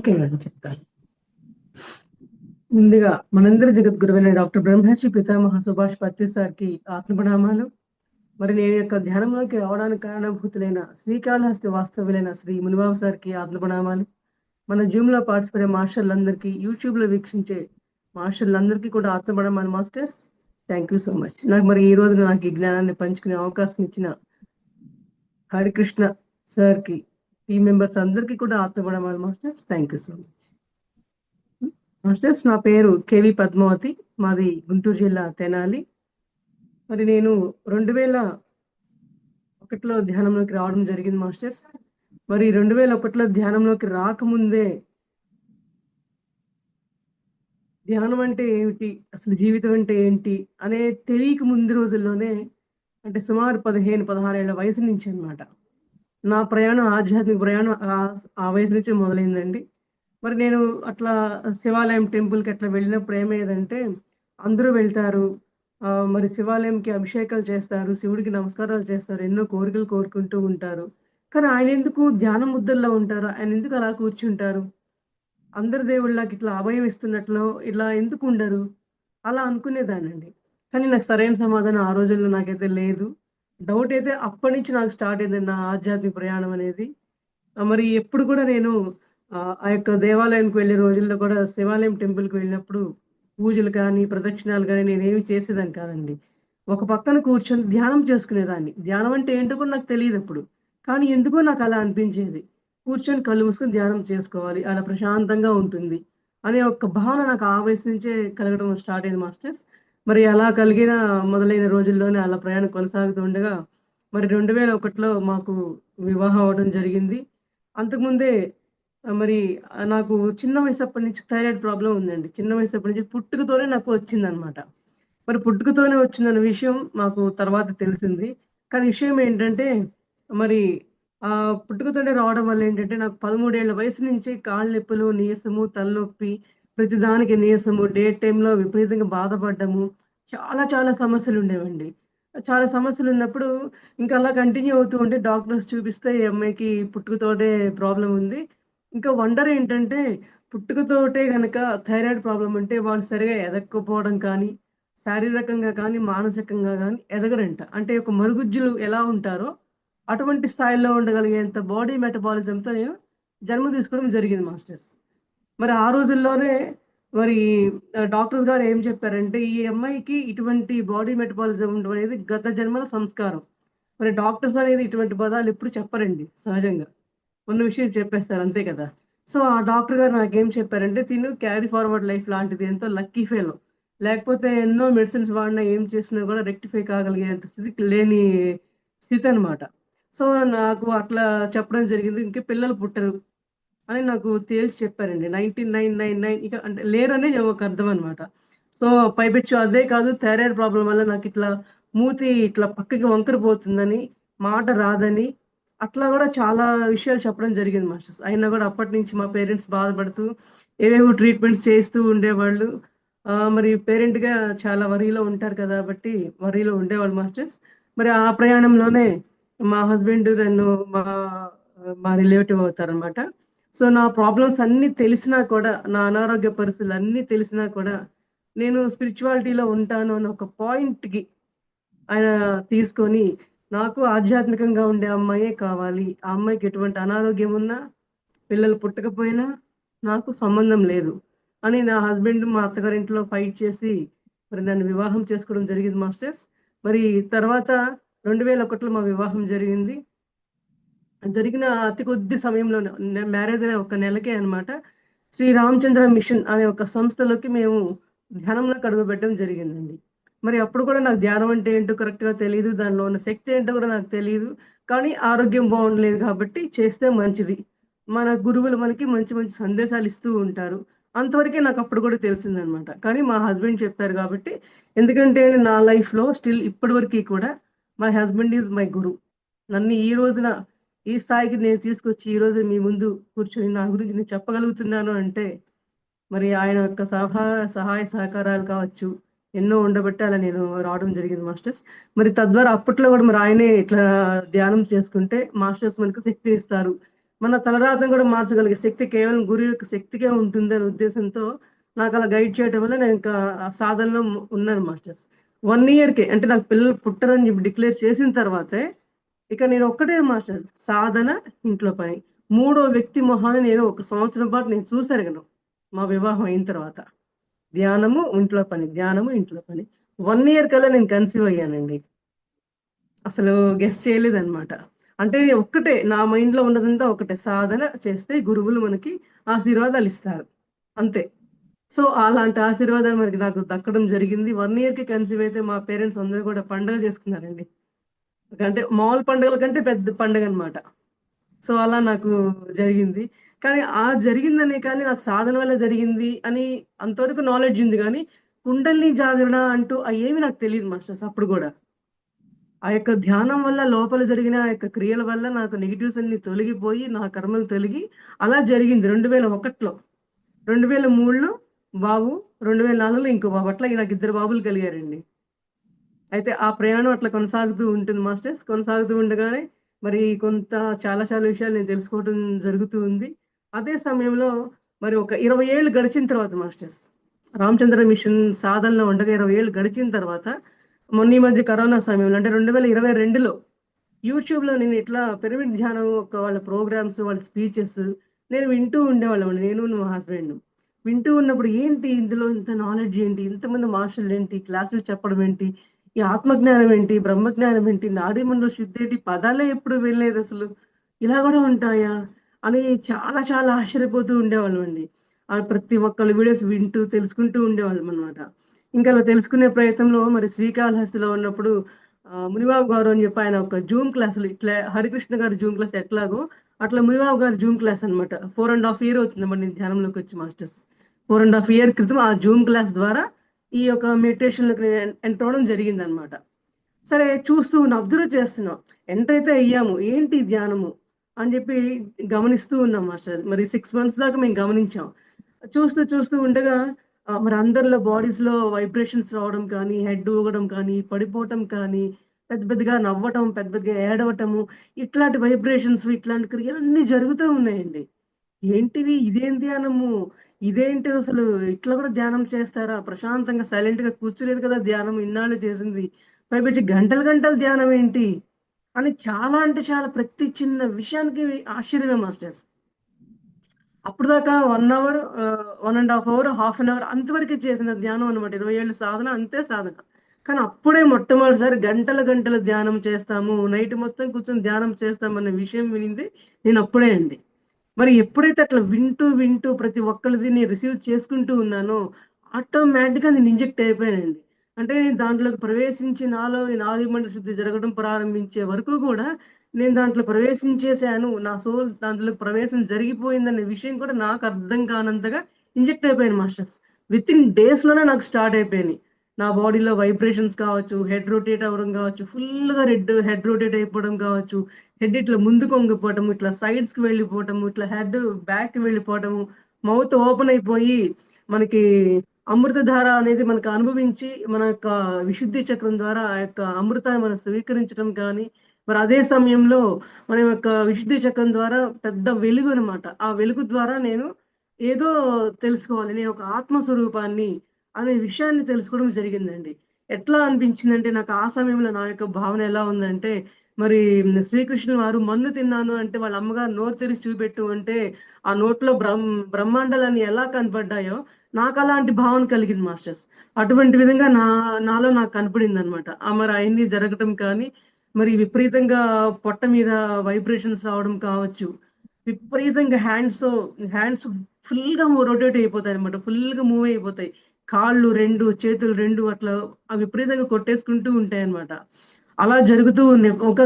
Okay madam, చెప్తాను. ముందుగా మనందరి జగద్గురువైన డాక్టర్ బ్రహ్మర్షి పితామహ సుభాష్ పత్రి సార్కి ఆత్మప్రణామాలు. మరి నేను యొక్క ధ్యానంలోకి రావడానికి కారణభూతులైన శ్రీకాళహస్తి వాస్తవ్యులైన శ్రీ మునిబాబు సార్కి ఆత్మప్రణామాలు. మన జూమ్లో పార్టిసిపేట్ మాస్టర్లందరికీ, యూట్యూబ్లో వీక్షించే మాస్టర్లందరికీ కూడా ఆత్మప్రణామాలు masters. Thank you so much. నాకు మరి ఈ రోజు నాకు ఈ జ్ఞానాన్ని పంచుకునే అవకాశం ఇచ్చిన హరికృష్ణ సార్కి, టీం మెంబర్స్ అందరికీ కూడా ఆత్మప్రణామాలు masters. Thank you so much. Masters, నా పేరు కేవి పద్మావతి, మాది గుంటూరు జిల్లా తెనాలి. మరి నేను 2001లో ధ్యానంలోకి రావడం జరిగింది మాస్టర్స్. మరి 2001లో ధ్యానంలోకి రాకముందే ధ్యానం అంటే ఏమిటి, అసలు జీవితం అంటే ఏంటి అనే తెలియక ముందు రోజుల్లోనే, అంటే సుమారు 15-16 ఏళ్ల వయసు నుంచి అన్నమాట, నా ప్రయాణం, ఆధ్యాత్మిక ప్రయాణం ఆ వయసు నుంచి మొదలైందండి. మరి నేను అట్లా శివాలయం టెంపుల్‌కి అట్లా వెళ్ళినప్పుడు ఏమయ్యేదంటే, అందరూ వెళ్తారు. మరి శివాలయంకి అభిషేకాలు చేస్తారు, శివుడికి నమస్కారాలు చేస్తారు, ఎన్నో కోరికలు కోరుకుంటూ ఉంటారు. కానీ ఆయనెందుకు ధ్యాన ముద్రలో ఉంటారు? ఆయనెందుకు అలా కూర్చుంటారు? అందరి దేవుళ్ళకి ఇట్లా అభయం ఇస్తున్నట్లు ఇలా ఎందుకు ఉండరు? అలా అనుకునేదాన్నండి. కానీ నాకు సరైన సమాధానం ఆ రోజుల్లో నాకైతే లేదు. డౌట్ అయితే అప్పటినుంచి నాకు స్టార్ట్ అయిందండి నా ఆధ్యాత్మిక ప్రయాణం అనేది. మరి ఎప్పుడు కూడా నేను ఆ యొక్క దేవాలయానికి వెళ్ళే రోజుల్లో కూడా శివాలయం టెంపుల్‌కి వెళ్ళినప్పుడు పూజలు కానీ, ప్రదక్షిణాలు గాని నేనేమి చేసేదాన్ని కాదండి. ఒక పక్కన కూర్చొని ధ్యానం చేసుకునేదాన్ని. ధ్యానం అంటే ఏంటో కూడా నాకు తెలీదప్పుడు. కానీ ఎందుకో నాకలా అనిపించేది. కూర్చొని కళ్ళు మూసుకొని ధ్యానం చేసుకోవాలి, అలా ప్రశాంతంగా ఉంటుంది అనే ఒక భావన నాకు ఆ వయసు నుంచే కలగడం స్టార్ట్ అయింది మాస్టర్స్. మరి అలా కలిగిన మొదలైన రోజుల్లోనే అలా ప్రయాణం కొనసాగుతూ ఉండగా, మరి 2001లో మాకు వివాహం అవ్వడం జరిగింది. అంతకుముందే మరి నాకు చిన్న వయసప్పటి నుంచి థైరాయిడ్ ప్రాబ్లమ్ ఉందండి. చిన్న వయసప్పటి నుంచి పుట్టుకతోనే నాకు వచ్చిందనమాట. మరి పుట్టుకతోనే వచ్చిందన్న విషయం మాకు తర్వాత తెలిసింది. కానీ విషయం ఏంటంటే, మరి పుట్టుకతోనే రావడం వల్ల ఏంటంటే, నాకు 13 ఏళ్ల వయసు నుంచి కాళ్ళు నొప్పులు, నీరసము, తలనొప్పి, ప్రతిదానికి నీరసము, డే టైమ్‌లో విపరీతంగా బాధపడ్డము, చాలా చాలా సమస్యలుండేవండి. చాలా సమస్యలున్నప్పుడు ఇంకా అలా కంటిన్యూ అవుతూ ఉంటే డాక్టర్స్ చూపిస్తే ఈ అమ్మాయికి పుట్టుకతోటే ప్రాబ్లమ్ ఉంది. ఇంకా వండర్ ఏంటంటే, పుట్టుకతోటే గనక థైరాయిడ్ ప్రాబ్లమ్ ఉంటే వాళ్ళు సరిగ్గా ఎదగకపోవడం కానీ, శారీరకంగా కానీ, మానసికంగా గానీ ఎదగరంట. అంటే ఒక మరుగుజ్జులు ఎలా ఉంటారో, అటువంటి స్థాయిలో ఉండగలిగేంత బాడీ మెటబాలిజంతో నేను జన్మ తీసుకోవడం జరిగింది మాస్టర్స్. మరి ఆ రోజుల్లోనే మరి డాక్టర్స్ గారు ఏం చెప్పారంటే, "ఈ అమ్మాయికి ఇటువంటి బాడీ మెటబాలిజం ఉండడం అనేది గత జన్మల సంస్కారం." మరి డాక్టర్స్ అనేది ఇటువంటి పదాలు ఎప్పుడు చెప్పరండి సహజంగా. ఉన్న విషయం చెప్పేస్తారు అంతే కదా! సో, ఆ డాక్టర్ గారు నాకేం చెప్పారంటే, "తిను క్యారీ ఫార్వర్డ్ లైఫ్ లాంటిది. ఎంతో లక్కీ ఫెలో. లేకపోతే ఎన్నో మెడిసిన్స్ వాడినా, ఏం చేసినా కూడా రెక్టిఫై కాగలిగేంత స్థితికి లేని స్థితనమాట." సో, నాకు అట్లా చెప్పడం జరిగింది. ఇంక పిల్లలు పుట్టరు అని నాకు తేల్చి చెప్పారండి. 9999 ఇక అంటే లేరనే ఒక అర్థం అనమాట. సో, పైపెచ్చు అదే కాదు, థైరాయిడ్ ప్రాబ్లమ్ వల్ల నాకిట్లా మూతి ఇట్లా పక్కకి వంకర పోతుందని, మాట రాదని, అట్లా గూడా చాలా విషయాలు చెప్పడం జరిగింది మాస్టర్స్. అయినా గూడా అప్పటినుంచి మా పేరెంట్స్ బాధపడుతూ ఏవేవో ట్రీట్మెంట్స్ చేస్తూ ఉండేవాళ్ళు. మరి పేరెంట్‌గా చాలా వరీలో ఉంటారు కాబట్టి వరీలో ఉండేవాళ్ళు మాస్టర్స్. మరి ఆ ప్రయాణంలోనే మా హస్బెండ్ నన్ను మా మా రిలేటివ్ అవుతారనమాట. సో, నా ప్రాబ్లమ్స్ అన్నీ తెలిసినా కూడా, నా అనారోగ్య పరిస్థితులన్నీ తెలిసినా కూడా, నేను స్పిరిచువాలిటీలో ఉంటాను అన్న ఒక పాయింట్‌కి ఆయన తీసుకొని, నాకు ఆధ్యాత్మికంగా ఉండే అమ్మాయే కావాలి. ఆ అమ్మాయికి ఎటువంటి అనారోగ్యం ఉన్నా, పిల్లలు పుట్టకపోయినా నాకు సంబంధం లేదు అని నా హస్బెండ్ మా అత్తగారింట్లో ఫైట్ చేసి, మరి నన్ను వివాహం చేసుకోవడం జరిగింది మాస్టర్స్. మరి తర్వాత 2001లో మా వివాహం జరిగింది. జరిగిన అతి కొద్ది సమయంలోనే మ్యారేజ్ అయిన ఒక నెలకే అన్నమాట, శ్రీ రామచంద్ర మిషన్ అనే ఒక సంస్థలోకి మేము ధ్యానంలోకి అడుగుపెట్టడం జరిగిందండి. మరి అప్పుడు కూడా నాకు ధ్యానం అంటే ఏంటో కరెక్ట్‌గా తెలీదు. దానిలో ఉన్న శక్తి ఏంటో కూడా నాకు తెలీదు. కానీ ఆరోగ్యం బాగుండలేదు కాబట్టి చేస్తే మంచిది. మన గురువులు మనకి మంచి మంచి సందేశాలు ఇస్తూ ఉంటారు. అంతవరకే నాకప్పుడు కూడా తెలిసిందనమాట. కానీ మా హస్బెండ్ చెప్పారు కాబట్టి, ఎందుకంటే నా లైఫ్‌లో స్టిల్ ఇప్పటి వరకి కూడా మై హస్బెండ్ ఈజ్ మై గురు. నన్ను ఈ రోజున ఈ స్థాయికి నేను తీసుకొచ్చి, ఈరోజు మీ ముందు కూర్చొని నా గురించి నేను చెప్పగలుగుతున్నాను అంటే, మరి ఆయన యొక్క సహాయ సహకారాలు కావచ్చు, ఎన్నో ఉండబట్టే అలా నేను రావడం జరిగింది మాస్టర్స్. మరి తద్వారా అప్పట్లో గూడా మరి ఆయనే ఇట్లా ధ్యానం చేసుకుంటే మాస్టర్స్ మనకు శక్తినిస్తారు. మన తలరాతను కూడా మార్చగలిగే శక్తి కేవలం గురువు యొక్క శక్తికే ఉంటుందనే ఉద్దేశంతో నాకలా గైడ్ చేయడం వల్ల నేనింకా ఆ సాధనలో ఉన్నాను మాస్టర్స్. 1 ఇయర్‌కే అంటే నాకు పిల్లలు పుట్టరని చెప్పి డిక్లేర్ చేసిన తర్వాతే, ఇక నేను ఒక్కటే మాస్టర్ సాధన, ఇంట్లో పని. మూడో వ్యక్తి మొహాన్ని నేను ఒక సంవత్సరం పాటు నేను చూసెరగను. మా వివాహం అయిన తర్వాత. ధ్యానము, ఇంట్లో పని. ధ్యానము, ఇంట్లో పని. 1 ఇయర్ కల్లా నేను కన్సీవ్ అయ్యానండి. అసలు గెస్ చేయలేదనమాట. అంటే ఒక్కటే నా మైండ్‌లో ఉన్నదంతా ఒకటే. సాధన చేస్తే గురువులు మనకి ఆశీర్వాదాలిస్తారు. అంతే. సో, అలాంటి ఆశీర్వాదాలు మనకి నాకు దక్కడం జరిగింది. 1 ఇయర్‌కి కన్సీవ్ అయితే మా పేరెంట్స్ అందరూ కూడా పండగ చేసుకున్నారండి. అంటే మామూలు పండుగల కంటే పెద్ద పండగనమాట. సో, అలా నాకు జరిగింది. కానీ జరిగిందనే కానీ నాకు సాధన వల్ల జరిగింది అని అంతవరకు నాలెడ్జ్ ఉంది గానీ, కుండలిని జాగరణ అంటూ అయ్యేమి నాకు తెలీదు మాస్టర్స్ అప్పుడు గూడా. ఆ యొక్క ధ్యానం వల్ల లోపల జరిగిన ఆ యొక్క క్రియల వల్ల నాకు నెగెటివ్స్ అన్నీ తొలగిపోయి, నా కర్మలు తొలగి అలా జరిగింది 2001లో. 2003లో బాబు, 2004లో ఇంకో బాబు. అట్లా నాకు ఇద్దరు బాబులు కలిగారండి. అయితే ఆ ప్రయాణం అట్లా కొనసాగుతూ ఉంటుంది మాస్టర్స్. కొనసాగుతూ ఉండగానే మరి కొంత చాలా చాలా విషయాలు నేను తెలుసుకోవటం జరుగుతూ ఉంది. అదే సమయంలో మరి ఒక 20 ఏళ్ళు గడిచిన తర్వాత మాస్టర్స్, రామచంద్ర మిషన్ సాధనలో ఉండగా 20 ఏళ్ళు గడిచిన తర్వాత మొన్న ఈ మధ్య కరోనా సమయంలో అంటే 2022లో యూట్యూబ్‌లో నేను ఇట్లా పిరమిడ్ ధ్యానం ఒక వాళ్ళ ప్రోగ్రామ్స్, వాళ్ళ స్పీచెస్ నేను వింటూ ఉండేవాళ్ళమండి. నేను మా హస్బెండ్. వింటూ ఉన్నప్పుడు ఏంటి ఇందులో ఇంత నాలెడ్జ్ ఏంటి? ఇంతమంది మాస్టర్‌లేంటి? క్లాసులు చెప్పడం ఏంటి? ఈ ఆత్మజ్ఞానం ఏంటి? బ్రహ్మజ్ఞానం ఏంటి? నాడీమండల శుద్ధి ఏంటి? పదాలే ఎప్పుడు వినలేదసలు. ఇలా గూడా ఉంటాయా? అని చాలా చాలా ఆశ్చర్యపోతూ ఉండేవాళ్ళమండి. ప్రతి ఒక్కళ్ళ వీడియోస్ వింటూ తెలుసుకుంటూ ఉండేవాళ్ళమనమాట. ఇంకా అలా తెలుసుకునే ప్రయత్నంలో మరి శ్రీకాళహస్తిలో ఉన్నప్పుడు మునిబాబు గారు అని చెప్పి ఆయన ఒక జూమ్ క్లాసులు ఇట్లా హరికృష్ణ గారి జూమ్ క్లాస్ ఎట్లాగో అట్లా మునిబాబు గారి జూమ్ క్లాస్ అన్నమాట. 4 ½ ఇయర్ అవుతుందన్నమాట నేను ధ్యానంలోకొచ్చి మాస్టర్స్. 4 ½ ఇయర్ క్రితం ఆ జూమ్ క్లాస్ ద్వారా ఈ యొక్క మెడిటేషన్‌లోకి నేను ఎంటర్ అవ్వడం జరిగిందన్నమాట. సరే చూస్తూ ఉన్న అబ్జర్వ్ చేస్తున్నాం. ఎంటర్ అయితే అయ్యాము. ఏంటి ధ్యానము అని చెప్పి గమనిస్తూ ఉన్నాం మాస్టర్. మరి 6 మంత్స్ దాకా మేము గమనించాం. చూస్తూ చూస్తూ ఉండగా మరి అందరిలో బాడీస్‌లో వైబ్రేషన్స్ రావడం కానీ, హెడ్ ఊగడం కానీ, పడిపోవటం కానీ, పెద్ద పెద్దగా నవ్వటం, పెద్ద పెద్దగా ఏడవటము, ఇట్లాంటి వైబ్రేషన్స్, ఇట్లాంటి క్రియలన్నీ జరుగుతూ ఉన్నాయండి. ఏంటివి? ఇదేం ధ్యానము? ఇదేంటిదసలు? ఇట్లా గూడా ధ్యానం చేస్తారా? ప్రశాంతంగా సైలెంట్‌గా కూర్చునేది కదా ధ్యానం ఇన్నాళ్ళు చేసింది. పైపెచ్చి గంటలు గంటలు ధ్యానం ఏంటి? అని చాలా అంటే చాలా ప్రతి చిన్న విషయానికి ఆశ్చర్యమే మాస్టర్స్. అప్పటిదాకా 1 hour 1 ½ hour, half an hour అంతవరకే చేసిన ధ్యానం అన్నమాట. 20 ఏళ్ల సాధన అంతే సాధన. కానీ అప్పుడే మొట్టమొదటిసారి గంటలు గంటలు ధ్యానం చేస్తాము. నైట్ మొత్తం కూర్చొని ధ్యానం చేస్తామన్న విషయం వినింది నేనప్పుడే అండి. మరి ఎప్పుడైతే అట్లా వింటూ, వింటూ ప్రతి ఒక్కళ్ళది నేను రిసీవ్ చేసుకుంటూ ఉన్నానో, ఆటోమేటిక్‌గా నేను ఇంజెక్ట్ అయిపోయానండి. అంటే నేను దాంట్లోకి ప్రవేశించి నాలో ఈ నాడీమండల శుద్ధి జరగడం ప్రారంభించే వరకు గూడా నేను దాంట్లో ప్రవేశించేసాను. నా సోల్ దాంట్లోకి ప్రవేశం జరిగిపోయిందనే విషయం కూడా నాకు అర్థం కానంతగా ఇంజెక్ట్ అయిపోయాను మాస్టర్స్. వితిన్ డేస్‌లోనే నాకు స్టార్ట్ అయిపోయినాయి. నా బాడీలో వైబ్రేషన్స్ కావచ్చు, హెడ్ రొటేట్ అవ్వడం కావచ్చు, ఫుల్‌గా హెడ్ రొటేట్ అయిపోవడం కావచ్చు, హెడ్ ఇట్లా ముందుకు వంగిపోవటం, ఇట్లా సైడ్స్‌కి వెళ్ళిపోవటము, ఇట్లా హెడ్ బ్యాక్‌కి వెళ్ళిపోవటము, మౌత్ ఓపెన్ అయిపోయి మనకి అమృతధార అనేది మనకు అనుభవించి, మన యొక్క విశుద్ధి చక్రం ద్వారా ఆ యొక్క అమృతాన్ని మనం స్వీకరించడం కానీ, మరి అదే సమయంలో మన యొక్క విశుద్ధి చక్రం ద్వారా పెద్ద వెలుగు అనమాట. ఆ వెలుగు ద్వారా నేను ఏదో తెలుసుకోవాలి. నేను ఒక ఆత్మ స్వరూపాన్ని అనే విషయాన్ని తెలుసుకోవడం జరిగిందండి. ఎట్లా అనిపించిందంటే నాకు ఆ సమయంలో నా యొక్క భావన ఎలా ఉందంటే మరి శ్రీకృష్ణుల వారు మన్ను తిన్నాను అంటే వాళ్ళ అమ్మగారు నోరు తెరిచి చూపెట్టు అంటే, ఆ నోట్లో బ్రహ్మాండాలన్నీ ఎలా కనపడ్డాయో, నాకలాంటి భావన కలిగింది మాస్టర్స్. అటువంటి విధంగా నాలో నాకు కనపడిందనమాట. మరి అయన్నీ జరగటం కానీ, మరి విపరీతంగా పొట్ట మీద వైబ్రేషన్స్ రావడం కావచ్చు. విపరీతంగా హ్యాండ్స్ ఫుల్‌గా రొటేట్ అయిపోతాయన్నమాట. ఫుల్‌గా మూవ్ అయిపోతాయి. కాళ్ళు 2, చేతులు 2 అట్లా విపరీతంగా కొట్టేసుకుంటూ ఉంటాయన్నమాట. అలా జరుగుతూ ఉన్నాయి. ఒక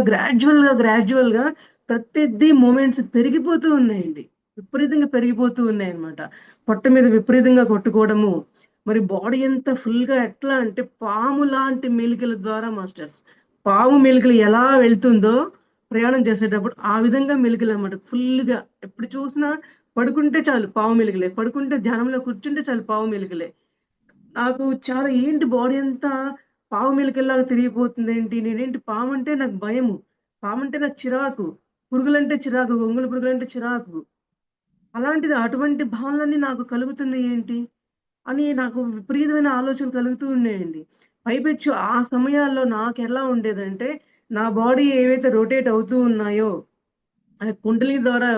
గ్రాడ్యువల్‌గా ప్రతిది మూమెంట్స్ పెరిగిపోతూ ఉన్నాయండి. విపరీతంగా పెరిగిపోతూ ఉన్నాయన్నమాట. పొట్ట మీద విపరీతంగా కొట్టుకోవడము. మరి బాడీ అంతా ఫుల్‌గా ఎట్లా అంటే పాము లాంటి మెలికల ద్వారా మాస్టర్స్. పాము మెలికలు ఎలా వెళ్తుందో ప్రయాణం చేసేటప్పుడు ఆ విధంగా మెలికలన్నమాట. ఫుల్‌గా ఎప్పుడు చూసినా పడుకుంటే చాలు పావు మెలికలే. పడుకుంటే ధ్యానంలో కూర్చుంటే చాలు పావు మెలికలే. నాకు చాలా ఏంటి బాడీ అంతా పాము మెలికల్లాగా తిరిగిపోతుందేంటి? నేనేంటి పామంటే నాకు భయము. పామంటే నాకు చిరాకు. పురుగులంటే చిరాకు, గొంగళి పురుగులంటే చిరాకు. అలాంటిది అటువంటి భావనలన్నీ నాకు కలుగుతున్నాయేంటి? అని నాకు విపరీతమైన ఆలోచనలు కలుగుతూ ఉండేయండి. పైపెచ్చు ఆ సమయాల్లో నాకెలా ఉండేదంటే, నా బాడీ ఏవైతే రొటేట్ అవుతూ ఉన్నాయో, కుండలి ద్వారా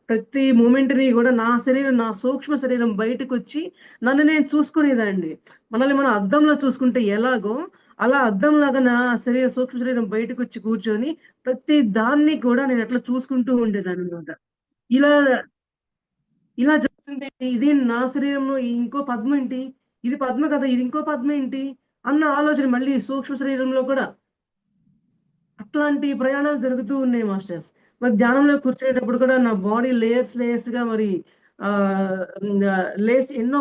ప్రతి మూమెంట్‌ని గూడా నా శరీరం, నా సూక్ష్మ శరీరం బయటకొచ్చి నన్ను నేను చూసుకునేదాన్ని. మనల్ని మనం అద్దంలో చూసుకుంటే ఎలాగో, అలా అద్దంలాగా నా సూక్ష్మ శరీరం బయటకొచ్చి కూర్చొని, ప్రతి దాన్ని కూడా నేనట్లా చూసుకుంటూ ఉండేదాన్ననమాట. ఇలా ఇలా జరుగుతుంటే ఇది నా శరీరంలో ఇంకో పద్మేంటి? ఇది పద్మ కదా! ఇది ఇంకో పద్మేంటి? అన్న ఆలోచన మళ్ళీ సూక్ష్మ శరీరంలో కూడా అట్లాంటి ప్రయాణాలు జరుగుతూ ఉన్నాయి మాస్టర్స్. మరి ధ్యానంలో కూర్చునేటప్పుడు కూడా నా బాడీ లేయర్స్‌గా మరి లేస్ ఎన్నో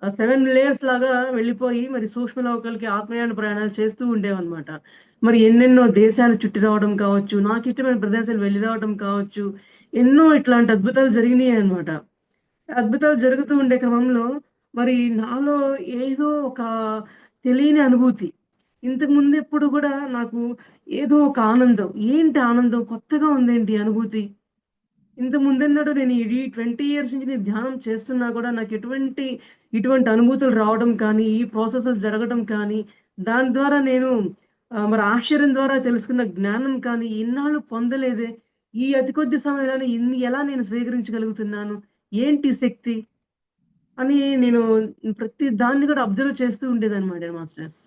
7 లేయర్స్ లాగా వెళ్ళిపోయి మరి సూక్ష్మ లోకాలకి ఆత్మయాన ప్రయాణాలు చేస్తూ ఉండేవన్నమాట. మరి ఎన్నెన్నో దేశాలు చుట్టి రావడం కావచ్చు, నాకిష్టమైన ప్రదేశాలు వెళ్లి రావడం కావచ్చు, ఎన్నో ఇట్లాంటి అద్భుతాలు జరిగినాయన్నమాట. అద్భుతాలు జరుగుతూ ఉండే క్రమంలో మరి నాలో ఏదో ఒక తెలియని అనుభూతి. ఇంతకు ముందెప్పుడు గూడా నాకు ఏదో ఒక ఆనందం. ఏంటి ఆనందం? కొత్తగా ఉందేంటి ఈ అనుభూతి? ఇంతకు ముందెన్నడూ నేను ఈ 20 ఇయర్స్ నుంచి నేను ధ్యానం చేస్తున్నా గూడా ఇటువంటి అనుభూతులు రావడం కానీ, ఈ ప్రాసెస్‌లు జరగడం కానీ, దాని ద్వారా నేను మరి ఆశ్చర్యం ద్వారా తెలుసుకున్న జ్ఞానం కానీ, ఇన్నాళ్ళు పొందలేదే! ఈ అతి కొద్ది సమయంలోనే ఇన్ని ఎలా నేను స్వీకరించగలుగుతున్నాను? ఏంటి శక్తి? అని నేను ప్రతి దాన్ని కూడా అబ్జర్వ్ చేస్తూ ఉండేదనమాట మాస్టర్స్.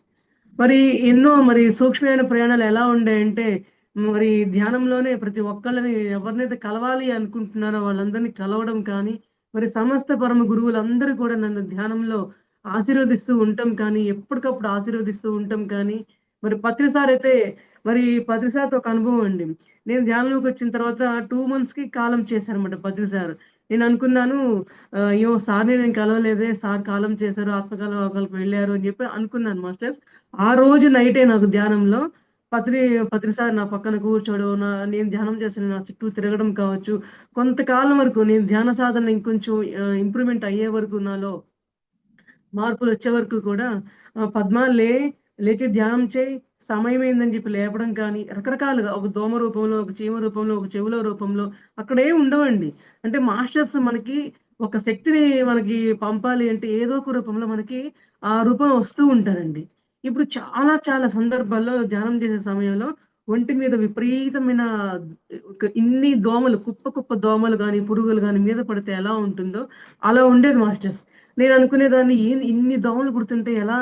మరి ఎన్నో మరి సూక్ష్మమైన ప్రయాణాలు ఎలా ఉండేయంటే, మరి ధ్యానంలోనే ప్రతి ఒక్కళ్ళని ఎవరినైతే కలవాలి అనుకుంటున్నారో వాళ్ళందరిని కలవడం కానీ, మరి సమస్త పరమ గురువులందరూ కూడా నన్ను ధ్యానంలో ఆశీర్వదిస్తూ ఉండటం కానీ, ఎప్పటికప్పుడు ఆశీర్వదిస్తూ ఉండటం కానీ, మరి పత్రిసారయితే మరి పత్రిసార్‌తో ఒక అనుభవం అండి. నేను ధ్యానంలోకొచ్చిన తర్వాత 2 మంత్స్‌కి కాలం చేశారన్నమాట పత్రిసారు. నేననుకున్నాను అయ్యో! సార్‌ని నేను కలవలేదే, సార్ కాలం చేశారు, ఆత్మకళలోకాలకు వెళ్లారు అని చెప్పి అనుకున్నాను మాస్టర్స్. ఆ రోజు నైటే నాకు ధ్యానంలో పత్రి పత్రి సార్ నా పక్కన కూర్చోవడం, నేను ధ్యానం చేస్తున్న నా చుట్టూ తిరగడం కావచ్చు, కొంతకాలం వరకు నేను ధ్యాన సాధన ఇంకొంచెం ఇంప్రూవ్‌మెంట్ అయ్యే వరకు నాలో మార్పులొచ్చే వరకు కూడా "పద్మా లేచి ధ్యానం చేయి, సమయమైందని" చెప్పి లేపడం కానీ, రకరకాలుగా ఒక దోమ రూపంలో, ఒక చీమ రూపంలో, ఒక చెవుల రూపంలో అక్కడేమి ఉండవండి. అంటే మాస్టర్స్ మనకి ఒక శక్తిని మనకి పంపాలి అంటే ఏదో ఒక రూపంలో మనకి ఆ రూపం వస్తూ ఉంటారండి. ఇప్పుడు చాలా చాలా సందర్భాల్లో ధ్యానం చేసే సమయంలో ఒంటి మీద విపరీతమైన ఇన్ని దోమలు కుప్ప కుప్ప దోమలు గాని, పురుగులు గాని మీద పడితే ఎలా ఉంటుందో అలా ఉండేది మాస్టర్స్. నేననుకునేదాన్ని ఏంది ఇన్ని దోమలు కుడుతుంటే ఎలా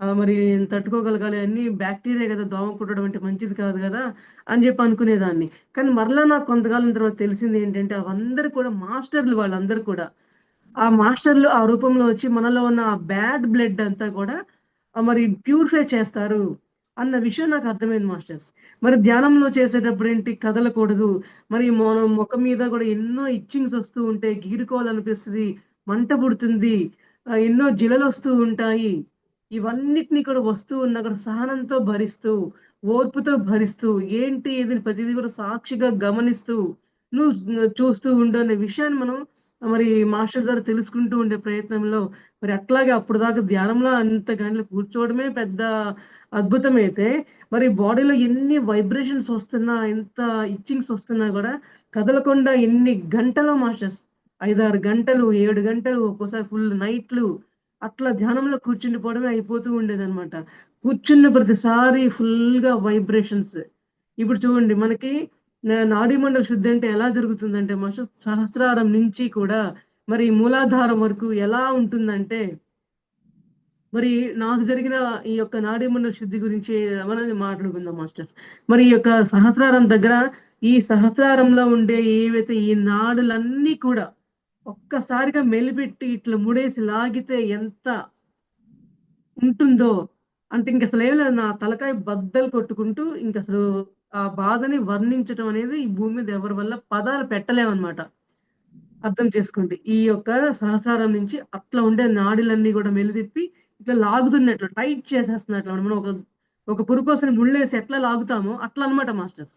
మరి తట్టుకోగలగాలి అన్నీ బాక్టీరియా గదా! దోమ కుట్టడం అంటే మంచిది కాదు గదా! అని జెప్పి అనుకునేదాన్ని. కానీ మరలా నాకు కొంతకాలం తర్వాత తెలిసిందేంటంటే అవందరూ కూడా మాస్టర్‌లు వాళ్ళందరూ కూడా. ఆ మాస్టర్‌లు ఆ రూపంలో వచ్చి మనలో ఉన్న ఆ బ్యాడ్ బ్లడ్ అంతా కూడా మరి ప్యూరిఫై చేస్తారు అన్న విషయం నాకు అర్థమైంది మాస్టర్స్. మరి ధ్యానంలో చేసేటప్పుడేంటి కదలకూడదు. మరి మన మొఖం మీద గూడా ఎన్నో ఇచ్చింగ్స్ వస్తూ ఉంటే గీరుకోవాలనిపిస్తది. మంట పుడుతుంది. ఎన్నో జిలలొస్తూ ఉంటాయి. ఇవన్నిటిని కూడా వస్తూ ఉన్నా కూడా సహనంతో భరిస్తూ, ఓర్పుతో భరిస్తూ, ఏంటి ఇది ప్రతిది కూడా సాక్షిగా గమనిస్తూ, చూస్తూ ఉండు అనే విషయాన్ని మనం మరి మాస్టర్ ద్వారా తెలుసుకుంటూ ఉండే ప్రయత్నంలో మరి అట్లాగే అప్పటిదాకా ధ్యానంలో అంత గంటలు కూర్చోవడమే పెద్ద అద్భుతమైతే, మరి బాడీలో ఎన్ని వైబ్రేషన్స్ వస్తున్నా, ఎంత ఇచ్చింగ్స్ వస్తున్నా గూడా కదలకుండా ఎన్ని గంటలో మాస్టర్స్ 5, 6 గంటలు, 7 గంటలు, ఒక్కోసారి ఫుల్ నైట్‌లు అట్లా ధ్యానంలో కూర్చుండిపోవడమే అయిపోతూ ఉండేదనమాట. కూర్చున్న ప్రతిసారి ఫుల్‌గా వైబ్రేషన్స్. ఇప్పుడు చూడండి మనకి నాడీ మండల శుద్ధి అంటే ఎలా జరుగుతుందంటే మాస్టర్స్ సహస్రారం నుంచి కూడా మరి మూలాధారం వరకు ఎలా ఉంటుందంటే మరి నాకు జరిగిన ఈ యొక్క నాడీమండల శుద్ధి గురించి మనం మాట్లాడుకుందాం మాస్టర్స్. మరి ఈ యొక్క సహస్రారం దగ్గర ఈ సహస్రారంలో ఉండే ఏవైతే ఈ నాడులన్నీ కూడా ఒక్కసారిగా మెలిపెట్టి ఇట్లా ముడేసి లాగితే ఎంత ఉంటుందో అంటే ఇంకసలేం లేదు. నా తలకాయ బద్దలు కొట్టుకుంటూ ఇంకసలు ఆ బాధని వర్ణించటం అనేది ఈ భూమి మీద ఎవరి వల్ల పదాలు పెట్టలేమనమాట. అర్థం చేసుకోండి. ఈ యొక్క సహస్రారం నుంచి అట్లా ఉండే నాడులన్నీ గూడా మెలితిప్పి ఇట్లా లాగుతున్నట్లు టైట్ చేసేస్తున్నట్లు. మనం ఒక పురుకోసని ముళ్ళేసి ఎట్లా లాగుతామో అట్లా అన్నమాట మాస్టర్స్.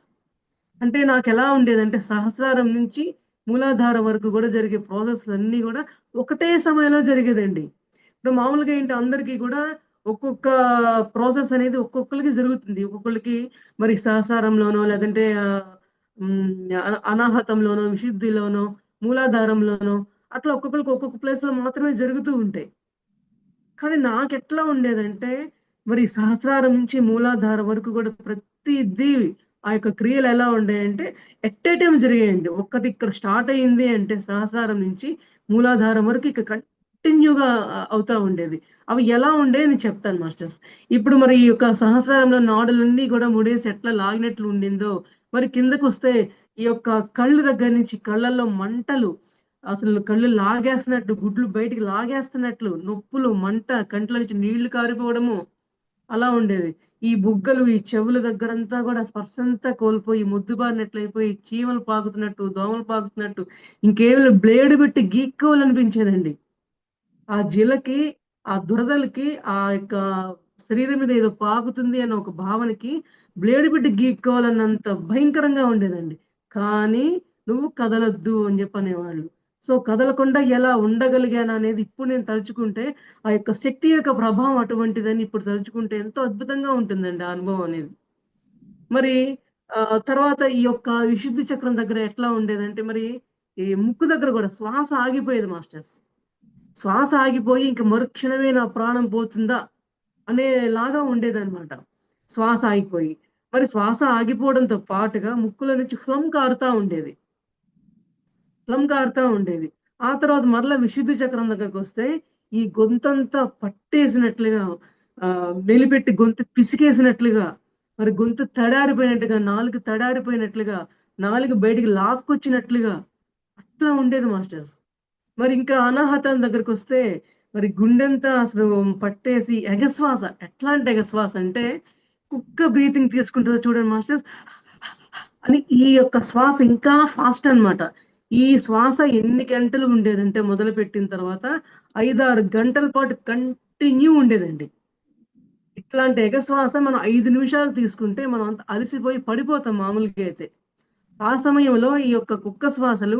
అంటే నాకెలా ఉండేదంటే సహస్రారం నుంచి మూలాధారం వరకు గూడా జరిగే ప్రాసెస్‌లన్నీ గూడా ఒకటే సమయంలో జరిగేదండి. ఇప్పుడు మామూలుగా ఏంటి అందరికీ గూడా ఒక్కొక్క ప్రాసెస్ అనేది ఒక్కొక్కళ్ళకి జరుగుతుంది. ఒక్కొక్కళ్ళకి మరి సహస్రారంలోనో లేదంటే అనాహతంలోనో, విశుద్ధిలోనో, మూలాధారంలోనో అట్లా ఒక్కొక్కళ్ళకి ఒక్కొక్క ప్లేస్‌లో మాత్రమే జరుగుతూ ఉంటాయి. కానీ నాకెట్లా ఉండేదంటే, మరి సహస్రారం నుంచి మూలాధారం వరకు గూడా ప్రతిదీ ఆ యొక్క క్రియలెలా ఉండేయంటే, ఎట్ ఏ టైమ్ జరిగాయండి. ఒక్కటి ఇక్కడ స్టార్ట్ అయింది అంటే సహస్రారం నుంచి మూలాధారం వరకు ఇక కంటిన్యూగా అవుతా ఉండేది. అవి ఎలా ఉండేయి నేను చెప్తాను మాస్టర్స్. ఇప్పుడు మరి ఈ యొక్క సహస్రారంలో నాడులన్నీ గూడా ముడేసి ఎట్లా లాగినట్లు ఉండిందో, మరి కిందకొస్తే ఈ యొక్క కళ్ళు దగ్గర నుంచి కళ్ళల్లో మంటలు, అసలు కళ్ళు లాగేస్తున్నట్టు, గుడ్లు బయటికి లాగేస్తున్నట్లు, నొప్పులు, మంట, కంట్లో నుంచి నీళ్లు కారిపోవడము అలా ఉండేది. ఈ బుగ్గలు, ఈ చెవుల దగ్గరంతా గూడా స్పర్శంతా కోల్పోయి, మొద్దుబారినట్లయిపోయి, చీమలు పాకుతున్నట్టు, దోమలు పాకుతున్నట్టు, ఇంకేమైనా బ్లేడ్ పెట్టి గీక్కోవాలనిపించేదండి. ఆ జిలకి, ఆ దురదలకి, ఆ యొక్క శరీరం మీద ఏదో పాకుతుంది అన్న ఒక భావనకి బ్లేడ్ పెట్టి గీక్కోవాలన్నంత భయంకరంగా ఉండేదండి. కానీ "నువ్వు కదలొద్దు" అని జెప్పి అనేవాళ్ళు. సో, కదలకుండా ఎలా ఉండగలిగాననేది ఇప్పుడు నేను తలుచుకుంటే, ఆ యొక్క శక్తి యొక్క ప్రభావం అటువంటిదని ఇప్పుడు తలుచుకుంటే ఎంతో అద్భుతంగా ఉంటుందండి ఆ అనుభవం అనేది. మరి తర్వాత ఈ యొక్క విశుద్ధి చక్రం దగ్గర ఎట్లా ఉండేదంటే మరి, ఈ ముక్కు దగ్గర గూడా శ్వాస ఆగిపోయేది మాస్టర్స్. శ్వాస ఆగిపోయి ఇంక మరుక్షణమే నా ప్రాణం పోతుందా అనేలాగా ఉండేదనమాట. శ్వాస ఆగిపోయి. మరి శ్వాస ఆగిపోవడంతో పాటుగా ముక్కులో నుంచి ఫ్లమ్ కారుతా ఉండేది. ఫ్లమ్ కారుతా ఉండేది. ఆ తర్వాత మరలా విశుద్ధి చక్రం దగ్గరకొస్తే ఈ గొంతంతా పట్టేసినట్లుగా, మెలిపెట్టి గొంతు పిసికేసినట్లుగా, మరి గొంతు తడారిపోయినట్టుగా, నాలుక తడారిపోయినట్లుగా, నాలుక బయటికి లాక్కొచ్చినట్లుగా అట్లా ఉండేది మాస్టర్స్. మరి ఇంకా అనాహతం దగ్గరకొస్తే, మరి గుండెంతా అసలు పట్టేసి ఎగశ్వాస. ఎట్లాంటి ఎగశ్వాస అంటే, కుక్క బ్రీతింగ్ తీసుకుంటదో చూడండి మాస్టర్స్ అని ఈ యొక్క శ్వాస ఇంకా ఫాస్ట్ అన్నమాట. ఈ శ్వాస ఎన్ని గంటలు ఉండేదంటే మొదలుపెట్టిన తర్వాత 5, 6 గంటల పాటు కంటిన్యూ ఉండేదండి. ఇట్లాంటి ఎగశ్వాస మనం 5 నిమిషాలు తీసుకుంటే మనం అంత అలసిపోయి పడిపోతాం మామూలుగా అయితే. ఆ సమయంలో ఈ యొక్క కుక్క శ్వాసలు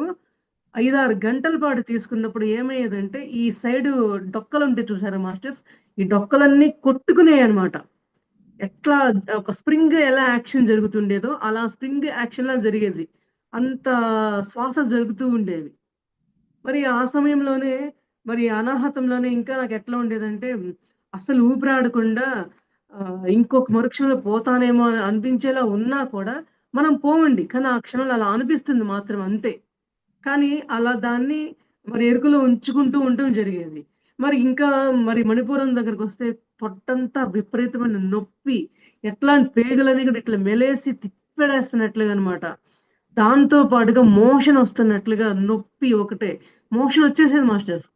5, 6 గంటల పాటు తీసుకున్నప్పుడు ఏమయ్యేదంటే, ఈ సైడు డొక్కలుంటాయి చూసారా మాస్టర్స్? ఈ డొక్కలన్నీ కొట్టుకునేయన్నమాట. ఎట్లా ఒక స్ప్రింగ్ ఎలా యాక్షన్ జరుగుతుండేదో, అలా స్ప్రింగ్ యాక్షన్‌లా జరిగేది. అంత శ్వాస జరుగుతూ ఉండేవి. మరి ఆ సమయంలోనే మరి అనాహతంలోనే ఇంకా నాకెట్లా ఉండేదంటే, అస్సలు ఊపిరాడకుండా ఇంకొక మరుక్షణంలో పోతానేమో అని అనిపించేలా ఉన్నా కూడా, మనం పోమండి. కానీ ఆ క్షణంలో అలా అనిపిస్తుంది మాత్రం అంతే. కానీ అలా దాన్ని మరి ఎరుకలో ఉంచుకుంటూ ఉండటం జరిగేది. మరి ఇంకా మరి మణిపురం దగ్గరకొస్తే పొట్టంతా విపరీతమైన నొప్పి. ఎట్లా అంటే పేగులన్నీ కూడా ఇట్లా మెలేసి తిప్పెడేస్తున్నట్లుగా అన్నమాట. దాంతో పాటుగా మోషన్ ఒస్తున్నట్లుగా నొప్పి ఒకటే. మోషన్ ఒచ్చేసేది మాస్టర్స్.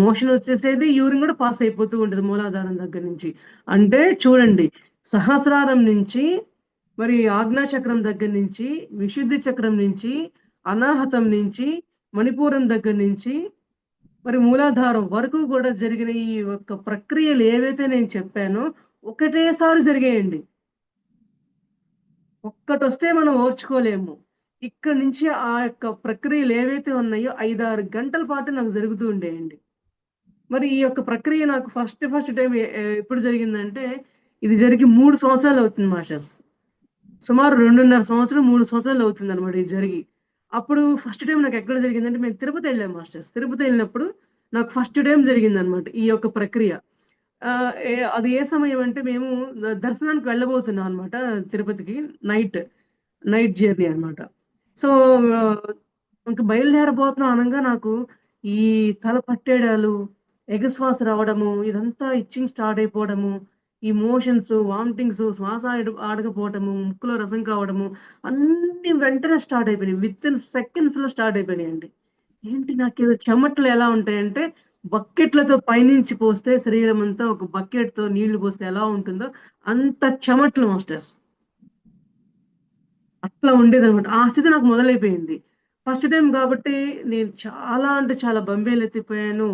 మోషన్ ఒచ్చేసేది. యూరిన్ గూడా పాస్ అయిపోతూ ఉంటది మూలాధారం దగ్గర నుంచి. అంటే చూడండి, సహస్రారం నుంచి మరి ఆజ్ఞా చక్రం దగ్గర నుంచి, విశుద్ధి చక్రం నుంచి, అనాహతం నుంచి, మణిపూరం దగ్గర నుంచి, మరి మూలాధారం వరకు గూడా జరిగిన ఈ యొక్క ప్రక్రియలు ఏవైతే నేను చెప్పానో ఒకటేసారి జరిగాయండి. ఒక్కటొస్తే మనం ఓర్చుకోలేము. ఇక్కడి నుంచి ఆ యొక్క ప్రక్రియలు ఏవైతే ఉన్నాయో 5, 6 గంటల పాటు నాకు జరుగుతూ ఉండేయండి. మరి ఈ యొక్క ప్రక్రియ నాకు ఫస్ట్ టైమ్ ఎప్పుడు జరిగిందంటే, ఇది జరిగి 3 సంవత్సరాలవుతుంది మాస్టర్స్. సుమారు 2.5 సంవత్సరం, 3 సంవత్సరాలవుతుందనమాట ఇది జరిగి. అప్పుడు ఫస్ట్ టైమ్ నాకెక్కడ జరిగిందంటే, మేము తిరుపతెళ్ళాం మాస్టర్స్. తిరుపతెళ్ళినప్పుడు నాకు ఫస్ట్ టైమ్ జరిగిందనమాట ఈ యొక్క ప్రక్రియ. అది ఏ సమయం అంటే, మేము దర్శనానికి వెళ్ళబోతున్నాం అనమాట తిరుపతికి నైట్. నైట్ జర్నీ అనమాట. సో, ఆహ్, ఇంక బయలుదేరబోతున్నాం అనంగా నాకు ఈ తల పట్టేయడాలు, ఎగశ్వాస రావడము, ఇదంతా ఇచ్చింగ్ స్టార్ట్ అయిపోవడము, ఈ మోషన్స్, వామిటింగ్స్, శ్వాస ఆడకపోవటము, ముక్కులో రసం కావడము, అన్నీ వెంటనే స్టార్ట్ అయిపోయినాయి. వితిన్ సెకండ్స్‌లో స్టార్ట్ అయిపోయినాయండి. ఏంటి నాకేదో చెమటలు ఎలా ఉంటాయంటే, బకెట్‌లతో పైనుంచి పోస్తే శరీరమంతా ఒక బకెట్‌తో నీళ్లు పోస్తే ఎలా ఉంటుందో అంత చెమటలు మాస్టర్స్. అట్లా ఉండేదనమాట. ఆ స్థితి నాకు మొదలైపోయింది. ఫస్ట్ టైమ్ గాబట్టి నేను చాలా అంటే చాలా బంబేలెత్తిపోయాను.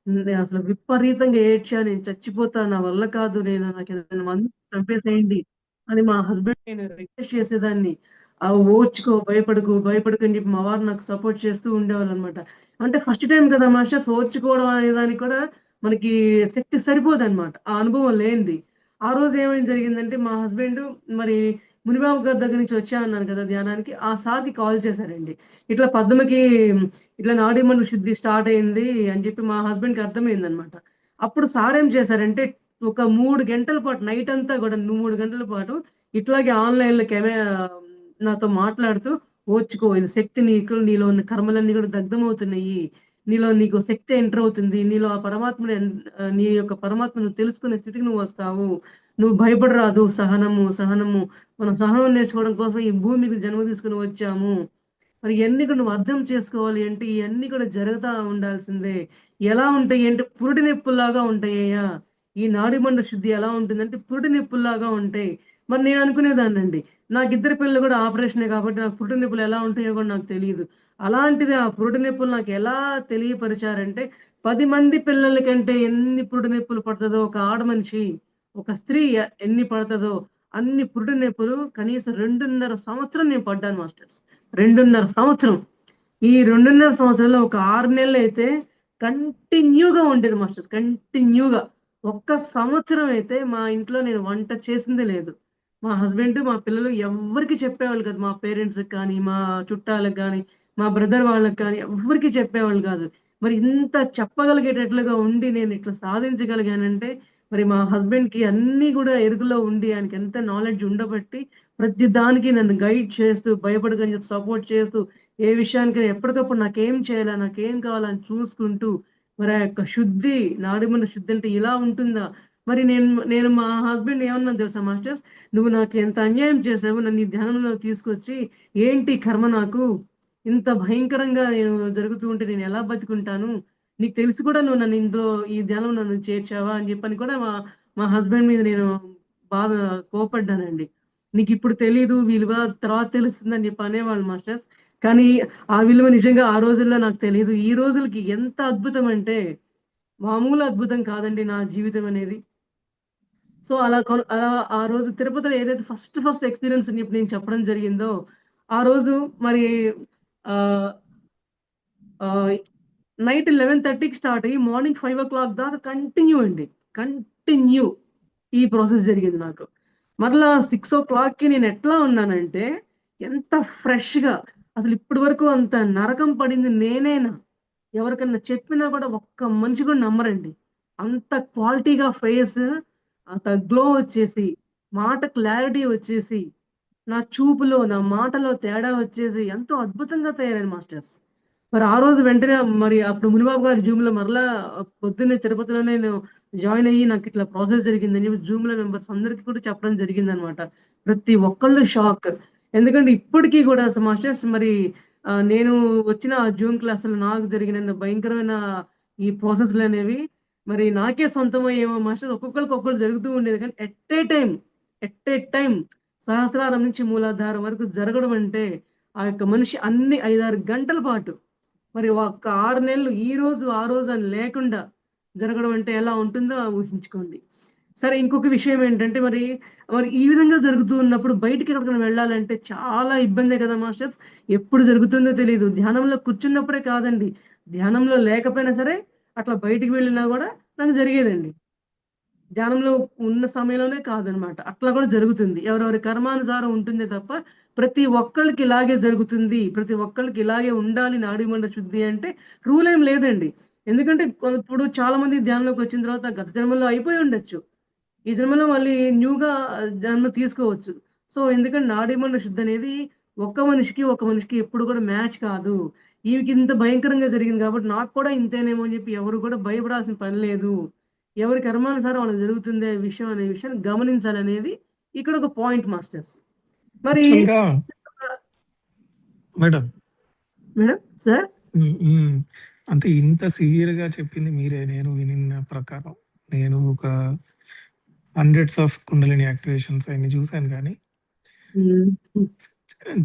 నేనసలు విపరీతంగా ఏడ్చా. నేను చచ్చిపోతా. నా వల్ల కాదు. నాకేదైనా మందు చంపేసేయండి అని మా హస్బెండ్‌ని నేను రిక్వెస్ట్ చేసేదాన్ని. ఓర్చుకో, భయపడకు అని చెప్పి మా వారు నాకు సపోర్ట్ చేస్తూ ఉండేవాళ్ళనమాట. అంటే ఫస్ట్ టైమ్ కదా మాస్టర్స్ ఓర్చుకోవడం అనే దానికి కూడా మనకి శక్తి సరిపోదనమాట. ఆ అనుభవం లేనిది. ఆ రోజు ఏమైంది జరిగిందంటే మా హస్బెండు మరి మునిబాబు గారి దగ్గర నుంచి వచ్చా అన్నాను కదా ధ్యానానికి. ఆ సార్‌కి కాల్ చేశారండి. ఇట్లా పద్మకి ఇట్లా నాడీమండల శుద్ధి స్టార్ట్ అయింది అని చెప్పి మా హస్బెండ్‌కి అర్థమైందనమాట. అప్పుడు సార్ ఏం చేశారంటే ఒక 3 గంటల పాటు నైట్ అంతా గూడా 3 గంటల పాటు ఇట్లాగే ఆన్‌లైన్‌లో నాతో మాట్లాడుతూ ఓర్చుకో ఇది శక్తి నీకు నీలో ఉన్న కర్మలన్నీ గూడా దగ్ధమవుతున్నాయి. నీకు శక్తి ఎంటర్ అవుతుంది. నీలో ఆ పరమాత్ముడు నీ యొక్క పరమాత్మ నువ్వు తెలుసుకునే స్థితికి నువ్వొస్తావు. నువ్వు భయపడరాదు. సహనము, సహనము. మనం సహనం నేర్చుకోవడం కోసం ఈ భూమి మీదకి జన్మ తీసుకొని వచ్చాము. మరి ఇయన్నీ కూడా నువ్వు అర్థం చేసుకోవాలి అంటే ఇయన్నీ కూడా జరుగుతా ఉండాల్సిందే. ఎలా ఉంటాయి అంటే పురిటి నొప్పుల్లాగా ఉంటాయ్యా. ఈ నాడిమండ శుద్ధి ఎలా ఉంటుందంటే పురిటి నొప్పుల్లాగా ఉంటాయి. మరి నేను అనుకునేదాన్నండి. నాకిద్దరు పిల్లలు కూడా ఆపరేషనే కాబట్టి నాకు పురిటి నొప్పులు ఎలా ఉంటాయో కూడా నాకు తెలీదు. అలాంటిది ఆ పురిటి నొప్పులు నాకెలా తెలియపరిచారంటే 10 మంది పిల్లల కంటే ఎన్ని పురిటి నొప్పులు పడతదో ఒక ఆడ మనిషి, ఒక స్త్రీ ఎన్ని పడతదో అన్ని పురిటి నొప్పులు కనీసం 2.5 సంవత్సరం నేను పడ్డాను మాస్టర్స్. 2.5 సంవత్సరం. ఈ 2.5 సంవత్సరాల్లో ఒక 6 నెలలైతే కంటిన్యూగా ఉండేది మాస్టర్స్. కంటిన్యూగా. ఒక్క సంవత్సరం అయితే మా ఇంట్లో నేను వంట చేసిందే లేదు. మా హస్బెండ్, మా పిల్లలు ఎవ్వరికీ చెప్పేవాళ్ళు కాదు. మా పేరెంట్స్‌కి కానీ, మా చుట్టాలకు గానీ, మా బ్రదర్ వాళ్ళకి కానీ ఎవ్వరికీ చెప్పేవాళ్ళు కాదు. మరి ఇంత చెప్పగలిగేటట్లుగా ఉండి నేనిట్లా సాధించగలిగానంటే మరి మా హస్బెండ్‌కి అన్నీ గూడా ఎరుకలో ఉండి ఆయనకెంత నాలెడ్జ్ ఉండబట్టి ప్రతి దానికి నన్ను గైడ్ చేస్తూ, భయపడకని చెప్పి సపోర్ట్ చేస్తూ, ఏ విషయానికైనా ఎప్పటికప్పుడు నాకేం చేయాలా? నాకేం కావాలా? అని చూసుకుంటూ, మరి ఆ యొక్క శుద్ధి, నాడిముండ శుద్ధి అంటే ఇలా ఉంటుందా? మరి నేను మా హస్బెండ్‌ని ఏమన్నానో తెలుసా మాస్టర్స్? "నువ్వు నాకు ఎంత అన్యాయం చేశావు. నన్ను ఈ ధ్యానంలోకి తీసుకొచ్చి, ఏంటి కర్మ నాకు? ఇంత భయంకరంగా జరుగుతూ ఉంటే నేనెలా బతికుంటాను? నీకు తెలిసి కూడా నువ్వు నన్ను ఇందులో ఈ ధ్యానంలో నన్ను చేర్చావా?" అని చెప్పని కూడా మా మా హస్బెండ్ మీద నేను బాగా కోపడ్డానండి. నీకిప్పుడు తెలీదు విలువ, తర్వాత తెలుస్తుందని జెప్పి అనేవాళ్ళు మాస్టర్స్. కానీ ఆ విలువ నిజంగా ఆ రోజుల్లో నాకు తెలీదు. ఈ రోజులకి ఎంత అద్భుతమంటే, మామూలు అద్భుతం కాదండి నా జీవితం అనేది. సో, అలా ఆ రోజు తిరుపతిలో ఏదైతే ఫస్ట్ ఎక్స్‌పీరియన్స్ అని జెప్పి నేను చెప్పడం జరిగిందో, ఆ రోజు మరి ఆహ్, ఆహ్, నైట్ 11:30కి స్టార్ట్ అయ్యి మార్నింగ్ 5:00 దాకా కంటిన్యూ అండి. కంటిన్యూ ఈ ప్రాసెస్ జరిగింది నాకు. మరలా 6:00కి నేనెట్లా ఉన్నానంటే, ఎంత ఫ్రెష్‌గా అసలిప్పటి వరకు అంత నరకం పడింది నేనేనా? ఎవరికన్నా చెప్పినా కూడా ఒక్క మనిషి కూడా నమ్మరండి. అంత క్వాలిటీగా ఫేస్ అంత గ్లో వచ్చేసి, మాట క్లారిటీ వచ్చేసి, నా చూపులో, నా మాటలో తేడా వచ్చేసి ఎంతో అద్భుతంగా తయారాను మాస్టర్స్. మరి ఆ రోజు వెంటనే మరి అప్పుడు మునిబాబు గారి జూమ్‌లో మరలా పొద్దున్నే తిరుపతిలోనే నేను జాయిన్ అయ్యి నాకిట్లా ప్రాసెస్ జరిగిందని చెప్పి జూమ్‌లో మెంబర్స్ అందరికి కూడా చెప్పడం జరిగిందనమాట. ప్రతి ఒక్కళ్ళు షాక్. ఎందుకంటే ఇప్పటికి కూడా మాస్టర్స్ మరి నేను వచ్చిన ఆ జూమ్ క్లాస్‌లో నాకు జరిగిన భయంకరమైన ఈ ప్రాసెస్‌లనేవి మరి నాకే సొంతమయ్యేమో మాస్టర్ ఒక్కొక్కళ్ళకి ఒక్కొక్కటి జరుగుతూ ఉండేది. కానీ ఎట్ ఏ టైమ్ సహస్రారం నుంచి మూలాధారం వరకు జరగడం అంటే ఆ యొక్క మనిషి అన్ని 5, 6 గంటల పాటు మరి ఒక్క 6 నెలలు ఈరోజు, ఆ రోజు అని లేకుండా జరగడం అంటే ఎలా ఉంటుందో ఊహించుకోండి. సరే ఇంకొక విషయం ఏంటంటే మరి ఈ విధంగా జరుగుతూ ఉన్నప్పుడు బయటికెక్కడికైనా వెళ్ళాలంటే చాలా ఇబ్బందే కదా మాస్టర్స్. ఎప్పుడు జరుగుతుందో తెలీదు. ధ్యానంలో కూర్చున్నప్పుడే కాదండి. ధ్యానంలో లేకపోయినా సరే అట్లా బయటికి వెళ్ళినా గూడా నాకు జరిగేదండి. ధ్యానంలో ఉన్న సమయంలోనే కాదనమాట. అట్లా కూడా జరుగుతుంది. ఎవరెవరి కర్మానుసారం ఉంటుందే తప్ప, ప్రతి ఒక్కళ్ళకి ఇలాగే జరుగుతుంది. ప్రతి ఒక్కళ్ళకి ఇలాగే ఉండాలి నాడీమండ శుద్ధి అంటే రూల్ ఏం లేదండి. ఎందుకంటే ఇప్పుడు చాలామంది ధ్యానంలోకొచ్చిన తర్వాత గత జన్మలో అయిపోయి ఉండొచ్చు. ఈ జన్మలో మళ్ళీ న్యూగా జన్మ తీసుకోవచ్చు. సో, ఎందుకంటే నాడీమండ శుద్ధి అనేది ఒక మనిషికి ఎప్పుడు కూడా మ్యాచ్ కాదు. ఈమెకింత భయంకరంగా జరిగింది కాబట్టి నాకు కూడా ఇంతేనేమో అని చెప్పి ఎవరు కూడా భయపడాల్సిన పని లేదు. ఎవరి కర్మానుసారం వాళ్ళకి జరుగుతుంది అనే విషయాన్ని గమనించాలనేది ఇక్కడ ఒక పాయింట్ మాస్టర్స్. మరి యాక్చువల్‌గా మేడం. Madam sir? హ్మ్. హ్మ్. అంటే ఇంత సివియర్‌గా చెప్పింది మీరే. నేను వినిన ప్రకారం. నేను ఒక హండ్రెడ్స్ ఆఫ్ కుండలిని యాక్టివేషన్స్ అయన్నీ చూసాను గానీ, హ్మ్. హ్మ్.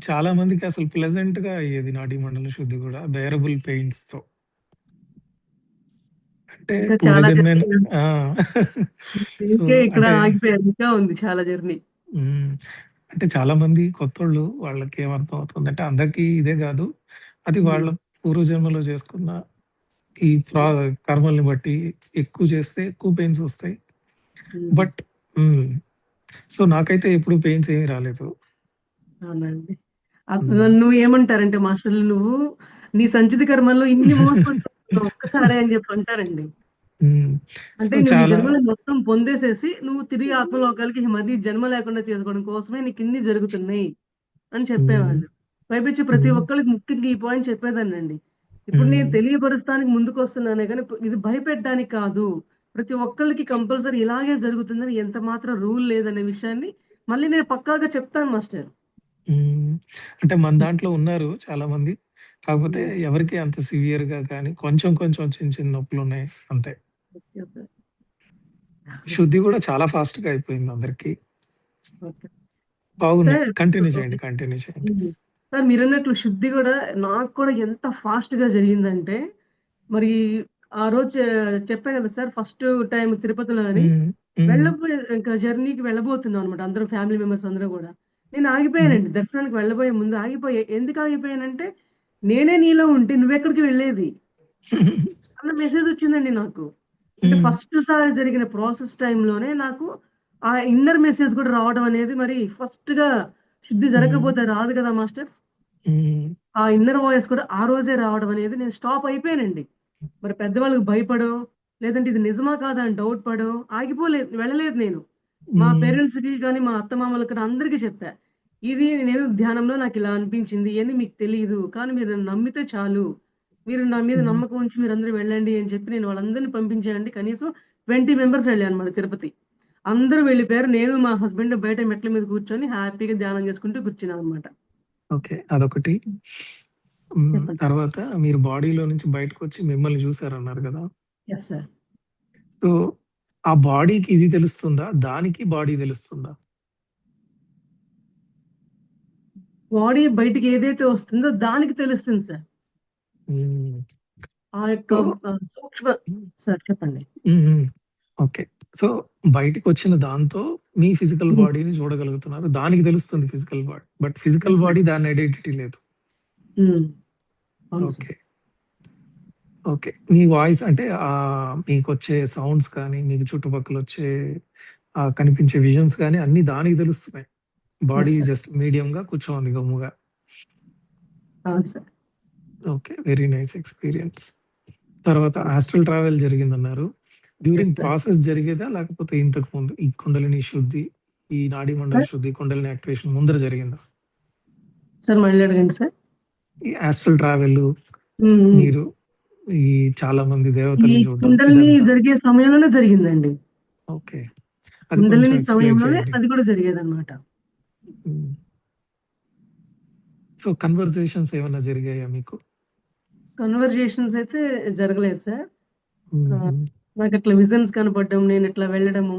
చాలా మందికి అసలు ప్లెజెంట్‌గా అయ్యేది నాడీ మండల శుద్ధి గూడా బేరబుల్ పెయిన్స్‌తో. అంటే ఇంకా చాలా పూర్వజన్మేన జర్నీ ఉంది. ఆ! సో, ఇంకే ఇక్కడ అంటే ఆగిపోయారు. ఇంకా ఉంది చాలా జర్నీ. హ్మ్. అంటే చాలామంది కొత్తోళ్ళు వాళ్ళకేమర్థం అవుతుందంటే అందరికీ ఇదే గాదు. అది వాళ్ళ హ్మ్. పూర్వజన్మలో చేసుకున్న ఈ కర్మల్ని బట్టి ఎక్కువ చేస్తే ఎక్కువ పెయిన్స్ ఒస్తాయి. హ్మ్. బట్ హ్మ్. సో, నాకైతే ఎప్పుడు పెయిన్స్ ఏమి రాలేదు. అవునండి. హ్మ్. నన్ను ఏమంటారంటే మాస్టర్‌లు "నువ్వు నీ సంచిత కర్మల్లో ఇన్ని మోసుకొని పోతున్నావు ఒక్కసారే" అని చెప్పి అంటారండి. హ్మ్. సో, అంటే నువ్వు ఈ చాలా జన్మలో మొత్తం పొందేసేసి, నువ్వు తిరిగి ఆత్మలోకాలకి మళ్ళీ జన్మ లేకుండా చేసుకోవడం కోసమే నీకిన్ని జరుగుతున్నాయి అని హ్మ్. చెప్పేవాళ్ళు. పైపెచ్చి ప్రతి హ్మ్. ఒక్కళ్ళకి ముఖ్యంగా ఈ పాయింట్ చెప్పేదాన్నండి. ఇప్పుడు నేను హ్మ్. తెలియపరుస్తానికి ముందుకొస్తున్నానే గానీ, ఇది భయపెట్టడానికి కాదు. ప్రతి ఒక్కళ్ళకి కంపల్సరీ ఇలాగే జరుగుతుందని ఎంత మాత్రం రూల్ లేదనే విషయాన్ని మళ్ళీ నేను పక్కాగా చెప్తాను మాస్టర్. హ్మ్. అంటే మన హ్మ్. దాంట్లో ఉన్నారు చాలామంది. కాకపోతే హ్మ్. ఎవరికీ అంత సివియర్‌గా కానీ కొంచెం కొంచెం చిన్న చిన్న నొప్పులున్నాయి అంతే. Okay sir. శుద్ధి గూడా చాలా ఫాస్ట్‌గా అయిపోయింది అందరికి. ఓకే. బాగున్నాయి. సార్ కంటిన్యూ చేయండి. కంటిన్యూ చేయండి. హ్మ్. సార్ మీరన్నట్లు శుద్ధి గూడా నాకు కూడా ఎంత ఫాస్ట్‌గా జరిగిందంటే, మరి ఆ రోజు చెప్పా గదా సార్ ఫస్ట్ టైమ్ తిరుపతిలో అని. హ్మ్. హ్మ్. వెళ్ళబోయే ఇంకా జర్నీకి వెళ్ళబోతున్నాం అనమాట. అందరం ఫ్యామిలీ మెంబర్స్ అందరూ గూడా. నేను హ్మ్. ఆగిపోయానండి. దర్శనానికి వెళ్ళబోయే ముందు ఆగిపోయా. ఎందుకు ఆగిపోయానంటే, నేనే నీలో ఉంటే నువ్వెక్కడికి వెళ్ళేది? అన్న మెసేజ్ వచ్చిందండి నాకు. అంటే హ్మ్. ఫస్ట్ సారి జరిగిన ప్రాసెస్ టైమ్‌లోనే నాకు ఆ ఇన్నర్ మెసేజ్ కూడా రావడం అనేది మరి ఫస్ట్‌గా శుద్ధి హ్మ్. జరగకపోతే రాదు కదా మాస్టర్స్. హ్మ్. ఆ ఇన్నర్ వాయిస్ కూడా ఆ రోజే రావడం అనేది నేను స్టాప్ అయిపోయానండి. మరి పెద్దవాళ్ళకి భయపడో, లేదంటే ఇది నిజమా కాదా అని డౌట్ పడో ఆగిపోలేదు. వెళ్ళలేదు నేను. మా హ్మ్. పేరెంట్స్‌కి గాని, మా అత్తమామలకి గాని అందరికీ చెప్పా. ఇది నేను ధ్యానంలో నాకిలా అనిపించింది. ఇయన్నీ మీకు తెలీదు. కానీ మీరు నన్ను నమ్మితే చాలు. మీరు నా మీద హ్మ్. నమ్మకం ఉంచి మీరందరూ వెళ్ళండి అని చెప్పి నేను వాళ్ళందరిని పంపించానండి. కనీసం 20 మెంబర్స్ వెళ్ళానన్నమాట తిరుపతి. అందరూ వెళ్ళిపోయారు. నేను మా హస్బెండ్ బయట మెట్ల మీద కూర్చొని హ్యాపీగా ధ్యానం చేసుకుంటూ కూర్చున్నామన్నమాట. ఓకే. అదొకటి. హ్మ్. చెప్పండి. తర్వాత మీరు బాడీలో నుంచి బయటకొచ్చి మిమ్మల్ని జూసారన్నారు గదా! Yes sir. సో, ఆ బాడీకి ఇది తెలుస్తుందా? దానికి బాడీ తెలుస్తుందా? బాడీ బయటికి ఏదైతే వస్తుందో దానికి తెలుస్తుంది సార్. హ్మ్. ఆ యొక్క సో సూక్ష్మ సార్ చెప్పండి. హ్మ్. హ్మ్. ఓకే. సో, బయటికొచ్చిన దాంతో మీ ఫిజికల్ హ్మ్. బాడీని చూడగలుగుతున్నారు. దానికి తెలుస్తుంది physical body. But physical body definitely. దాని ఐడెంటిటీ లేదు. హ్మ్. అవును సార్. ఓకే. ఓకే. మీ వాయిస్ అంటే మీకొచ్చే సౌండ్స్ కానీ, మీకు చుట్టుపక్కలొచ్చే కనిపించే విజన్స్ గాని అన్నీ దానికి తెలుస్తున్నాయి. Body yes sir. జస్ట్ మీడియంగా కూర్చోంది గమ్ముగా. అవును sir. Okay. Very nice experience. తర్వాత ఆస్ట్రల్ ట్రావెల్ జరిగిందన్నారు. Yes during sir. ప్రాసెస్ జరిగేదా? లేకపోతే ఇంతకు ముందు ఈ కుండలిని శుద్ధి, ఈ నాడీ మండల సార్? శుద్ధి, కుండలిని యాక్టివేషన్ ముందర జరిగిందా? సార్ మళ్ళీ అడగండి సార్. ఈ ఆస్ట్రల్ ట్రావెలు హ్మ్. హ్మ్. మీరు ఈ చాలా మంది ఈ దేవతల్ని చూడడం కుండలిని ఇదంతా. జరిగే సమయంలోనే జరిగిందండి. ఓకే. అది కొంచెం కుండలిని ఎక్స్‌ప్లెయిన్ సమయంలోనే చేయండి. అది కూడా జరిగేదన్నమాట. హ్మ్. సో, కన్వర్జేషన్స్ ఏమన్నా జరిగాయా మీకు? కన్వర్జేషన్స్ అయితే జరగలేదు సార్. హుహు. ఆహ్, నాకట్లా విజన్స్ కనపడడం, నేనిట్లా వెళ్ళడము.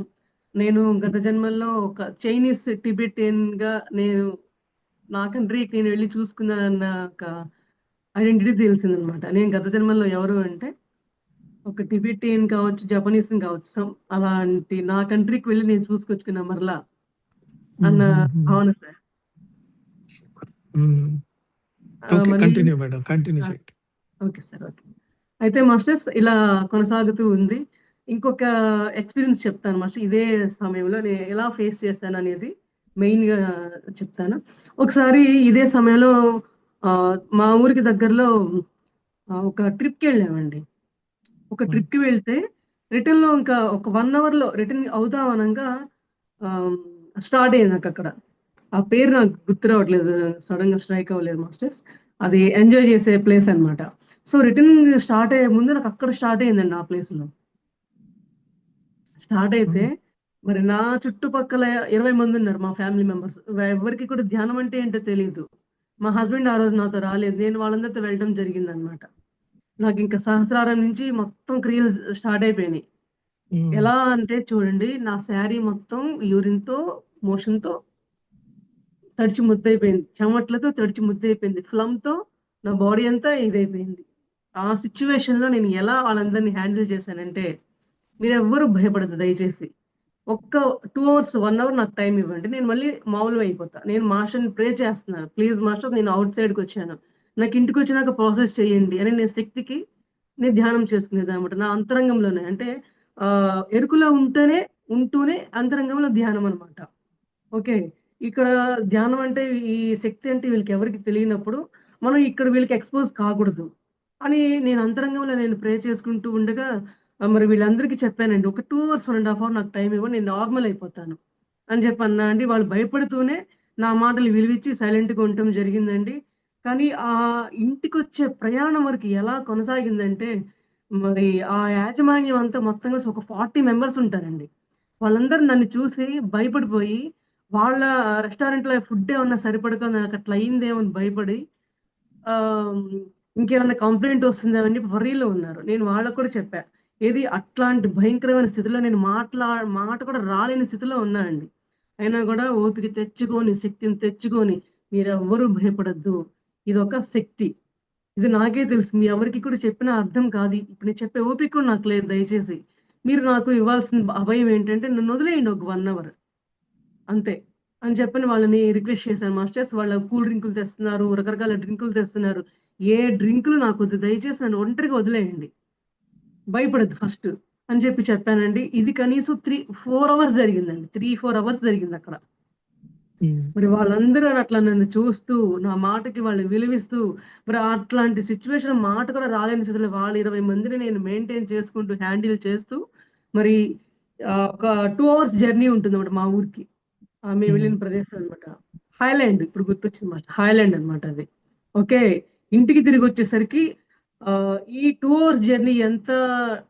నేను గత జన్మల్లో ఒక చైనీస్ టిబెటియన్‌గా నేను నా కంట్రీకి నేను వెళ్లి చూసుకున్నానన్న ఒక ఐడెంటిటీ తెలిసిందనమాట. నేను గత జన్మల్లో ఎవరు అంటే, ఒక టిబెటియన్ కావచ్చు, జపనీస్‌ని కావచ్చు. అలాంటి నా కంట్రీకి వెళ్లి నేను చూసుకొచ్చుకున్నా మరలా అన్న హుహుహు. భావన సార్. సూపర్. హ్మ్. ఓకే. మళ్ళీ కంటిన్యూ మేడం. కంటిన్యూ ఆ! చేయండి. Okay sir. ఓకే. అయితే మాస్టర్స్ ఇలా కొనసాగుతూ ఉంది. ఇంకొక ఎక్స్‌పీరియన్స్ చెప్తాను మాస్టర్. ఇదే సమయంలో నేను ఎలా ఫేస్ చేశాననేది మెయిన్‌గా చెప్తాను. ఒకసారి ఇదే సమయంలో మా ఊరికి దగ్గరలో ఒక ట్రిప్‌కెళ్ళామండి. ఒక హ్మ్. ట్రిప్‌కి వెళ్తే రిటర్న్‌లో ఇంకా ఒక 1 అవర్‌లో రిటర్న్ అవుదాం అనంగా ఆహ్, స్టార్ట్ అయింది నాకక్కడ. ఆ పేరు నాకు గుర్తు రావట్లేదు. సడెన్‌గా స్ట్రైక్ అవ్వలేదు మాస్టర్స్. అది ఎంజాయ్ చేసే ప్లేస్ అన్నమాట. సో, రిటర్న్ స్టార్ట్ అయ్యే ముందు నాకక్కడ స్టార్ట్ అయిందండి ఆ ప్లేస్‌లో. స్టార్ట్ అయితే హ్మ్. మరి నా చుట్టుపక్కల 20 మందున్నారు మా ఫ్యామిలీ మెంబర్స్. ఎవ్వరికీ కూడా ధ్యానం అంటే ఏంటో తెలీదు. మా హస్బెండ్ ఆ రోజు నాతో రాలేదు. నేను వాళ్ళందరితో వెళ్ళడం జరిగిందన్నమాట. నాకింక సహస్రారం నుంచి మొత్తం క్రియలు స్టార్ట్ అయిపోయినాయి. హ్మ్. ఎలా అంటే చూడండి నా శారీ మొత్తం యూరిన్‌తో, మోషన్‌తో తడిచి ముద్దయిపోయింది. చెమట్లతో తడిచి ముద్దయిపోయింది. ఫ్లమ్‌తో నా బాడీ అంతా ఇదైపోయింది. ఆ సిట్యుయేషన్‌లో నేను ఎలా వాళ్ళందరిని హ్యాండిల్ చేశానంటే, మీరెవ్వరు భయపడొద్దు దయచేసి. ఒక్క 2 అవర్స్, 1 అవర్ నాకు టైమ్ ఇవ్వండి. నేను మళ్ళీ మామూలుగా అయిపోతా. నేను మాస్టర్‌ని ప్రే చేస్తున్నాను. ప్లీజ్ మాస్టర్ నేను ఔట్ సైడ్‌కొచ్చాను. నాకు ఇంటికొచ్చినాక ప్రాసెస్ చేయండి అని నేను శక్తికి నేను ధ్యానం చేసుకునేదనమాట. నా అంతరంగంలోనే. అంటే ఎరుకలో ఉంటూనే అంతరంగంలో ధ్యానం అనమాట. ఓకే. ఇక్కడ ధ్యానం అంటే ఈ శక్తి అంటే వీళ్ళకి ఎవరికీ తెలియనప్పుడు మనం ఇక్కడ వీళ్ళకి ఎక్స్‌పోజ్ కాకూడదు అని నేను అంతరంగంలో నేను ప్రే చేసుకుంటూ ఉండగా మరి వీళ్ళందరికీ చెప్పానండి. ఒక 2 అవర్స్, 1 ½ అవర్ నాకు టైమ్ ఇవ్వండి. నేను నార్మల్ అయిపోతాను అని చెప్పి అన్నా అండి. వాళ్ళు భయపడుతూనే నా మాటలు విలువిచ్చి సైలెంట్‌గా ఉండటం జరిగిందండి. కానీ ఇంటికొచ్చే ప్రయాణం వరకు ఎలా కొనసాగిందంటే మరి ఆ యాజమాన్యం అంతా మొత్తం కలిసి ఒక 40 మెంబర్స్ ఉంటారండి. వాళ్ళందరూ నన్ను చూసి భయపడిపోయి వాళ్ళ రెస్టారెంట్‌లో ఫుడ్ ఏమన్నా సరిపడక నాకట్లా అయిందేమో అని భయపడి ఆహ్, ఇంకేమన్నా కంప్లెయింట్ వస్తుందేమో అని చెప్పి వర్రీలో ఉన్నారు. నేను వాళ్ళకి కూడా చెప్పా. ఏది అట్లాంటి భయంకరమైన స్థితిలో నేను మాట కూడా రాలేని స్థితిలో ఉన్నా అండి. అయినా గూడా ఓపిక తెచ్చుకొని, శక్తిని తెచ్చుకొని మీరెవ్వరూ భయపడొద్దు. ఇదొక శక్తి. ఇది నాకే తెలుసు. మీ ఎవరికి కూడా చెప్పినా అర్థం కాదు. ఇప్పుడు నేను చెప్పే ఓపిక కూడా నాకు లేదు దయచేసి. మీరు నాకు ఇవ్వాల్సిన అభయం ఏంటంటే నన్నొదిలేయండి ఒక 1 అవర్. అంతే. అని చెప్పని వాళ్ళని రిక్వెస్ట్ చేశాను. మాస్టర్స్ వాళ్ళు కూల్ డ్రింకులు తెస్తున్నారు. రకరకాల డ్రింకులు తెస్తున్నారు. ఏ డ్రింకులు నాకొద్దు. దయచేసి నన్ను ఒంటరిగా వదిలేయండి. భయపడొద్దు ఫస్ట్ అని చెప్పి చెప్పానండి. ఇది కనీసం 4 అవర్స్ జరిగిందండి. 3, 4 అవర్స్ జరిగిందక్కడ. హ్మ్. మరి వాళ్ళందరూ అట్లా నన్ను చూస్తూ, నా మాటకి వాళ్ళు విలువిస్తూ, మరి అట్లాంటి సిట్యుయేషన్ మాట కూడా రాలేని స్థితిలో వాళ్ళు 20 మందిని నేను మెయింటైన్ చేసుకుంటూ, హ్యాండిల్ చేస్తూ, మరి ఒక 2 అవర్స్ జర్నీ ఉంటుందన్నమాట మా ఊరికి. మేము హ్మ్. వెళ్ళిన ప్రదేశం అన్నమాట. హాయ్‌లాండ్ ఇప్పుడు గుర్తొచ్చింది మాట. హాయ్‌లాండ్ అన్నమాట అది. ఓకే. ఇంటికి తిరిగొచ్చేసరికి ఈ 2 అవర్స్ జర్నీ ఎంత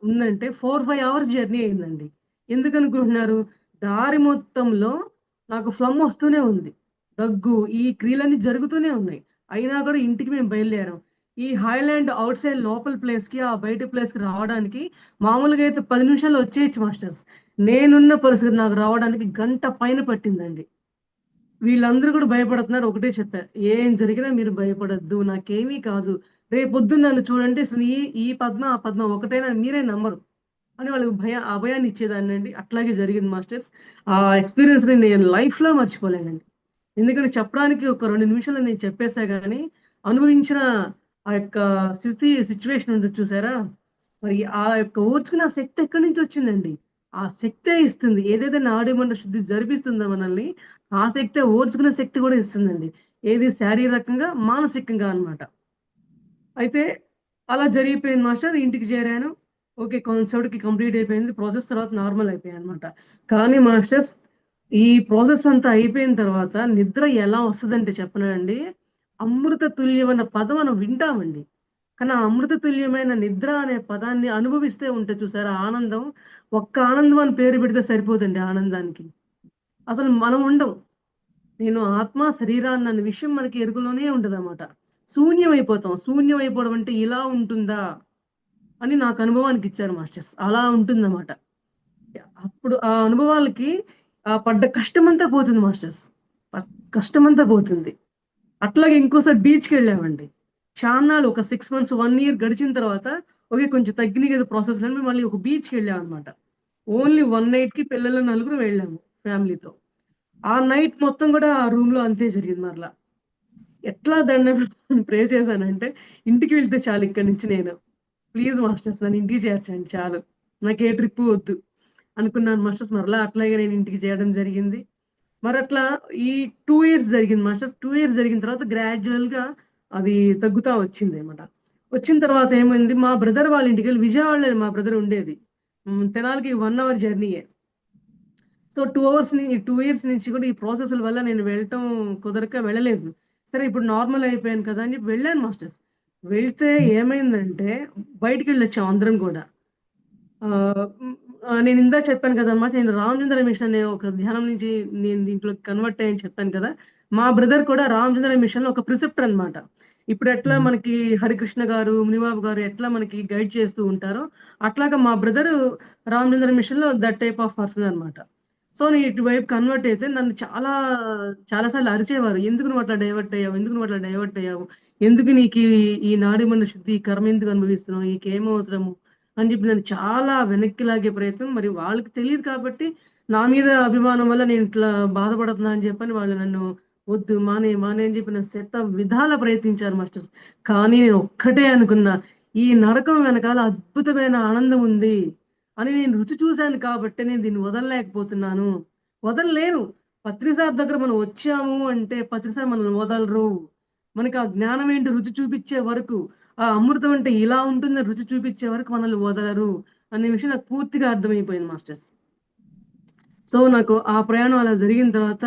ఉందంటే 4, 5 అవర్స్ జర్నీ అయిందండి. ఎందుకనుకుంటున్నారు? దారి మొత్తంలో నాకు ఫ్లమ్ వస్తూనే ఉంది. దగ్గు, ఈ క్రియలన్నీ జరుగుతూనే ఉన్నాయి. అయినా కూడా ఇంటికి మేము బయలుదేరాం. ఈ హాయ్‌లాండ్ ఔట్ సైడ్ లోపల ప్లేస్‌కి, ఆ బయట ప్లేస్‌కి రావడానికి మామూలుగా అయితే 10 నిమిషాల్లో వచ్చేయొచ్చు మాస్టర్స్. నేనున్న పరిస్థితి నాకు రావడానికి గంట పైన పట్టిందండి. వీళ్ళందరూ కూడా భయపడుతున్నారు. ఒకటే చెప్పా. "ఏం జరిగినా మీరు భయపడొద్దు. నాకేమీ కాదు. రేపొద్దున నన్ను చూడండి అసలు ఈ పద్మ, ఆ పద్మ ఒకటేనా అని మీరే నమ్మరు." అని వాళ్ళకి అభయాన్ని ఇచ్చేదాన్నండి. అట్లాగే జరిగింది మాస్టర్స్. ఆ ఎక్స్‌పీరియన్స్‌ని నేను లైఫ్‌లో మర్చిపోలేనండి. ఎందుకంటే చెప్పడానికి ఒక 2 నిమిషాల్లో నేను చెప్పేసా గానీ, అనుభవించిన ఆ యొక్క సిట్యుయేషన్ ఉంటది చూసారా? మరి ఆ యొక్క ఓర్చుకునే ఆ శక్తి ఎక్కడి నుంచొచ్చిందండి. ఆ శక్తే ఇస్తుంది. ఏదైతే నాడీమండ శుద్ధి జరిపిస్తుందో మనల్ని, ఆ శక్తే ఓర్చుకునే శక్తి గూడా ఇస్తుందండి. ఏది శారీరకంగా, మానసికంగా అన్నమాట. అయితే అలా జరిగిపోయింది మాస్టర్. ఇంటికి చేరాను. ఓకే. కొంతసేపటికి కంప్లీట్ అయిపోయింది. ప్రాసెస్ తర్వాత నార్మల్ అయిపోయానన్నమాట. కానీ మాస్టర్స్ ఈ ప్రాసెస్ అంతా అయిపోయిన తర్వాత నిద్ర ఎలా వస్తదంటే చెప్పనా అండి, అమృత తుల్యమైన పదం మనం వింటామండి. కానీ ఆ అమృత తుల్యమైన నిద్ర అనే పదాన్ని అనుభవిస్తే ఉంటది చూసారా ఆనందం, ఒక్క ఆనందం అని పేరు పెడితే సరిపోదండి ఆనందానికి. అసలు మనం ఉండం. నేను ఆత్మ, శరీరాన్నన్న విషయం మనకి ఎరుకలోనే ఉంటదన్నమాట. శూన్యమైపోతాం. శూన్యమైపోవడం అంటే ఇలా ఉంటుందా? అని నాకు అనుభవానికిచ్చారు మాస్టర్స్. అలా ఉంటుందన్నమాట. అప్పుడు ఆ అనుభవాలకి పడ్డ కష్టమంతా పోతుంది మాస్టర్స్. ప కష్టమంతా పోతుంది. అట్లాగే ఇంకోసారి బీచ్‌కెళ్ళామండి. చాన్నాళ్ళు ఒక 6 మంత్స్, 1 ఇయర్ గడిచిన తర్వాత ఓకే. కొంచెం తగ్గినియి గదా! ప్రాసెస్‌లని మేము మళ్ళీ ఒక బీచ్‌కెళ్ళామన్నమాట. ఓన్లీ 1 నైట్‌కి పిల్లలు నలుగురం వెళ్ళాము ఫ్యామిలీతో. ఆ నైట్ మొత్తం గూడా ఆ రూమ్‌లో అంతే జరిగింది మరలా. ఎట్లా దండం ప్రే చేశానంటే, ఇంటికి వెళ్తే చాలు ఇక్కడి నుంచి నేను. ప్లీజ్ మాస్టర్స్ నన్ను ఇంటికి చేర్చండి చాలు. నాకు ఏ ట్రిప్పు వద్దు. అనుకున్నాను మాస్టర్స్. మరలా అట్లాగే నేను ఇంటికి చేయడం జరిగింది. మరట్లా ఈ 2 ఇయర్స్ జరిగింది మాస్టర్స్. 2 ఇయర్స్ జరిగిన తర్వాత గ్రాడ్యుయల్‌గా అది తగ్గుతా వచ్చిందనమాట. వచ్చిన తర్వాత ఏమైంది, మా బ్రదర్ వాళ్ళ ఇంటికెళ్ళి విజయవాడలో మా బ్రదర్ ఉండేది. తెనాలికి 1 అవర్ జర్నీయే. సో, 2 ఇయర్స్ నుంచి కూడా ఈ ప్రాసెస్‌ల వల్ల నేను వెళ్ళటం కుదరక వెళ్ళలేదు. సరే ఇప్పుడు నార్మల్ అయిపోయాను కదా! అని చెప్పి వెళ్ళాను మాస్టర్స్. వెళ్తే హ్మ్. ఏమైందంటే బయటికెళ్ళొచ్చాం అందరం గూడా. నేను ఇందాక చెప్పాను కదన్నమాట. నేను 'రామచంద్ర మిషన్' అనే ఒక ధ్యానం నుంచి నేను దీంట్లోకి కన్వర్ట్ అయ్యానని చెప్పాను కదా! మా బ్రదర్ కూడా 'రామచంద్ర మిషన్‌లో' ఒక ప్రిసెప్టర్ అన్నమాట. ఇప్పుడెట్లా హ్మ్. మనకి హరికృష్ణ గారు, మునిబాబు గారు ఎట్లా మనకి గైడ్ చేస్తూ ఉంటారో, అట్లాగా మా బ్రదరు 'రామచంద్ర మిషన్‌లో' దట్ టైప్ ఆఫ్ పర్సన్ అన్నమాట. సో, నేను ఇటువైపు కన్వర్ట్ అయితే నన్ను చాలా సార్లు అరిచేవారు. "ఎందుకు నువ్వు అట్లా డైవర్ట్ అయ్యావు? ఎందుకు నువ్వు అట్లా డైవర్ట్ అయ్యావు? ఎందుకు నీకీ ఈ నాడీమండ శుద్ధి, ఈ కర్మ ఎందుకు అనుభవిస్తున్నావు? నీకేం అవసరము?" అని చెప్పి నన్ను చాలా వెనక్కి లాగే ప్రయత్నం మరి వాళ్ళకి తెలీదు కాబట్టి, నా మీద అభిమానం వల్ల నేను ఇట్లా బాధపడుతున్నా అని చెప్పని వాళ్ళు నన్ను వద్దు మానేయి అని చెప్పి నన్ను విధాలా ప్రయత్నించారు మాస్టర్స్. కానీ నేను ఒక్కటే అనుకున్నా, ఈ నరకం వెనకాల అద్భుతమైన ఆనందం ఉంది అని నేను రుచి చూసాను కాబట్టే నేను దీన్ని వదలలేకపోతున్నాను. వదలలేను. పత్రి సార్ దగ్గర మనం వచ్చాము అంటే పత్రి సార్ మనల్ని వదలరు. మనకి ఆ జ్ఞానం ఏంటి రుచి చూపిచ్చే వరకు, ఆ అమృతం అంటే ఇలా ఉంటుందని రుచి చూపిచ్చే వరకు మనల్ని వదలరు అనే విషయం నాకు పూర్తిగా అర్థమైపోయింది మాస్టర్స్. సో, నాకు ఆ ప్రయాణం అలా జరిగిన తర్వాత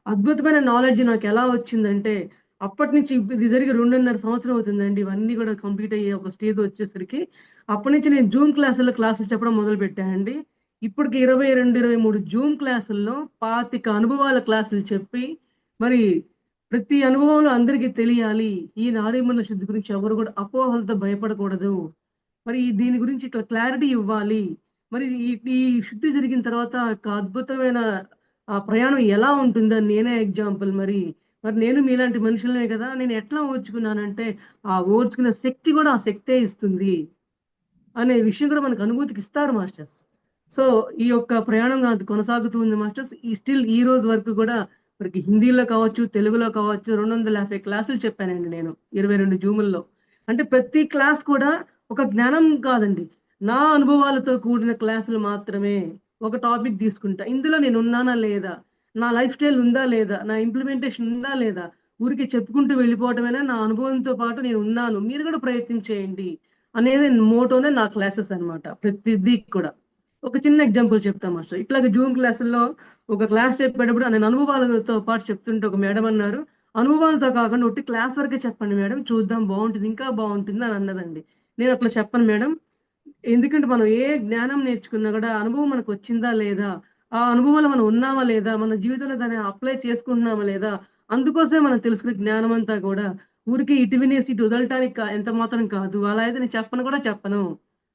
అద్భుతమైన నాలెడ్జ్ నాకెలా వచ్చిందంటే, అప్పటినుంచి ఇది జరిగి 2.5 సంవత్సరం అవుతుందండి. ఇవన్నీ గూడా కంప్లీట్ అయ్యే ఒక స్టేజ్ వచ్చేసరికి. అప్పటినుంచి నేను జూమ్ క్లాసులు చెప్పడం మొదలుపెట్టానండి. ఇప్పటికి 22, 23 జూమ్ క్లాసుల్లో 25 అనుభవాల క్లాసులు చెప్పి, మరి ప్రతి అనుభవంలో అందరికీ తెలియాలి. ఈ నాడీమండల శుద్ధి గురించి ఎవరు గూడా అపోహలతో భయపడకూడదు. మరి దీని గురించి ఇట్లా క్లారిటీ ఇవ్వాలి. మరి ఈ ఈ శుద్ధి జరిగిన తర్వాత ఒక అద్భుతమైన ప్రయాణం ఎలా ఉంటుందని నేనే ఎగ్జాంపుల్ మరి. మరి నేను మీలాంటి మనుషులనే గదా! నేను ఎట్లా ఓర్చుకున్నానంటే, ఆ ఓర్చుకునే శక్తి గూడా ఆ శక్తే ఇస్తుంది. అనే విషయం కూడా మనకు అనుభూతికి ఇస్తారు మాస్టర్స్. సో, ఈ యొక్క ప్రయాణం నాది కొనసాగుతూ ఉంది మాస్టర్స్. స్టిల్ ఈ రోజు వరకు కూడా మనకి హిందీలో కావచ్చు, తెలుగులో కావచ్చు 250 క్లాసులు చెప్పానండి నేను. 22 జూముల్లో. అంటే ప్రతి క్లాస్ కూడా ఒక జ్ఞానం కాదండి. నా అనుభవాలతో కూడిన క్లాసులు మాత్రమే. ఒక టాపిక్ తీసుకుంటా. ఇందులో నేనున్నానా లేదా? నా లైఫ్ స్టైల్ ఉందా లేదా? నా ఇంప్లిమెంటేషన్ ఉందా లేదా? ఊరికే చెప్పుకుంటూ వెళ్ళిపోవటమేనా? నా అనుభవంతో పాటు నేనున్నాను. మీరు కూడా ప్రయత్నించేయండి. అనేది మోటోనే నా క్లాసెస్ అన్నమాట. ప్రతిదీ కూడా. ఒక చిన్న ఎగ్జాంపుల్ చెప్తా మాస్టర్. ఇట్లాగే జూమ్ క్లాసుల్లో ఒక క్లాస్ చెప్పేటప్పుడు నేను అనుభవాలతో పాటు చెప్తుంటే ఒక మేడం అన్నారు, "అనుభవాలతో కాకుండా ఒట్టి క్లాస్ వరకే చెప్పండి మేడం. చూద్దాం బావుంటది. ఇంకా బావుంటుంది" అని అన్నదండి. నేను అట్లా చెప్పను మేడం. ఎందుకంటే మనం ఏ జ్ఞానం నేర్చుకున్నా గూడా అనుభవం మనకొచ్చిందా లేదా? ఆ అనుభవంలో మనం ఉన్నామా లేదా? మన జీవితంలో దాన్ని అప్లై చేసుకుంటున్నామా లేదా? అందుకోసమే మనం తెలుసుకునే జ్ఞానం అంతా గూడా ఊరికే ఇటు వినేసి ఇటు వదలటానికి ఎంత మాత్రం కాదు. అలా అయితే నేను చెప్పను కూడా చెప్పను.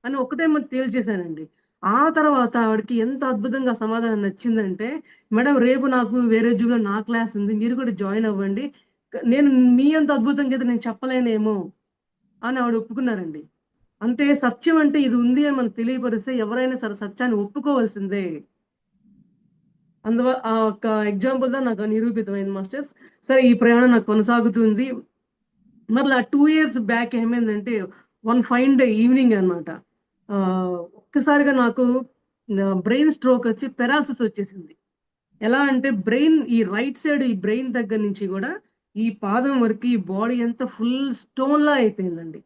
అని ఒకటే మాట తేల్చేసానండి. ఆ తర్వాత ఆవిడకి ఎంత అద్భుతంగా సమాధానం నచ్చిందంటే, "మేడం రేపు నాకు వేరే జూమ్‌లో నా క్లాస్ ఉంది. మీరు కూడా జాయిన్ అవ్వండి. నేను మీ అంత అద్భుతంగా అయితే నేను చెప్పలేనేమో" అని ఆవిడ ఒప్పుకున్నారండి. అంటే సత్యం అంటే ఇది ఉంది అని మనకు తెలియపరిస్తే ఎవరైనా సరే సత్యాన్ని ఒప్పుకోవాల్సిందే. ఆ ఒక్క ఎగ్జాంపుల్‌తో నాకు నిరూపితమైంది మాస్టర్స్. సరే ఈ ప్రయాణం నాకు కొనసాగుతుంది. మరలా 2 ఇయర్స్ బ్యాక్ ఏమైందంటే వన్ ఫైన్ డే ఈవినింగ్ అన్నమాట. ఒక్కసారిగా నాకు బ్రెయిన్ స్ట్రోక్ వచ్చి పారాలిసిస్ వచ్చేసింది. ఎలా అంటే బ్రెయిన్ ఈ రైట్ సైడ్ ఈ బ్రెయిన్ దగ్గర నుంచి గూడా, ఈ పాదం వరకు ఈ బాడీ అంతా ఫుల్ స్టోన్‌లా అయిపోయిందండి.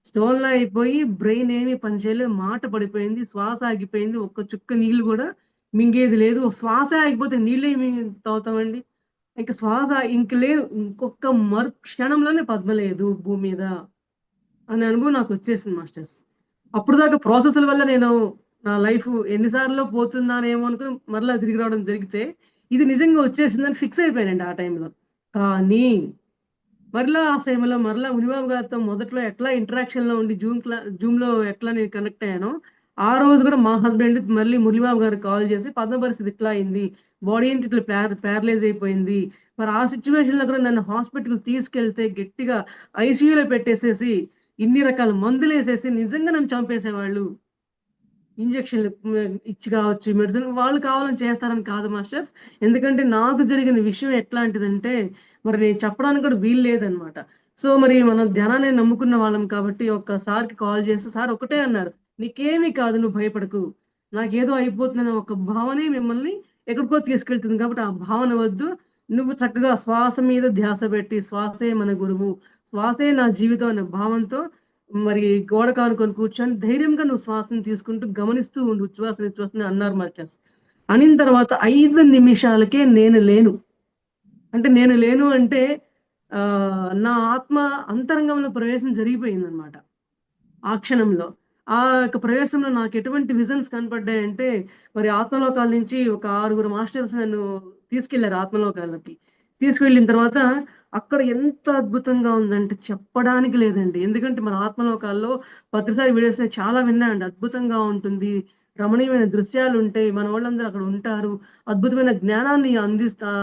స్టోన్‌లా అయిపోయి బ్రెయిన్ ఏమి పని చేయలేదు. మాట పడిపోయింది. శ్వాస ఆగిపోయింది. ఒక్క చుక్క నీళ్ళు గూడా మింగేది లేదు. శ్వాసే ఆగిపోతే నీళ్ళేమి తాగుతామండి? ఇంక శ్వాస ఇంక లేదు. ఇంకొక్క క్షణంలోనే పద్మ లేదు భూమి మీద. అనే అనుభవం నాకొచ్చేసింది మాస్టర్స్. అప్పటిదాకా ప్రాసెస్‌ల వల్ల నేను నా లైఫు ఎన్ని సార్లో పోతున్నానేమో అనుకుని మరలా తిరిగి రావడం జరిగితే, ఇది నిజంగా వచ్చేసిందని ఫిక్స్ అయిపోయానండి ఆ టైంలో. కానీ మరలా ఆ సమయంలో మరలా మునిబాబు గారితో మొదట్లో ఎట్లా ఇంటరాక్షన్‌లో ఉండి జూమ్‌లో ఎట్లా నేను కనెక్ట్ అయ్యానో, ఆ రోజు గూడా మా హస్బెండ్ మళ్ళీ మురళీబాబు గారికి కాల్ జేసి, "పద్మ పరిస్థితి ఇట్లా అయింది. బాడీ ఏంటి ఇట్లా ప్యారలైజ్ అయిపోయింది." మరి ఆ సిట్యుయేషన్‌లో కూడా నన్ను హాస్పిటల్‌కి తీసుకెళ్తే గట్టిగా ఐసీయూలో పెట్టేసేసి, ఇన్ని రకాల మందులేసేసి నిజంగా నన్ను చంపేసేవాళ్ళు. ఇంజెక్షన్‌లు ఇచ్చి కావచ్చు, మెడిసిన్ వాళ్ళు కావాలని చేస్తారని కాదు మాస్టర్స్. ఎందుకంటే నాకు జరిగిన విషయం ఎట్లాంటిదంటే, మరి నేను చెప్పడానికి కూడా వీలు లేదనమాట. సో, మరి మనం ధ్యానాన్ని నమ్ముకున్న వాళ్ళం కాబట్టి ఒక్క సార్‌కి కాల్ చేస్తే సార్ ఒకటే అన్నారు, "నీకేమి కాదు నువ్వు భయపడకు. నాకేదో అయిపోతుందనే ఒక భావనే మిమ్మల్ని ఎక్కడికో తీసుకెళ్తుంది కాబట్టి ఆ భావన వద్దు. నువ్వు చక్కగా శ్వాస మీద ధ్యాస పెట్టి శ్వాసే మన గురువు. శ్వాసే నా జీవితం అనే భావంతో మరి గోడకు ఆనుకొని కూర్చొని ధైర్యంగా నువ్వు శ్వాసను తీసుకుంటూ గమనిస్తూ ఉండు. ఉచ్ఛ్వాస, నిశ్వాసని అన్నారు మాస్టర్స్. అనిన తర్వాత 5 నిమిషాలకే నేను లేను. అంటే నేను లేను అంటే నా ఆత్మ అంతరంగంలో ప్రవేశం జరిగిపోయిందనమాట. ఆ క్షణంలో. ఆ యొక్క ప్రవేశంలో నాకెటువంటి విజన్స్ కనపడ్డాయంటే, మరి ఆత్మలోకాల నుంచి ఒక 6గురు మాస్టర్స్ నన్ను తీసుకెళ్లారు ఆత్మలోకాలకి. తీసుకువెళ్ళిన తర్వాత అక్కడ ఎంత అద్భుతంగా ఉందంటే చెప్పడానికి లేదండి. ఎందుకంటే మన ఆత్మలోకాల్లో ప్రతిసారి వీడియోస్ నేను చాలా విన్నా అండి. అద్భుతంగా ఉంటుంది. రమణీయమైన దృశ్యాలుంటాయి. మనోళ్ళందరూ అక్కడ ఉంటారు. అద్భుతమైన జ్ఞానాన్ని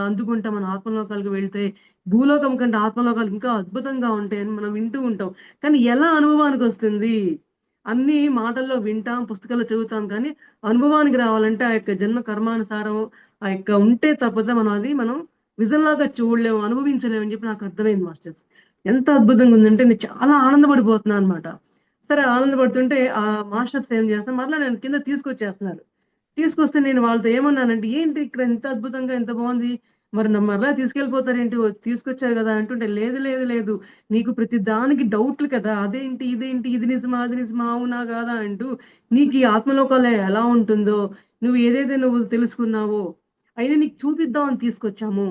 అందుకుంటాం మన ఆత్మలోకాలకు వెళ్తే. భూలోకం కంటే ఆత్మలోకాలు ఇంకా అద్భుతంగా ఉంటాయని మనం వింటూ ఉంటాం. కానీ ఎలా అనుభవానికొస్తుంది? అన్నీ మాటల్లో వింటాం, పుస్తకాల్లో చదువుతాం కానీ, అనుభవానికి రావాలంటే ఆ యొక్క జన్మ కర్మానుసారం ఆ యొక్క ఉంటే తప్పత మనం విజన్‌లాగా చూడలేము, అనుభవించలేము అని చెప్పి నాకు అర్థమైంది మాస్టర్స్. ఎంత అద్భుతంగా ఉందంటే నేను చాలా ఆనందపడిపోతున్నా అనమాట. సరే ఆనందపడుతుంటే మాస్టర్స్ ఏం చేస్తారు మరలా నన్ను కిందకి తీసుకొచ్చేస్తున్నారు. తీసుకొస్తే నేను వాళ్ళతో ఏమన్నానంటే, "ఏంటి ఇక్కడ ఇంత అద్భుతంగా ఇంత బావుంది. మరి మరలా తీసుకెళ్ళిపోతారేంటి? తీసుకొచ్చారు గదా! అంటుంటే, లేదు, లేదు, లేదు. నీకు ప్రతి దానికి డౌట్‌లు కదా! అదేంటి? ఇదేంటి? ఇది నిజమా? అది నిజమా? అవునా? కాదా? అంటూ నీకు ఈ ఆత్మలోకంలో ఎలా ఉంటుందో, నువ్వు ఏదైతే నువ్వు తెలుసుకున్నావో, అయన్నీ నీకు చూపిద్దాం అని తీసుకొచ్చాము.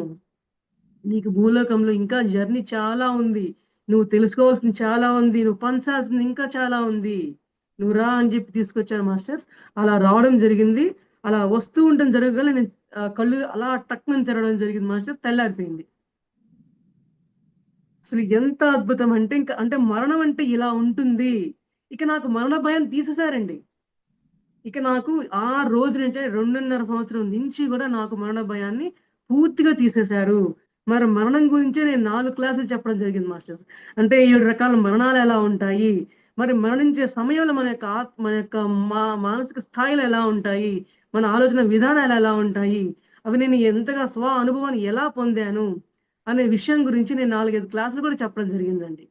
నీకు భూలోకంలో ఇంకా జర్నీ చాలా ఉంది. నువ్వు తెలుసుకోవాల్సింది చాలా ఉంది. నువ్వు పంచాల్సింది ఇంకా చాలా ఉంది. నువ్వు రా అని చెప్పి తీసుకొచ్చారు మాస్టర్స్. అలా రావడం జరిగింది. అలా వస్తూ ఉండడం జరగగానే నేను కళ్ళు అలా టక్‌మని తెరవడం జరిగింది మాస్టర్. తెల్లారిపోయింది. అసలు ఎంత అద్భుతం అంటే అంటే మరణం అంటే ఇలా ఉంటుంది. ఇక నాకు మరణ భయం తీసేసారండి. ఇక నాకు ఆ రోజు నుంచే 2.5 సంవత్సరం నుంచి గూడా నాకు మరణ భయాన్ని పూర్తిగా తీసేశారు. మరి మరణం గురించే నేను 4 క్లాసులు చెప్పడం జరిగింది మాస్టర్స్. అంటే 7 రకాల మరణాలెలా ఉంటాయి? మరి మరణించే సమయంలో మన యొక్క మానసిక స్థాయిలు ఎలా ఉంటాయి? మన ఆలోచన విధానాలు ఎలా ఉంటాయి? అవి నేను ఎంతగా అనుభవాన్ని ఎలా పొందాను? అనే విషయం గురించి నేను 4, 5 క్లాసులు కూడా చెప్పడం జరిగిందండి.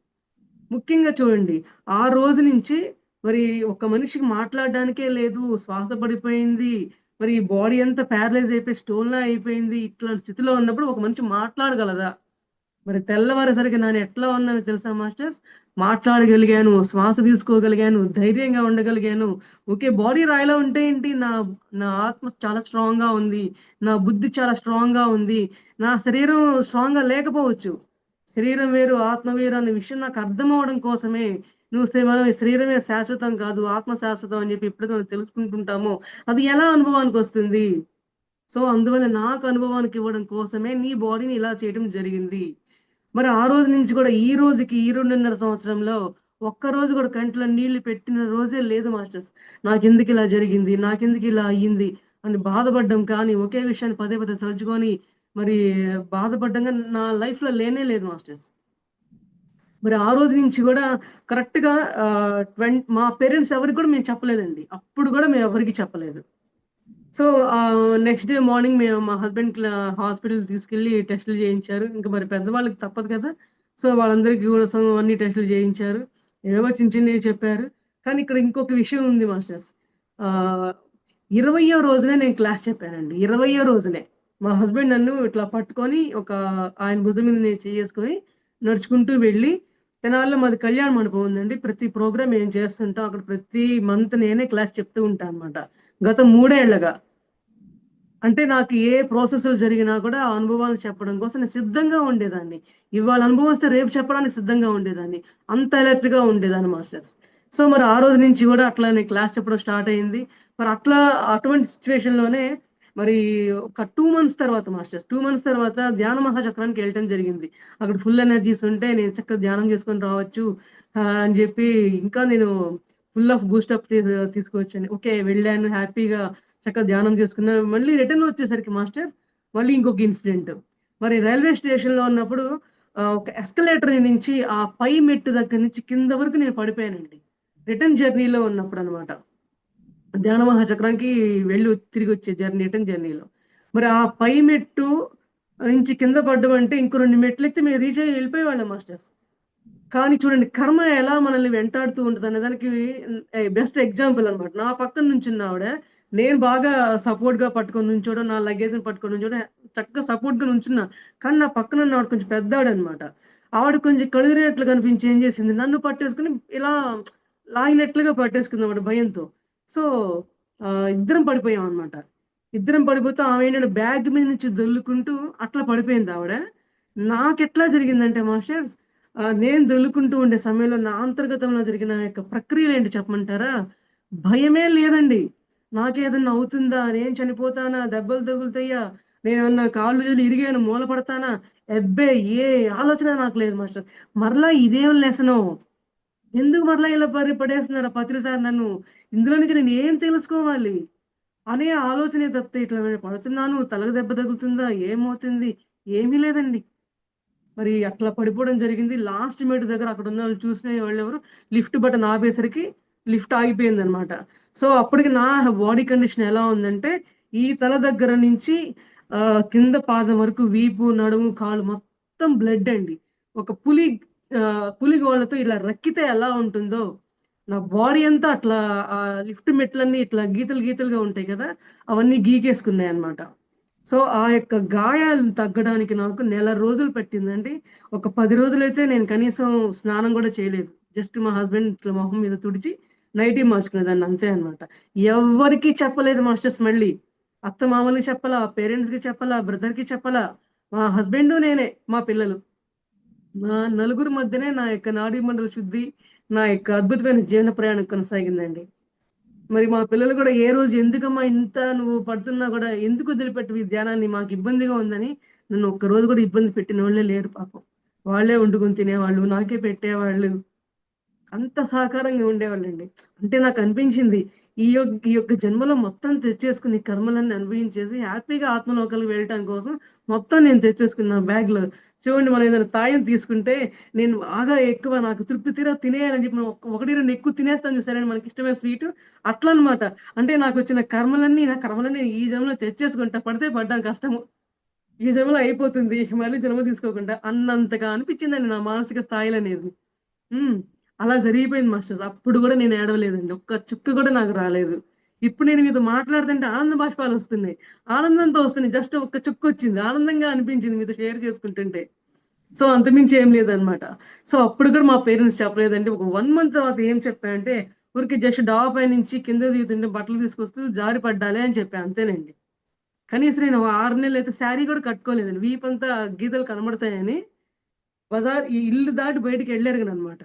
ముఖ్యంగా చూడండి. ఆ రోజు నుంచి మరి ఒక మనిషికి మాట్లాడడానికే లేదు. శ్వాస పడిపోయింది. మరి బాడీ అంతా పారలైజ్ అయిపోయి స్టోన్‌లా అయిపోయింది. ఇట్లాంటి స్థితిలో ఉన్నప్పుడు ఒక మనిషి మాట్లాడగలదా? మరి తెల్లవారేసరికి నేను ఎట్లా ఉన్నానో తెలుసా మాస్టర్స్? మాట్లాడగలిగాను, శ్వాస తీసుకోగలిగాను, ధైర్యంగా ఉండగలిగాను. ఓకే. బాడీ రాయిలా ఉంటే ఏంటి? నా ఆత్మ చాలా స్ట్రాంగ్‌గా ఉంది. నా బుద్ధి చాలా స్ట్రాంగ్‌గా ఉంది. నా శరీరం స్ట్రాంగ్‌గా లేకపోవచ్చు. శరీరం వేరు, ఆత్మ వేరు అనే విషయం నాకు అర్థమవ్వడం కోసమే మనం శరీరమే శాశ్వతం కాదు, ఆత్మ శాశ్వతం అని చెప్పి ఎప్పుడైతే మనం తెలుసుకుంటుంటామో, అది ఎలా అనుభవానికొస్తుంది? సో, అందువల్ల నాకు అనుభవానికి ఇవ్వడం కోసమే నీ బాడీని ఇలా చేయడం జరిగింది. మరి ఆ రోజు నుంచి కూడా ఈ రోజుకి ఈ 2.5 సంవత్సరంలో ఒక్కరోజు కూడా కంట్లో నీళ్లు పెట్టిన రోజే లేదు మాస్టర్స్. నాకెందుకిలా జరిగింది? నాకెందుకిలా అయ్యింది? అని బాధపడ్డం కానీ, ఒకే విషయాన్ని పదే పదే తలుచుకొని మరి బాధపడ్డం గాని నా లైఫ్‌లో లేనే లేదు మాస్టర్స్. మరి ఆ రోజు నుంచి గూడా కరెక్ట్‌గా మా పేరెంట్స్ ఎవరికి కూడా మేము చెప్పలేదండి. అప్పుడు గూడా మేము ఎవరికీ చెప్పలేదు. సో, నెక్స్ట్ డే మార్నింగ్ మేము మా హస్బెండ్ హాస్పిటల్‌కి తీసుకెళ్ళి టెస్టులు చేయించారు. ఇంక మరి పెద్దవాళ్ళకి తప్పదు కదా! సో, వాళ్ళందరికీ కూడా అన్ని టెస్టులు చేయించారు. ఏవేవో చిన్న చిన్నవి చెప్పారు. కానీ ఇక్కడ ఇంకొక విషయం ఉంది మాస్టర్స్. ఆహ్, 20వ రోజునే నేను క్లాస్ చెప్పానండి. 20వ రోజునే. మా హస్బెండ్ నన్ను ఇట్లా పట్టుకొని ఆయన భుజం మీద నేను చెయ్యేసుకొని నడుచుకుంటూ వెళ్ళి తెనాలిలో మాది కళ్యాణ మండపం ఉందండి. ప్రతి ప్రోగ్రామ్ మేము చేస్తుంటాం. అక్కడ ప్రతి మంత్ నేనే క్లాస్ చెప్తూ ఉంటా అనమాట. గత 3 ఏళ్లుగా. అంటే నాకు ఏ ప్రాసెస్‌లు జరిగినా కూడా ఆ అనుభవాలు చెప్పడం కోసం నేను సిద్ధంగా ఉండేదాన్ని. ఇవాళ అనుభవం వస్తే రేపు చెప్పడానికి సిద్ధంగా ఉండేదాన్ని. అంత అలర్ట్‌గా ఉండేదాన్ని మాస్టర్స్. సో, మరి ఆ రోజు నుంచి గూడా అట్లానే క్లాస్ చెప్పడం స్టార్ట్ అయింది. మరి అటువంటి సిట్యుయేషన్‌లోనే మరి ఒక 2 మంత్స్ తర్వాత మాస్టర్స్ 2 మంత్స్ తర్వాత ధ్యాన మహాచక్రానికి ఎళ్ళటం జరిగింది. అక్కడ ఫుల్ ఎనర్జీస్ ఉంటే నేను చక్కగా ధ్యానం చేసుకొని రావచ్చు అని జెప్పి ఇంకా నేను ఫుల్ ఆఫ్ బూస్టప్ తీసుకొచ్చాను. ఓకే. వెళ్ళాను హ్యాపీగా చక్కగా ధ్యానం చేసుకున్నా. మళ్ళీ రిటర్న్ వచ్చేసరికి మాస్టర్ మళ్ళీ ఇంకొక ఇన్సిడెంట్. మరి రైల్వే స్టేషన్‌లో ఉన్నప్పుడు ఒక ఎస్కలేటర్ నుంచి ఆ పై మెట్టు దగ్గర నుంచి కింద వరకు నేను పడిపోయానండి. రిటర్న్ జర్నీలో ఉన్నప్పుడనమాట. ధ్యాన మహాచక్రానికి తిరిగొచ్చే రిటర్న్ జర్నీలో. మరి ఆ పై మెట్టు నుంచి కింద పడ్డం అంటే ఇంకో 2 మెట్లెక్కితే మేము రీచ్ అయ్యి వెళ్ళిపోయేవాళ్ళం మాస్టర్స్. కానీ చూడండి కర్మ ఎలా మనల్ని వెంటాడుతూ ఉంటదనే దానికి బెస్ట్ ఎగ్జాంపుల్ అన్నమాట. నా పక్కన నుంచున్నావిడ, నేను బాగా సపోర్ట్‌గా పట్టుకొని నుంచోవడం, నా లగేజ్‌ని పట్టుకొని నుంచోవడం, చక్కగా సపోర్ట్‌గా నుంచున్నా. కానీ నా పక్కన ఉన్నవావిడ కొంచెం పెద్దావిడన్నమాట. ఆవిడ కొంచెం కడుగురినట్లు కనిపించి ఏం చేసింది, నన్ను పట్టేసుకొని ఇలా లాగినట్లుగా పట్టేసుకుందన్నమాట భయంతో. సో, ఇద్దరం పడిపోయామన్నమాట. ఇద్దరం పడిపోతే ఆమేంటంటే బ్యాగ్ మీద నుంచి దొర్లుకుంటూ అట్లా పడిపోయిందావిడ. నాకెట్లా జరిగిందంటే మాస్టర్స్ నేను దొర్లుకుంటూ ఉండే సమయంలో నా అంతర్గతంలో జరిగిన యొక్క ప్రక్రియలేంటి చెప్పమంటారా? భయమే లేదండి. నాకేదన్నా అవుతుందా? నేను చనిపోతానా? దెబ్బలు తగులుతాయా? నేనేమన్నా కాళ్ళు చేతులు ఇరిగాను మూల పడతానా? ఎబ్బే! ఏ ఆలోచన నాకు లేదు మాస్టర్. మరలా ఇదేం లెసను? ఎందుకు మరలా ఇలా పడేస్తున్నారు ఆ ప్రతిసారి నన్ను? ఇందులో నుంచి నేను ఏం తెలుసుకోవాలి? అనే ఆలోచనే తప్పితే ఇట్లా నేను పడుతున్నాను, తలకు దెబ్బ తగులుతుందా? ఏమవుతుంది? ఏమీ లేదండి. మరి అట్లా పడిపోవడం జరిగింది. లాస్ట్ మినిట్ దగ్గర అక్కడున్నోళ్ళు చూసిన వాళ్ళెవరు లిఫ్ట్ బటన్ ఆపేసరికి లిఫ్ట్ ఆగిపోయిందనమాట. సో, అప్పటికి నా బాడీ కండిషన్ ఎలా ఉందంటే, ఈ తల దగ్గర నుంచి కింద పాదం వరకు వీపు, నడుము, కాళ్ళు మొత్తం బ్లడ్ అండి. ఒక పులి గోళ్ళతో ఇలా రక్కితే ఎలా ఉంటుందో, నా బాడీ అంతా అట్లా లిఫ్ట్ మెట్లన్నీ ఇట్లా గీతలు గీతలుగా ఉంటాయి కదా! అవన్నీ గీకేసుకున్నాయన్నమాట. సో, ఆ యొక్క గాయాలు తగ్గడానికి నాకు నెల రోజులు పట్టిందండి. ఒక 10 రోజులైతే నేను కనీసం స్నానం గూడా చేయలేదు. జస్ట్ మా హస్బెండ్ ఇట్లా మొహం మీద తుడిచి నైటీ మార్చుకునేదాన్ని అంతే అన్నమాట. ఎవ్వరికీ చెప్పలేదు మాస్టర్స్ మళ్ళీ. అత్తమామలకి చెప్పలా, పేరెంట్స్‌కి చెప్పలా, బ్రదర్‌కి చెప్పలా. మా హస్బెండు, నేనే, మా పిల్లలు. మా నలుగురి మధ్యనే నా యొక్క నాడీ మండల శుద్ధి, నా యొక్క అద్భుతమైన జీవన ప్రయాణం కొనసాగిందండి. మరి మా పిల్లలు గూడా ఏ రోజు ఎందుకమ్మా ఇంత నువ్వు పడుతున్నా గూడా ఎందుకు వదిలిపెట్టవు ఈ ధ్యానాన్ని? మాకు ఇబ్బందిగా ఉందని నన్ను ఒక్కరోజు గూడా ఇబ్బంది పెట్టినోళ్ళే లేరు పాపం. వాళ్ళే వండుకొని తినేవాళ్ళు. నాకే పెట్టేవాళ్ళు. అంత సహకారంగా ఉండేవాళ్ళండి. అంటే నాకనిపించింది ఈ యొక్క జన్మలో మొత్తం తెచ్చేసుకొని కర్మలన్నీ అనుభవించేసి హ్యాపీగా ఆత్మలోకాలకు వెళ్ళటం కోసం మొత్తం నేను తెచ్చేసుకున్నా బ్యాగ్‌లో. చూడండి మనం ఏదైనా తాయం తీసుకుంటే నేను బాగా ఎక్కువ నాకు తృప్తి తీరా తినేయాలని చెప్పి మనం 1, 2 ఎక్కువ తినేస్తాం చూసారండి మనకిష్టమైన స్వీటు. అట్లా అన్నమాట. అంటే నాకొచ్చిన నా కర్మలన్నీ ఈ జన్మలో తెచ్చేసుకుంటా. పడితే పడ్డాం కష్టము. ఈ జన్మలో అయిపోతుంది. మళ్ళీ జన్మ తీసుకోకుండా అన్నంతగా అనిపించిందండి నా మానసిక స్థాయిలనేది. హ్మ్. అలా జరిగిపోయింది మాస్టర్స్. అప్పుడు గూడా నేను ఏడవలేదండి. ఒక్క చుక్క గూడా నాకు రాలేదు. ఇప్పుడు నేను మీతో మాట్లాడుతుంటే ఆనంద బాష్పాలొస్తున్నాయి. ఆనందంతో వస్తున్నాయి. జస్ట్ ఒక్క చుక్కొచ్చింది. ఆనందంగా అనిపించింది మీతో షేర్ చేసుకుంటుంటే. సో, అంతకుమించి ఏం లేదనమాట. సో, అప్పుడు కూడా మా పేరెంట్స్ చెప్పలేదండి. ఒక 1 మంత్ తర్వాత ఏం చెప్పా అంటే, ఊరికే జస్ట్ డాబా పైనుంచి కిందకి దిగుతుంటే బట్టలు తీసుకొస్తూ జారి పడ్డాలే అని చెప్పా అంతేనండి. కనీసం నేను 6 నెలలైతే శారీ గూడా కట్టుకోలేదండి. వీపంతా గీతలు కనబడతాయని బజార్ ఈ ఇల్లు దాటి బయటికెళ్ళెరగననమాట.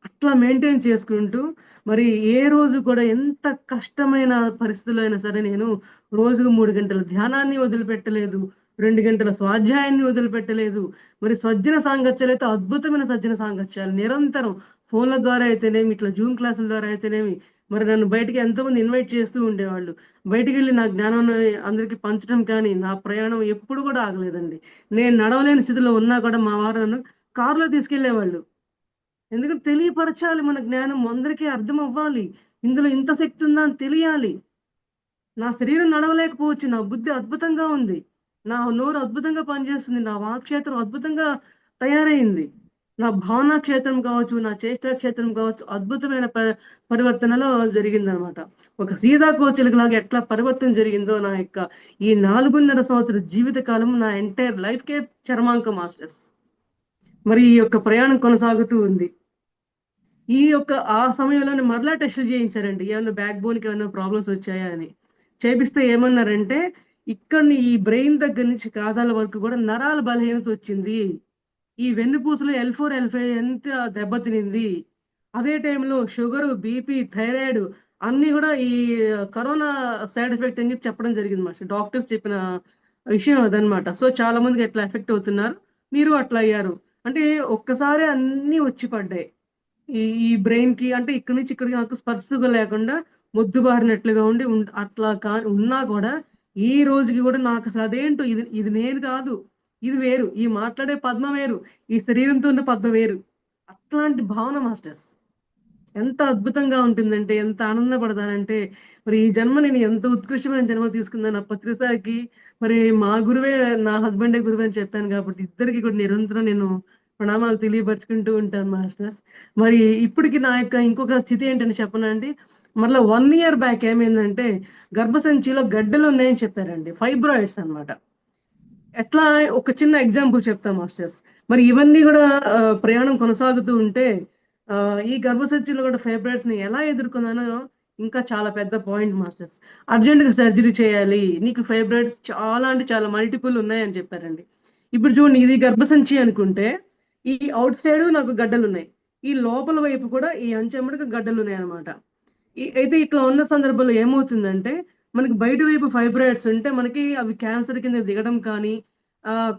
అట్లా మెయింటైన్ చేసుకుంటూ, మరి ఏ రోజు కూడా ఎంత కష్టమైన పరిస్థితుల్లో అయినా సరే నేను రోజుకు 3 గంటల ధ్యానాన్ని వదిలిపెట్టలేదు. 2 గంటల స్వాధ్యాయాన్ని వదిలిపెట్టలేదు. మరి సజ్జన సాంగత్యాలైతే అద్భుతమైన సజ్జన సాంగత్యాలు నిరంతరం ఫోన్‌ల ద్వారా అయితేనేమి, ఇట్లా జూమ్ క్లాసుల ద్వారా అయితేనేమి, మరి నన్ను బయటికి ఎంతోమంది ఇన్వైట్ చేస్తూ ఉండేవాళ్ళు. బయటికెళ్ళి నా జ్ఞానాన్ని అందరికి పంచడం కానీ, నా ప్రయాణం ఎప్పుడు కూడా ఆగలేదండి. నేను నడవలేని స్థితిలో ఉన్నా కూడా మా వారు నన్ను కార్‌లో తీసుకెళ్ళేవాళ్ళు. ఎందుకంటే తెలియపరచాలి మన జ్ఞానం అందరికీ అర్థమవ్వాలి. ఇందులో ఇంత శక్తి ఉందా అని తెలియాలి. నా శరీరం నడవలేకపోవచ్చు. నా బుద్ధి అద్భుతంగా ఉంది. నా నోరు అద్భుతంగా పనిచేస్తుంది. నా వాక్‌క్షేత్రం అద్భుతంగా తయారయింది. నా భావనా క్షేత్రం కావచ్చు, నా చేష్టా క్షేత్రం కావచ్చు అద్భుతమైన పరివర్తనలో జరిగిందనమాట. ఒక సీతాకోకచిలుకలాగా ఎట్లా పరివర్తన జరిగిందో నా యొక్క ఈ 4.5 సంవత్సరాల జీవిత కాలం నా ఎంటైర్ లైఫ్‌కే చరమాంకం మాస్టర్స్. మరి ఈ యొక్క ప్రయాణం కొనసాగుతూ ఉంది. ఈ యొక్క ఆ సమయంలోనే మరలా టెస్టులు చేయించారండి. ఏమన్నా బ్యాక్ బోన్‌కి ఏమన్నా ప్రాబ్లమ్స్ వచ్చాయా అని. చేపిస్తే ఏమన్నారంటే, ఇక్కడని ఈ బ్రెయిన్ దగ్గర నుంచి పాదాల వరకు కూడా నరాల బలహీనత వచ్చింది. ఈ వెన్నుపూసలో L4, L5 ఎంత దెబ్బతినింది. అదే టైంలో షుగరు, బీపీ, థైరాయిడ్ అన్నీ గూడా ఈ కరోనా సైడ్ ఎఫెక్ట్ అని చెప్పి చెప్పడం జరిగింది మాస్టర్. డాక్టర్స్ చెప్పిన విషయం అదనమాట. సో, చాలా మందికి అట్లా ఎఫెక్ట్ అవుతున్నారు. మీరు అట్లా అయ్యారు. అంటే ఒక్కసారే అన్నీ వచ్చి పడ్డాయి. ఈ బ్రెయిన్‌కి అంటే ఇక్కడి నుంచి ఇక్కడికి నాకు స్పర్శగా లేకుండా మొద్దుబారినట్లుగా ఉండి అట్లా ఉన్నా కూడా ఈ రోజుకి గూడా నాకసలు అదేంటో ఇది ఇది నేను కాదు. ఇది వేరు. ఈ మాట్లాడే పద్మ వేరు. ఈ శరీరంతో ఉన్న పద్మ వేరు. అట్లాంటి భావన మాస్టర్స్. ఎంత అద్భుతంగా ఉంటుందంటే, ఎంత ఆనందపడతానంటే, మరి ఈ జన్మ నేను ఎంత ఉత్కృష్టమైన జన్మ తీసుకున్నాను. ఆ ప్రతిసారికి మరి మా గురువే నా హస్బెండే గురువని చెప్పాను కాబట్టి, ఇద్దరికి కూడా నిరంతరం నేను ప్రణామాలు తెలియపరుచుకుంటూ ఉంటాను మాస్టర్స్. మరి ఇప్పటికి నా యొక్క ఇంకొక స్థితి ఏంటని చెప్పనా అండి? మరలా 1 ఇయర్ బ్యాక్ ఏమైందంటే, గర్భసంచిలో గడ్డలున్నాయని చెప్పారండి. ఫైబ్రాయిడ్స్ అన్నమాట. ఎట్లా ఒక చిన్న ఎగ్జాంపుల్ చెప్తా మాస్టర్స్. మరి ఇవన్నీ గూడా ప్రయాణం కొనసాగుతూ ఉంటే ఈ గర్భసంచిలో గూడా ఫైబ్రాయిడ్స్‌ని ఎలా ఎదుర్కొన్నానో ఇంకా చాలా పెద్ద పాయింట్ మాస్టర్స్. అర్జెంట్‌గా సర్జరీ చేయాలి. నీకు ఫైబ్రాయిడ్స్ చాలా అంటే చాలా మల్టిపుల్ ఉన్నాయని చెప్పారండి. ఇప్పుడు చూడండి ఇది గర్భసంచి అనుకుంటే, ఈ ఔట్ సైడు నాకు గడ్డలున్నాయి. ఈ లోపల వైపు కూడా ఈ అంచెమ్మటకి గడ్డలున్నాయన్నమాట. అయితే ఇట్లా ఉన్న సందర్భంలో ఏమవుతుందంటే, మనకి బయట వైపు ఫైబ్రాయిడ్స్ ఉంటే మనకి అవి క్యాన్సర్ కింద దిగడం కానీ,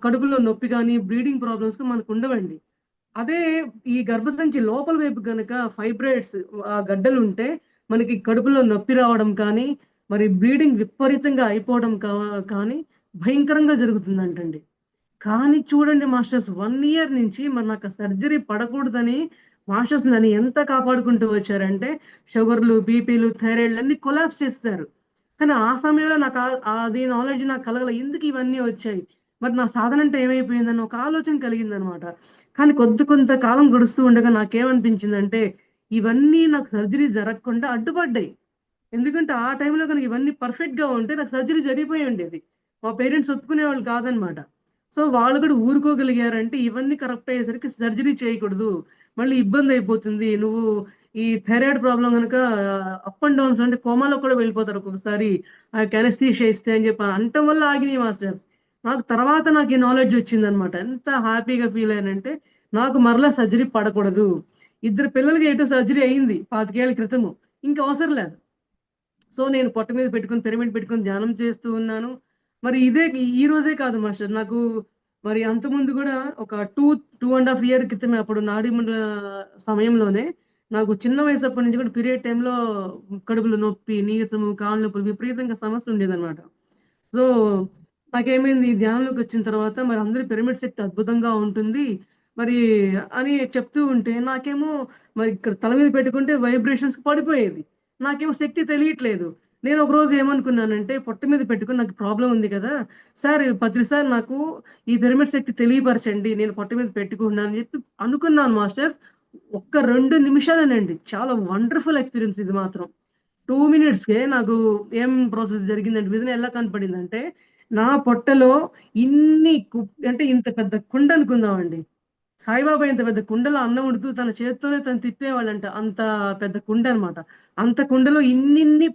కడుపులో నొప్పి గానీ, బ్లీడింగ్ ప్రాబ్లమ్స్ మనకుండవండి. అదే ఈ గర్భసంచి లోపల వైపు గనక ఫైబ్రాయిడ్స్ గడ్డలుంటే మనకి కడుపులో నొప్పి రావడం కానీ, మరి బ్లీడింగ్ విపరీతంగా అయిపోవడం కానీ భయంకరంగా జరుగుతుందంటండి. కానీ చూడండి మాస్టర్స్ 1 ఇయర్ నుంచి మరి నాకు ఆ సర్జరీ పడకూడదని మాస్టర్స్ నన్ను ఎంత కాపాడుకుంటూ వచ్చారంటే, షుగర్‌లు, బీపీలు, థైరాయిడ్‌లు అన్నీ కొలాప్స్ చేసేసారు. కానీ ఆ సమయంలో నాకు అది నాలెడ్జ్ నాకు కలగల. ఎందుకు ఇవన్నీ వచ్చాయి? మరి నా సాధన అంటే ఏమైపోయిందని ఒక ఆలోచన కలిగిందనమాట. కానీ కొంత కాలం గడుస్తూ ఉండగా నాకేమనిపించిందంటే, ఇవన్నీ నాకు సర్జరీ జరగకుండా అడ్డుపడ్డాయి. ఎందుకంటే ఆ టైంలో గనుక ఇవన్నీ పర్ఫెక్ట్‌గా ఉంటే నాకు సర్జరీ జరిగిపోయి ఉండేది. మా పేరెంట్స్ ఒప్పుకునేవాళ్ళు కాదనమాట. సో, వాళ్ళు కూడా ఊరుకోగలిగారంటే ఇవన్నీ కరెక్ట్ అయ్యేసరికి సర్జరీ చేయకూడదు. మళ్ళీ ఇబ్బందయిపోతుంది. నువ్వు ఈ థైరాయిడ్ ప్రాబ్లమ్ గనక అప్ అండ్ డౌన్స్ అంటే కోమాలో కూడా వెళ్ళిపోతారు ఒక్కొక్కసారి. అనస్థీషియా ఇస్తే అని చెప్పి అనటం వల్ల ఆగినియి మాస్టర్స్. నాకు ఈ నాలెడ్జ్ వచ్చిందనమాట. ఎంత హ్యాపీగా ఫీల్ అయ్యానంటే, నాకు మరలా సర్జరీ పడకూడదు. ఇద్దరు పిల్లలకి ఎటో సర్జరీ అయింది 25 ఏళ్ల క్రితము. ఇంక అవసరం లేదు. సో, నేను పొట్ట మీద పెట్టుకొని, పిరమిడ్ పెట్టుకొని ధ్యానం చేస్తూ ఉన్నాను. మరి ఇదే ఈ రోజే కాదు మాస్టర్. నాకు మరి అంతకుముందు గూడా ఒక 2 ½ ఇయర్ క్రితమే అప్పుడు నాడీమండల సమయంలోనే నాకు చిన్న వయసప్పటి నుంచి కూడా పీరియడ్ టైమ్‌లో కడుపులో నొప్పి, నీరసము, కాళ్ళు నొప్పులు విపరీతంగా సమస్య ఉండేదనమాట. సో, నాకేమైంది ఈ ధ్యానంలోకొచ్చిన తర్వాత మరి అందరూ పిరమిడ్ శక్తి అద్భుతంగా ఉంటుంది. మరి అని చెప్తూ ఉంటే నాకేమో మరి ఇక్కడ తల మీద పెట్టుకుంటే వైబ్రేషన్స్ పడిపోయేది. నాకేమో శక్తి తెలియట్లేదు. నేను ఒకరోజు ఏమనుకున్నానంటే పొట్ట మీద పెట్టుకొని నాకు ప్రాబ్లమ్ ఉంది కదా! సార్ పత్రి సార్ నాకు ఈ పిరమిడ్ శక్తి తెలియపరచండి. నేను పొట్ట మీద పెట్టుకుంటున్నాను అని చెప్పి అనుకున్నాను మాస్టర్స్. ఒక్క 2 నిమిషాలేనండి. చాలా వండర్‌ఫుల్ ఎక్స్‌పీరియన్స్ ఇది మాత్రం. 2 మినిట్స్‌కే నాకు ఏం ప్రాసెస్ జరిగిందంటే విజన్ ఎలా కనపడిందంటే, నా పొట్టలో ఇన్ని అంటే ఇంత పెద్ద కుండ అనుకుందామండి. సాయిబాబా ఇంత పెద్ద కుండలో అన్నం వండుతూ తన చేత్తోనే తను తిప్పేవాళ్ళంట. అంత పెద్ద కుండనమాట. అంత కుండలో ఇన్నిన్ని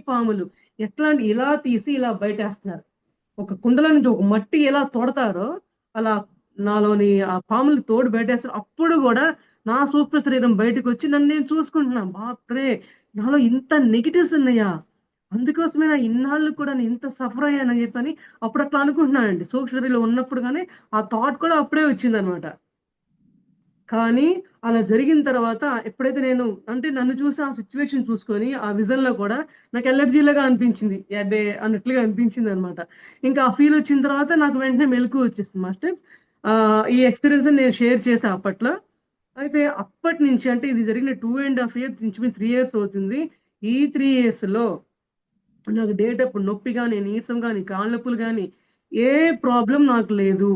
పాములు. ఎట్లా అంటే ఇలా తీసి ఇలా బయటేస్తున్నారు. ఒక కుండలో నుంచి ఒక మట్టి ఎలా తోడతారో, అలా నాలోని ఆ పాములు తోడు బయటేస్తారు. అప్పుడు గూడా నా సూక్ష్మ శరీరం బయటకొచ్చి నన్ను నేను చూసుకుంటున్నా. బాప్రే! నాలో ఇంత నెగెటివ్స్ ఉన్నయా? అందుకోసమేనా ఇన్నాళ్ళు కూడా నేను ఇంత సఫర్ అయ్యానని జెప్పని అప్పుడు అట్లా అనుకుంటున్నానండి. సూక్ష్మ శరీరంలో ఉన్నప్పుడు గాని ఆ థాట్ కూడా అప్పుడే వచ్చిందనమాట. కానీ అలా జరిగిన తర్వాత ఎప్పుడైతే నేను అంటే నన్ను చూసి ఆ సిట్యుయేషన్ చూసుకొని ఆ విజన్‌లో కూడా నాకు ఎలర్జీలాగా అనిపించింది. అబ్బే! అన్నట్లుగా అనిపించిందనమాట. ఇంకా ఆ ఫీల్ వచ్చిన తర్వాత నాకు వెంటనే మెలుకువ వచ్చేసింది మాస్టర్స్. ఈ ఎక్స్‌పీరియన్స్‌ని నేను షేర్ చేశా అప్పట్లో. అయితే అప్పటినుంచి అంటే ఇది జరిగిన 2 ½ ఇయర్స్ ఇంచుమించు 3 ఇయర్స్ అవుతుంది. ఈ 3 ఇయర్స్‌లో నాకు డేటప్పుడు నొప్పి గాని, నీరసం గాని, కాళ్ళ నొప్పులు గాని ఏ ప్రాబ్లమ్ నాకు లేదు.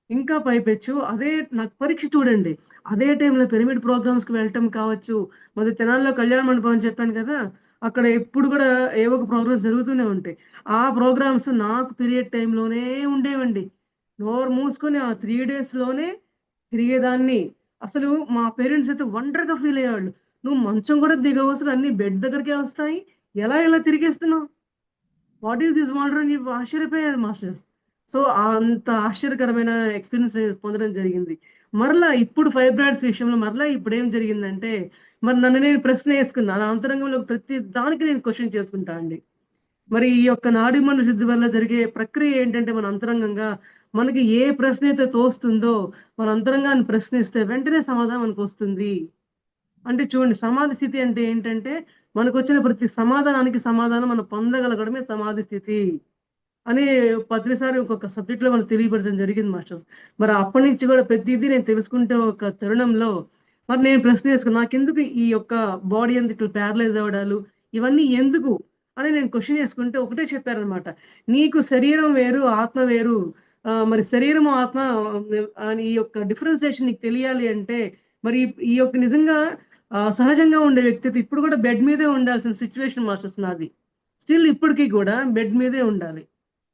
ఇంకా పైపెచ్చు అదే నాకు పరీక్ష చూడండి. అదే టైంలో పిరమిడ్ ప్రోగ్రామ్స్‌కి వెళ్ళటం కావచ్చు, మరి తెనాలిలో కళ్యాణ మండపం అని చెప్పాను కదా! అక్కడ ఎప్పుడు గూడా ఏవో ఒక ప్రోగ్రామ్స్ జరుగుతూనే ఉంటాయి. ఆ ప్రోగ్రామ్స్ నాకు పీరియడ్ టైమ్‌లోనే ఉండేవండి. నోరు మూసుకొని ఆ 3 డేస్‌లోనే తిరిగేదాన్ని. అసలు మా పేరెంట్స్ అయితే వండర్‌గా ఫీల్ అయ్యేవాళ్ళు. "నువ్వు మంచం గూడా దిగవసరం అన్నీ బెడ్ దగ్గరికే వస్తాయి. ఎలా తిరిగేస్తున్నావు?" వాట్ ఈస్ దిస్ వండర్ అని చెప్పి ఆశ్చర్యపోయారు మాస్టర్స్. సో, అంత ఆశ్చర్యకరమైన ఎక్స్‌పీరియన్స్ నేను పొందడం జరిగింది. మరలా ఇప్పుడు ఫైబ్రాయిడ్స్ విషయంలో మరలా ఇప్పుడేం జరిగిందంటే, మరి నన్ను నేను ప్రశ్నేసుకున్నా. నా అంతరంగంలో ప్రతి దానికి నేను క్వెషన్ చేసుకుంటా అండి. మరి ఈ యొక్క నాడీమండల శుద్ధి వల్ల జరిగే ప్రక్రియ ఏంటంటే, మన అంతరంగంగా మనకి ఏ ప్రశ్నైతే తోస్తుందో, మన అంతరంగాన్ని ప్రశ్నిస్తే వెంటనే సమాధానం మనకొస్తుంది. అంటే చూడండి సమాధి స్థితి అంటే ఏంటంటే, మనకొచ్చిన ప్రతి సమాధానానికి సమాధానం మనం పొందగలగడమే సమాధి స్థితి. అని ప్రతిసారి ఒక్కొక్క సబ్జెక్ట్‌లో మనకు తెలియపరచడం జరిగింది మాస్టర్స్. మరి అప్పటినుంచి గూడా ప్రతీదీ నేను తెలుసుకుంటే ఒక తరుణంలో మరి నేను ప్రశ్నేసుకున్నా. నాకెందుకు ఈ యొక్క బాడీ అంతా ఇట్లా ప్యారలైజ్ అవ్వడాలు, ఇవన్నీ ఎందుకు? అని నేను క్వెషన్ చేసుకుంటే ఒకటే చెప్పారనమాట. "నీకు శరీరం వేరు, ఆత్మ వేరు. మరి శరీరము, ఆత్మ అని ఈ యొక్క డిఫరెన్సియేషన్ నీకు తెలియాలి అంటే మరి ఈ యొక్క నిజంగా సహజంగా ఉండే వ్యక్తితో ఇప్పుడు గూడా బెడ్ మీదే ఉండాల్సిన సిట్యుయేషన్ మాస్టర్స్ నాది. స్టిల్ ఇప్పటికి గూడా బెడ్ మీదే ఉండాలి.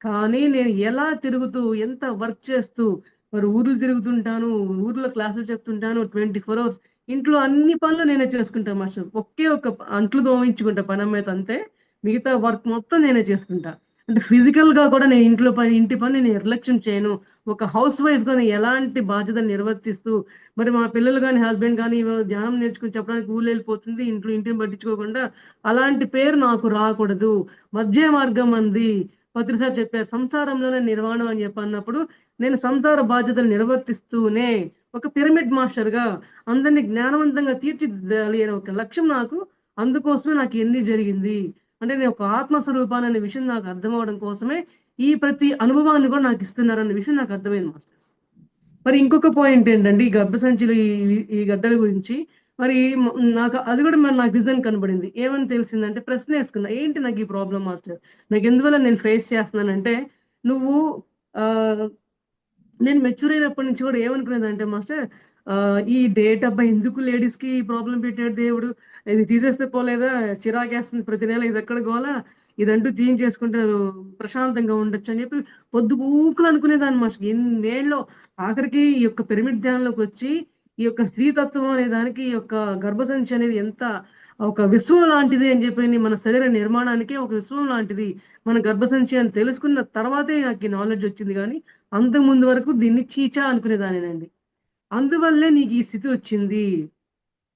కానీ నేను ఎలా తిరుగుతూ, ఎంత వర్క్ చేస్తూ, మరి ఊర్లు తిరుగుతుంటాను, ఊర్లో క్లాసులు చెప్తుంటాను. 24 అవర్స్ ఇంట్లో అన్ని పనులు నేనే చేసుకుంటా మాస్టర్. ఒకే ఒక్క అంట్లు తోమించుకుంటా పనమ్మేతో అంతే. మిగతా వర్క్ మొత్తం నేనే చేసుకుంటా. అంటే ఫిజికల్‌గా కూడా నేను ఇంట్లో పని, ఇంటి పని నేను నిర్లక్ష్యం చేయను. ఒక హౌస్ వైఫ్‌గా నేను ఎలాంటి బాధ్యతలు నిర్వర్తిస్తూ, మరి మా పిల్లలు గాని, హస్బెండ్ గాని ధ్యానం నేర్చుకొని చెప్పడానికి ఊరెళ్ళిపోతుంది. ఇంటిని పట్టించుకోకుండా అలాంటి పేరు నాకు రాకూడదు. మధ్య మార్గం మనది. పత్రి సార్ చెప్పారు. సంసారంలోనే నిర్వాణం అని చెప్పి అన్నప్పుడు, నేను సంసార బాధ్యతలు నిర్వర్తిస్తూనే ఒక పిరమిడ్ మాస్టర్‌గా అందరిని జ్ఞానవంతంగా తీర్చిదిద్దాలి అనే ఒక లక్ష్యం నాకు. అందుకోసమే నాకు ఇయన్నీ జరిగింది. అంటే నేను ఒక ఆత్మ స్వరూపాననే విషయం నాకు అర్థమవ్వడం కోసమే ఈ ప్రతి అనుభవాన్ని కూడా నాకిస్తున్నారన్న విషయం నాకు అర్థమైంది మాస్టర్స్. మరి ఇంకొక పాయింట్ ఏంటంటే, ఈ గర్భసంచులు ఈ గడ్డల గురించి మరి నాకు అది గూడా మరి నాకు విజన్ కనబడింది. ఏమని తెలిసిందంటే ప్రశ్నేసుకున్నా. ఏంటి నాకు ఈ ప్రాబ్లమ్ మాస్టర్? నాకెందువల్ల నేను ఫేస్ చేస్తున్నానంటే, నువ్వు ఆహ్, నేను మెచ్యూర్ అయినప్పటి నుంచి గూడా ఏమనుకునేదంటే మాస్టర్ ఈ డేట్ అబ్బా! ఎందుకు లేడీస్‌కి ఈ ప్రాబ్లమ్ పెట్టాడు దేవుడు. ఇది తీసేస్తే పోలేదా? చిరాకేస్తుంది ప్రతి నెల ఇదెక్కడ గోల. ఇదంటూ తీయించేసుకుంటే ప్రశాంతంగా ఉండొచ్చు అని చెప్పి పొద్దుగూకులు అనుకునేదాన్ని మాస్టర్. ఎన్నేళ్ళో ఆఖరికి ఈ యొక్క పిరమిడ్ ధ్యానంలోకి వచ్చి ఈ యొక్క స్త్రీతత్వం అనే దానికి ఈ యొక్క గర్భసంచి అనేది ఎంత ఒక విశ్వం లాంటిది అని చెప్పి మన శరీర నిర్మాణానికి ఒక విశ్వం లాంటిది మన గర్భసంచి అని తెలుసుకున్న తర్వాతే నాకు ఈ నాలెడ్జ్ వచ్చింది. కానీ అంతకు ముందు వరకు దీన్ని చీచా అనుకునేదానేనండి. అందువల్లే నీకు ఈ స్థితి వచ్చింది.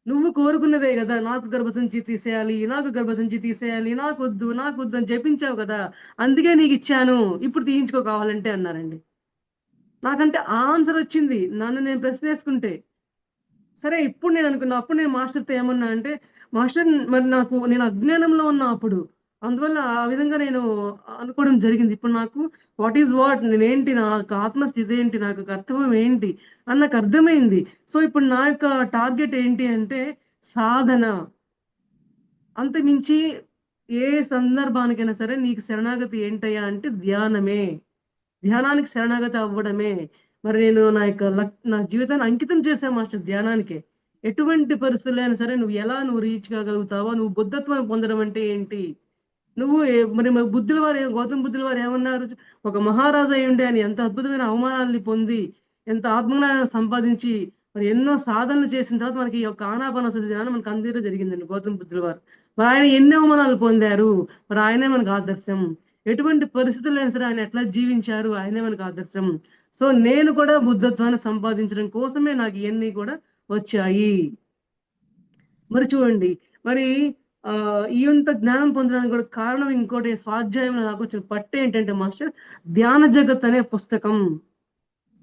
నువ్వు కోరుకున్నదే కదా, నాకు గర్భసంచి తీసేయాలి, నాకు గర్భసంచి తీసేయాలి, నాకొద్దు నాకొద్దు అని జపించావు కదా, అందుకే నీకు ఇచ్చాను, ఇప్పుడు తీయించుకో కావాలంటే అన్నారండి. నాకంటే ఆన్సర్ వచ్చింది నన్ను నేను ప్రశ్న వేసుకుంటే. సరే ఇప్పుడు నేను అనుకున్నా, అప్పుడు నేను మాస్టర్తో ఏమన్నా అంటే, మాస్టర్ మరి నేను అజ్ఞానంలో ఉన్నా అప్పుడు, అందువల్ల ఆ విధంగా నేను అనుకోవడం జరిగింది. ఇప్పుడు నాకు వాట్ ఈజ్ వాట్, నేనేంటి, నా యొక్క ఆత్మస్థితి ఏంటి, నాకు కర్తవ్యం ఏంటి అని నాకు అర్థమైంది. సో ఇప్పుడు నా యొక్క టార్గెట్ ఏంటి అంటే సాధన. అంతకుమించి ఏ సందర్భానికైనా సరే నీకు శరణాగతి ఏంటయ్యా అంటే ధ్యానమే. ధ్యానానికి శరణాగతి అవ్వడమే. మరి నేను నా జీవితాన్ని అంకితం చేశాను మాస్టర్ ధ్యానానికే. ఎటువంటి పరిస్థితులైనా సరే నువ్వు రీచ్ కాగలుగుతావో, నువ్వు బుద్ధత్వాన్ని పొందడం అంటే ఏంటి? నువ్వు మరి గౌతమ బుద్ధుల వారు ఏమన్నారు? ఒక మహారాజు అయ్యుండి ఆయన ఎంత అద్భుతమైన అవమానాల్ని పొంది, ఎంత ఆత్మజ్ఞానాన్ని సంపాదించి, మరి ఎన్నో సాధనలు చేసిన తర్వాత మనకి ఈ యొక్క ఆనాపానసతి ధ్యానం మనకు అందజేయడం జరిగిందండి గౌతమ బుద్ధుల వారు. మరి ఆయన ఎన్ని అవమానాలు పొందారు, మరి ఆయనే మనకు ఆదర్శం. ఎటువంటి పరిస్థితులైనా సరే ఆయన ఎట్లా జీవించారు, ఆయనే మనకు ఆదర్శం. సో నేను కూడా బుద్ధత్వాన్ని సంపాదించడం కోసమే నాకు ఇవన్నీ కూడా వచ్చాయి. మరి చూడండి, మరి ఈ ఇంత జ్ఞానం పొందడానికి కూడా కారణం ఇంకోటి, స్వాధ్యాయంలో నాకు వచ్చిన పట్టు ఏంటంటే మాస్టర్, ధ్యాన జగత్ అనే పుస్తకం.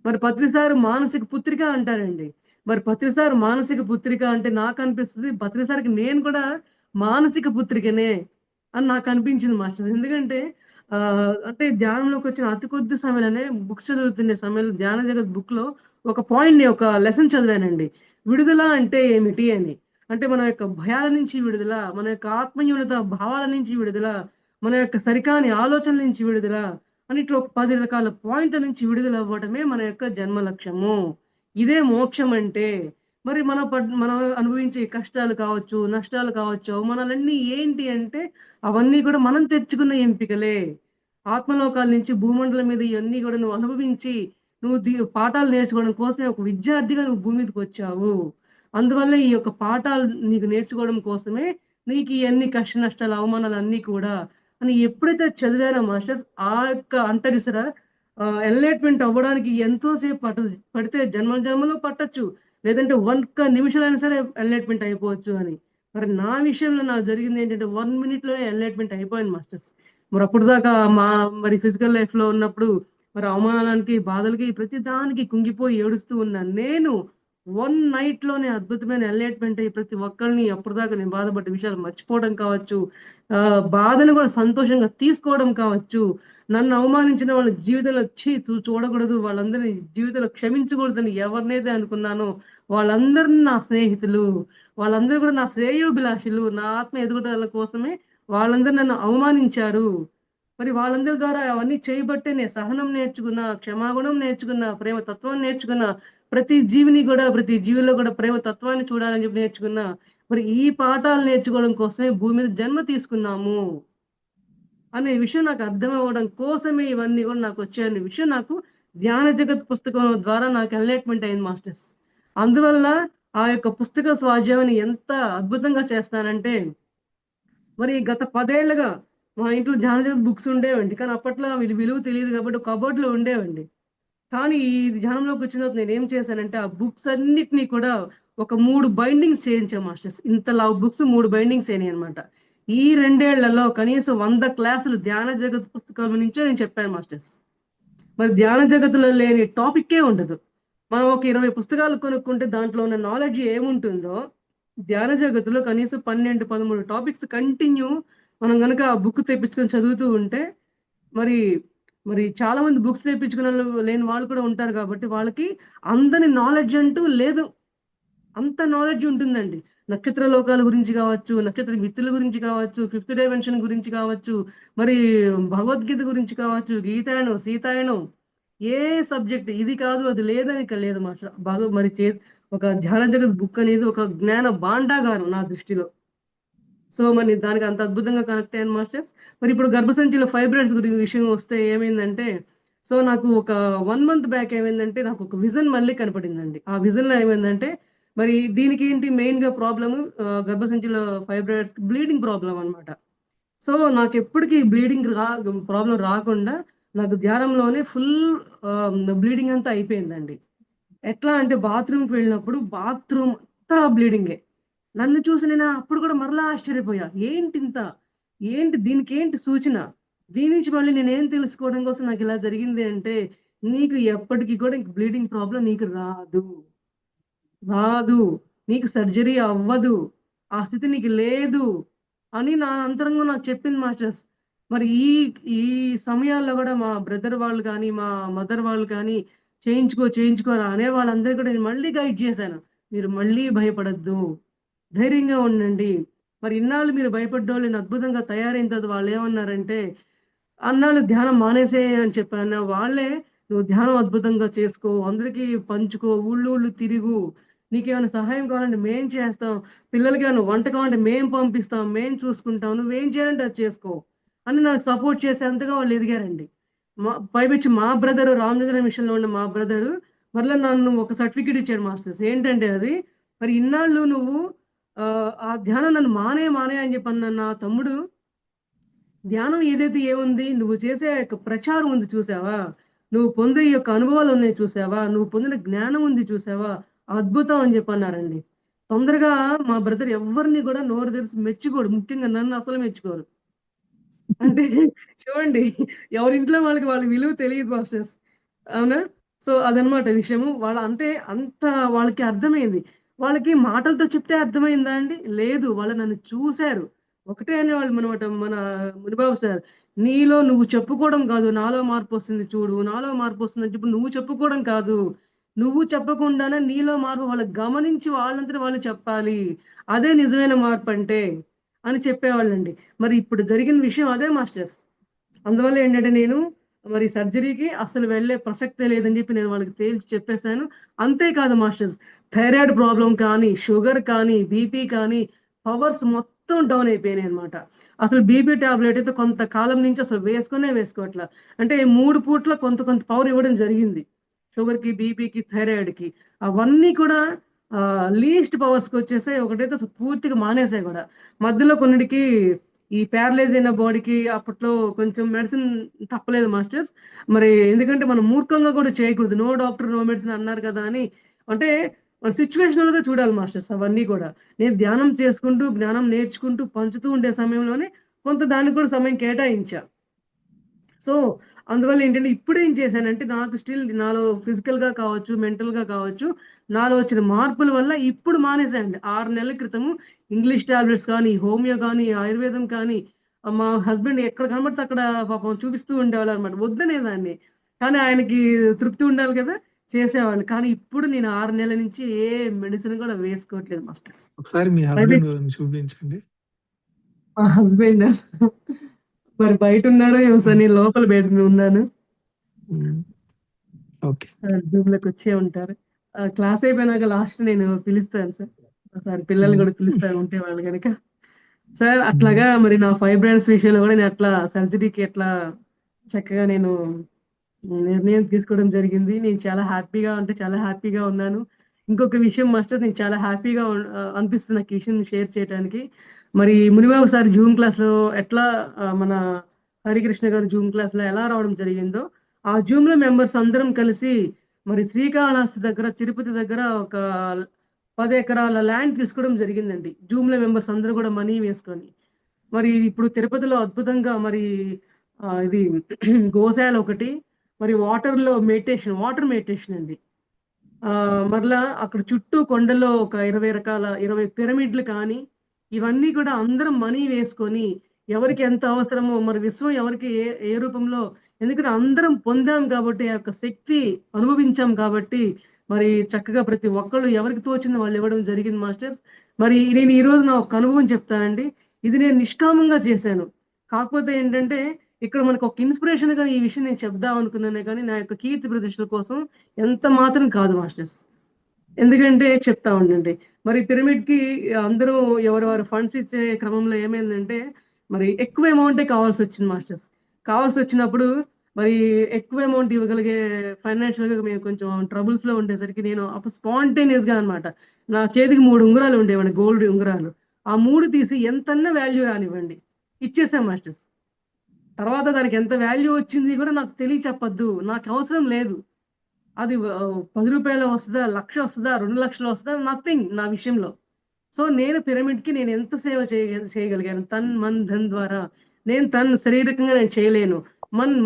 మరి పత్రిసారి మానసిక పుత్రిక అంటారండి. మరి పత్రిసారి మానసిక పుత్రిక అంటే నాకు అనిపిస్తుంది, పత్రిసారికి నేను కూడా మానసిక పుత్రికనే అని నాకు అనిపించింది మాస్టర్. ఎందుకంటే అంటే ధ్యానంలోకి వచ్చిన అతి కొద్ది సమయంలోనే బుక్స్ చదువుతున్న సమయంలో ధ్యాన జగత్ బుక్ లో ఒక లెసన్ చదివానండి. విడుదల అంటే ఏమిటి అని. అంటే మన యొక్క భయాల నుంచి విడుదల, మన యొక్క ఆత్మన్యూనత భావాల నుంచి విడుదల, మన యొక్క సరికాని ఆలోచనల నుంచి విడుదల అని ఇట్లా ఒక 10 రకాల పాయింట్ల నుంచి విడుదల అవ్వటమే మన యొక్క జన్మ లక్ష్యము. ఇదే మోక్షం అంటే. మరి మనం అనుభవించే కష్టాలు కావచ్చు, నష్టాలు కావచ్చు, అవమానాలన్నీ ఏంటి అంటే అవన్నీ కూడా మనం తెచ్చుకున్న ఎంపికలే. ఆత్మలోకాల నుంచి భూమండలం మీద ఇవన్నీ కూడా నువ్వు అనుభవించి, నువ్వు పాఠాలు నేర్చుకోవడం కోసమే ఒక విద్యార్థిగా నువ్వు భూమి మీదకొచ్చావు. అందువల్ల ఈ యొక్క పాఠాలు నీకు నేర్చుకోవడం కోసమే నీకు ఇయన్నీ కష్ట నష్టాలు, అవమానాలన్నీ కూడా అని ఎప్పుడైతే చదివానో మాస్టర్స్, ఆ యొక్క అంటారు చూసారా, ఎన్లైట్‌మెంట్ అవ్వడానికి ఎంతో సేపు పట్టదు. పడితే జన్మల జన్మలు పట్టొచ్చు. లేదంటే ఒక్క నిమిషంలో సరే ఎన్లైట్‌మెంట్ అయిపోవచ్చు అని. మరి నా విషయంలో నాకు జరిగిందేంటంటే 1 మినిట్‌లోనే ఎన్లైట్‌మెంట్ అయిపోయింది మాస్టర్స్. మరి అప్పటిదాకా మరి ఫిజికల్ లైఫ్‌లో ఉన్నప్పుడు మరి అవమానానికి, బాధలకి, ప్రతి దానికి కుంగిపోయి ఏడుస్తూ ఉన్న నేను 1 నైట్‌లోనే అద్భుతమైన ఎన్లైట్‌మెంట్ అయ్యి ప్రతి ఒక్కళ్ళని అప్పటిదాకా నేను బాధపడ్డ విషయాలు మర్చిపోవడం కావచ్చు, బాధను కూడా సంతోషంగా తీసుకోవడం కావచ్చు, నన్ను అవమానించిన వాళ్ళ జీవితంలో చూడకూడదు, వాళ్ళందరినీ జీవితంలో క్షమించకూడదని ఎవరినైతే అనుకున్నానో వాళ్ళందరూ నా స్నేహితులు. వాళ్ళందరూ కూడా నా శ్రేయోభిలాషులు. నా ఆత్మ ఎదుగుదల కోసమే వాళ్ళందరూ నన్ను అవమానించారు. మరి వాళ్ళందరి ద్వారా అవన్నీ చేయబట్టే నేను సహనం నేర్చుకున్నా, క్షమాగుణం నేర్చుకున్నా, ప్రేమ తత్వం నేర్చుకున్నా. ప్రతి జీవిలో కూడా ప్రేమ తత్వాన్ని చూడాలని చెప్పి నేర్చుకున్నా. మరి ఈ పాఠాలు నేర్చుకోవడం కోసమే భూమి మీద జన్మ తీసుకున్నాము అనే విషయం నాకు అర్థమవ్వడం కోసమే ఇవన్నీ కూడా నాకొచ్చాయనే విషయం నాకు ధ్యాన జగత్ పుస్తకం ద్వారా నాకు ఎన్లైట్‌మెంట్ అయింది మాస్టర్స్. అందువల్ల ఆ యొక్క పుస్తక స్వాధ్యాయాన్ని ఎంత అద్భుతంగా చేస్తానంటే, మరి గత 10 ఏళ్లుగా మా ఇంట్లో ధ్యాన జగత్ బుక్స్ ఉండేవండి. కానీ అప్పట్లో విలువ తెలీదు కాబట్టి కబోర్డ్‌లో ఉండేవండి. కానీ ఈ ధ్యానంలోకొచ్చిన తర్వాత నేనేం చేశానంటే, ఆ బుక్స్ అన్నిటిని కూడా ఒక 3 బైండింగ్స్ చేయించా మాస్టర్స్. ఇంత లావు బుక్స్ 3 బైండింగ్స్ అయినాయన్నమాట. ఈ 2 ఏళ్లలో కనీసం 100 క్లాసులు ధ్యాన జగత్ పుస్తకాల నుంచే నేను చెప్పాను మాస్టర్స్. మరి ధ్యాన జగత్తులో లేని టాపిక్కే ఉండదు. మనం ఒక 20 పుస్తకాలు కొనుక్కుంటే దాంట్లో ఉన్న నాలెడ్జ్ ఏముంటుందో, ధ్యాన జగత్తులో కనీసం 12, 13 టాపిక్స్ కంటిన్యూ మనం గనక ఆ బుక్ తెప్పించుకొని చదువుతూ ఉంటే, మరి మరి చాలా మంది బుక్స్ లేని వాళ్ళు కూడా ఉంటారు కాబట్టి వాళ్ళకి అందని నాలెడ్జ్ అంటూ లేదు. అంత నాలెడ్జ్ ఉంటుందండి. నక్షత్ర లోకాల గురించి కావచ్చు, నక్షత్ర మిత్రుల గురించి కావచ్చు, ఫిఫ్త్ డైమెన్షన్ గురించి కావచ్చు, మరి భగవద్గీత గురించి కావచ్చు, గీతాయనం, సీతాయనం, ఏ సబ్జెక్ట్ ఇది కాదు, అది లేదని ఇక లేదు మాస్టర్. మరి ఒక ధ్యాన జగత్ బుక్ అనేది ఒక జ్ఞాన భాండాగారం నా దృష్టిలో. సో మరి దానికి అంత అద్భుతంగా కనెక్ట్ అయ్యాను మాస్టర్స్. మరి ఇప్పుడు గర్భసంచిలో ఫైబ్రాయిడ్స్ విషయం వస్తే ఏమైందంటే, సో నాకు ఒక 1 మంత్ బ్యాక్ ఏమైందంటే నాకు ఒక విజన్ మళ్ళీ కనపడిందండి. ఆ విజన్‌లో ఏమైందంటే మరి దీనికి ఏంటి మెయిన్‌గా ప్రాబ్లము గర్భసంచిలో ఫైబ్రాయిడ్స్ బ్లీడింగ్ ప్రాబ్లమ్ అన్నమాట. సో నాకెప్పటికి బ్లీడింగ్ ప్రాబ్లమ్ రాకుండా నాకు ధ్యానంలోనే ఫుల్ బ్లీడింగ్ అంతా అయిపోయిందండి. ఎట్లా అంటే బాత్రూమ్‌కి వెళ్ళినప్పుడు బాత్రూమ్ అంతా బ్లీడింగే. నన్ను చూసి నేను అప్పుడు కూడా మరలా ఆశ్చర్యపోయా. ఏంటింత? ఏంటి దీనికేంటి సూచన? దీని నుంచి మళ్ళీ నేనేం తెలుసుకోవడం కోసం నాకిలా జరిగింది అంటే, నీకు ఎప్పటికి కూడా ఇంక బ్లీడింగ్ ప్రాబ్లమ్ నీకు రాదు. రాదు. నీకు సర్జరీ అవ్వదు. ఆ స్థితి నీకు లేదు. అని నా అంతరంగం నాకు చెప్పింది మాస్టర్స్. మరి ఈ ఈ సమయాల్లో గూడా మా బ్రదర్ వాళ్ళు గానీ, మా మదర్ వాళ్ళు కానీ, చేయించుకో, చేయించుకో అని అనే వాళ్ళందరికీ కూడా నేను మళ్ళీ గైడ్ చేశాను. మీరు మళ్ళీ భయపడొద్దు. ధైర్యంగా ఉండండి. మరి ఇన్నాళ్ళు మీరు భయపడ్డోళ్ళు నేను అద్భుతంగా తయారైన తర్వాత వాళ్ళేమన్నారంటే, అన్నాళ్ళు ధ్యానం మానేసేయి అని చెప్పాను. వాళ్ళే "నువ్వు ధ్యానం అద్భుతంగా చేసుకో, అందరికి పంచుకో, ఊళ్ళూళ్ళు తిరుగు. నీకేమైనా సహాయం కావాలంటే మేం చేస్తాం. పిల్లలకేమైనా వంట కావాలంటే మేం పంపిస్తాం. మేం చూసుకుంటాం. నువ్వేం చేయాలంటే అది చేసుకో" అని నాకు సపోర్ట్ చేసేంతగా వాళ్ళు ఎదిగారండి. పైపెచ్చి మా బ్రదరు రామచంద్ర మిషన్‌లో ఉన్న మా బ్రదరు మరలా నన్ను ఒక సర్టిఫికేట్ ఇచ్చాడు మాస్టర్స్. ఏంటంటే అది, మరి ఇన్నాళ్ళు నువ్వు ఆ ధ్యానం నన్ను మానేయి అని చెప్పన్న నా తమ్ముడు ధ్యానం ఏదైతే ఏముంది, నువ్వు చేసే ఆ యొక్క ప్రచారం ఉంది చూసావా? నువ్వు పొందే ఈ యొక్క అనుభవాలున్నాయి చూసావా? నువ్వు పొందిన జ్ఞానం ఉంది చూసావా? అద్భుతం అని చెప్పన్నారండి. తొందరగా మా బ్రదర్ ఎవ్వరిని గూడా నోరు తెరిసి మెచ్చుకోడు. ముఖ్యంగా నన్ను అసలు మెచ్చుకోరు. అంటే చూడండి ఎవరింట్లో వాళ్ళకి వాళ్ళ విలువ తెలీదు మాస్టర్స్. అవునా? సో, అదనమాట విషయము. అంటే అంత వాళ్ళకి అర్థమైంది. వాళ్ళకి మాటలతో చెప్తే అర్థమైందా అండి? లేదు. వాళ్ళు నన్ను చూసారు. ఒకటే అనేవాళ్ళమనమాట మన మునిబాబు సార్. "నీలో నువ్వు చెప్పుకోవడం కాదు, నాలో మార్పొస్తుంది చూడు. నాలో మార్పొస్తుందని చెప్పి నువ్వు చెప్పుకోవడం కాదు. నువ్వు చెప్పకుండానే నీలో మార్పు వాళ్ళు గమనించి వాళ్ళంతట వాళ్ళు చెప్పాలి. అదే నిజమైన మార్పంటే" అని చెప్పేవాళ్ళండి. మరి ఇప్పుడు జరిగిన విషయం అదే మాస్టర్స్. అందువల్ల ఏంటంటే నేను మరి సర్జరీకి అసలు వెళ్ళే ప్రసక్తే లేదని చెప్పి నేను వాళ్ళకి తేల్చి చెప్పేసాను. అంతే కాదు మాస్టర్స్ థైరాయిడ్ ప్రాబ్లమ్ కానీ, షుగర్ కానీ, బీపీ కానీ పవర్స్ మొత్తం డౌన్ అయిపోయినాయన్నమాట. అసలు బీపీ టాబ్లెట్ అయితే కొంతకాలం నుంచి అసలు వేసుకోవట్ల. అంటే 3 పూట్ల కొంత కొంత పవర్ ఇవ్వడం జరిగింది. షుగర్‌కి, బీపీకి, థైరాయిడ్‌కి అవన్నీ కూడా లీస్ట్ పవర్స్‌కొచ్చేసాయి. ఒకటైతే అసలు పూర్తిగా మానేసాయి గూడా. మధ్యలో కొన్నిటికి ఈ ప్యారలైజ్ అయిన బాడీకి అప్పట్లో కొంచెం మెడిసిన్ తప్పలేదు మాస్టర్స్. మరి ఎందుకంటే మనం మూర్ఖంగా కూడా చేయకూడదు. నో డాక్టర్, నో మెడిసిన్ అన్నారు కదా! అని అంటే సిట్యుయేషనల్‌గా చూడాలి మాస్టర్స్ అవన్నీ కూడా. నేను ధ్యానం చేసుకుంటూ, జ్ఞానం నేర్చుకుంటూ, పంచుతూ ఉండే సమయంలోనే కొంత దానికి కూడా సమయం కేటాయించా. సో, అందువల్ల ఏంటంటే ఇప్పుడేం చేశానంటే నాకు స్టిల్ నాలో ఫిజికల్‌గా కావచ్చు, మెంటల్‌గా కావచ్చు, నాలో వచ్చిన మార్పుల వల్ల ఇప్పుడు మానేశానండి. 6 నెలల క్రితము ఇంగ్లీష్ టాబ్లెట్స్ కానీ, హోమియో కానీ, ఆయుర్వేదం కానీ మా హస్బెండ్ ఎక్కడ కనపడితే అక్కడ పాపం చూపిస్తూ ఉండేవాళ్ళనమాట. వద్దనేదాన్ని. కానీ ఆయనకి తృప్తి ఉండాలి కదా! చేసేవాళ్ళు. కానీ ఇప్పుడు నేను 6 నెలల నుంచి ఏ మెడిసిన్ కూడా వేసుకోవట్లేదు మాస్టర్స్. ఒకసారి మీ హస్బెండ్ పైపెచ్చు చూపించండి. మా హస్బెండా మరి బయటున్నారో ఏమో సార్ హ్మ్. నేను లోపల ఉన్నాను. హ్మ్. ఓకే. జూమ్‌లోకొచ్చే ఉంటారు. క్లాస్ అయిపోయినాక లాస్ట్ నేను పిలుస్తాను సార్. ఒకసారి పిల్లల్ని హ్మ్. గూడా పిలుస్తాను ఉంటే వాళ్ళు గనక. సార్ హ్మ్. అట్లాగా మరి నా ఫైబ్రాయిడ్స్ విషయంలో గూడా నేను అట్లా సర్జరీకి ఎట్లా చక్కగా నేను నిర్ణయం తీసుకోవడం జరిగింది. నేను చాలా హ్యాపీగా అంటే చాలా హ్యాపీగా ఉన్నాను. ఇంకొక విషయం మాస్టర్ నేను చాలా హ్యాపీగా అనిపిస్తుంది నాకు ఈ విషయం షేర్ చేయటానికి. మరి మునిబాబు సార్ జూమ్ క్లాస్‌లో ఎట్లా మన హరికృష్ణ గారు జూమ్ క్లాస్‌లో ఎలా రావడం జరిగిందో, ఆ జూమ్‌లో మెంబర్స్ అందరం కలిసి మరి శ్రీకాళహస్తి దగ్గర, తిరుపతి దగ్గర ఒక 10 ఎకరాల ల్యాండ్ తీసుకోవడం జరిగిందండి. జూమ్‌లో మెంబర్స్ అందరూ గూడా మనీ వేసుకొని. మరి ఇప్పుడు తిరుపతిలో అద్భుతంగా మరి ఇది గోశాల ఒకటి, మరి వాటర్ మెడిటేషన్ అండి. మరలా అక్కడ చుట్టూ కొండల్లో ఒక 20 పిరమిడ్‌లు కానీ, ఇవన్నీ కూడా అందరం మనీ వేసుకొని, ఎవరికి ఎంత అవసరమో మరి విశ్వం ఎవరికి ఏ ఏ రూపంలో ఎందుకంటే అందరం పొందాం కాబట్టి, ఆ యొక్క శక్తి అనుభవించాం కాబట్టి, మరి చక్కగా ప్రతి ఒక్కళ్ళు ఎవరికి తోచింది వాళ్ళు ఇవ్వడం జరిగింది మాస్టర్స్. మరి నేను ఈరోజు నా ఒక్క అనుభవం చెప్తానండి. ఇది నేను నిష్కామంగా చేశాను. కాకపోతే ఏంటంటే, ఇక్కడ మనకు ఒక ఇన్‌స్పిరేషన్‌గా ఈ విషయం నేను చెప్దాం అనుకున్నానే కానీ, నా యొక్క కీర్తి ప్రతిష్టల కోసం ఎంత మాత్రం కాదు మాస్టర్స్. ఎందుకంటే చెప్తా ఉండండి. మరి పిరమిడ్‌కి అందరూ ఎవరెవరు ఫండ్స్ ఇచ్చే క్రమంలో ఏమైందంటే, మరి ఎక్కువ అమౌంటే కావాల్సొచ్చింది మాస్టర్స్. కావాల్సొచ్చినప్పుడు మరి ఎక్కువ అమౌంట్ ఇవ్వగలిగే ఫైనాన్షియల్‌గా మేము కొంచెం ట్రబుల్స్‌లో ఉండేసరికి నేను అప్పుడు స్పాంటేనియస్‌గా అనమాట. నా చేతికి 3 ఉంగరాలు ఉండేవండి, గోల్డ్ ఉంగరాలు. ఆ 3 తీసి ఎంతన్నా వాల్యూ రానివ్వండి, ఇచ్చేసా మాస్టర్స్. తర్వాత దానికి ఎంత వాల్యూ వచ్చింది కూడా నాకు తెలియచెప్పొద్దు. నాకవసరం లేదు. అది రూ. 10 వస్తదా? 1,00,000 వస్తదా? 2,00,000 వస్తదా? నథింగ్ నా విషయంలో. సో, నేను పిరమిడ్‌కి నేను ఎంత సేవ చేయగలిగాను. తన్, మన్, ధన్ ద్వారా. శారీరకంగా నేను చేయలేను.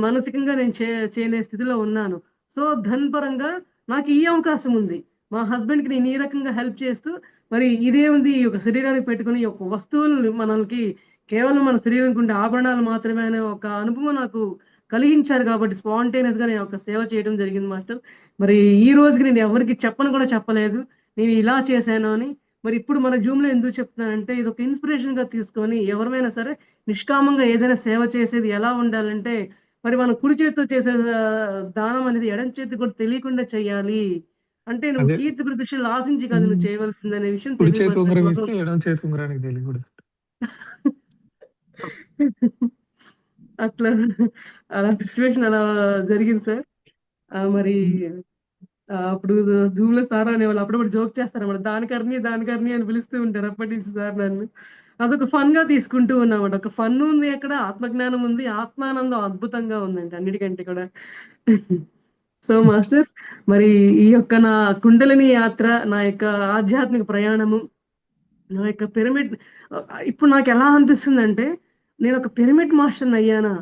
మానసికంగా నేను చేయలేని స్థితిలో ఉన్నాను. సో, ధన్ పరంగా నాకు ఈ అవకాశం ఉంది. మా హస్బెండ్‌కి నేను ఈ రకంగా హెల్ప్ చేస్తూ, మరి ఇదేముంది, ఈ యొక్క శరీరానికి పెట్టుకొని ఈ యొక్క వస్తువులు మనకి కేవలం మన శరీరానికి ఉండే ఆభరణాలు మాత్రమే అనే ఒక అనుభవం నాకు కలిగించారు కాబట్టి స్పాంటేనియస్‌గా నేను ఒక సేవ చేయడం జరిగింది మాస్టర్. మరి ఈ రోజుకి నేను ఎవరికీ చెప్పను కూడా చెప్పలేదు. నేను ఇలా చేశాను అని. మరి ఇప్పుడు మన జూమ్‌లో ఎందుకు చెప్తున్నానంటే, ఇదొక ఇన్‌స్పిరేషన్‌గా తీసుకొని ఎవరమైనా సరే నిష్కామంగా ఏదైనా సేవ చేసేది ఎలా ఉండాలంటే, మరి మనం కుడి చేత్తో చేసే దానం అనేది ఎడమ చేతికి కూడా తెలియకుండా చేయాలి. అంటే నువ్వు అదే. కీర్తి ప్రతిష్టలు ఆశించి కాదు హ్మ్. నువ్వు చేయవలసిందనే విషయం కుడి చేతి తెలియపరచడం ఉంగరం కోసం. ఇస్తే ఎడమ చేతి ఉంగరానికి తెలియకూడదు. అట్లా అలా సిట్యుయేషన్ అలా జరిగింది సార్. మరి హ్మ్. అప్పుడు జూమ్‌లో సార్ అనేవాళ్ళు. అప్పుడప్పుడు జోక్ చేస్తారన్నమాట. దానికర్ణి, దానికర్ణి అని పిలుస్తూ ఉంటారు అప్పటినుంచి సార్ నన్ను. అదొక ఫన్‌గా తీసుకుంటూ ఉన్నామాట. ఒక ఫన్ ఉంది అక్కడ, ఆత్మజ్ఞానం ఉంది. ఆత్మానందం అద్భుతంగా ఉందండి అన్నిటికంటే కూడా. సో, మాస్టర్స్, మరి ఈ యొక్క నా కుండలిని యాత్ర, నా యొక్క ఆధ్యాత్మిక ప్రయాణము, నా యొక్క పిరమిడ్ ఇప్పుడు నాకెలా అనిపిస్తుందంటే, నేనొక పిరమిడ్ మాస్టర్‌నయ్యానా?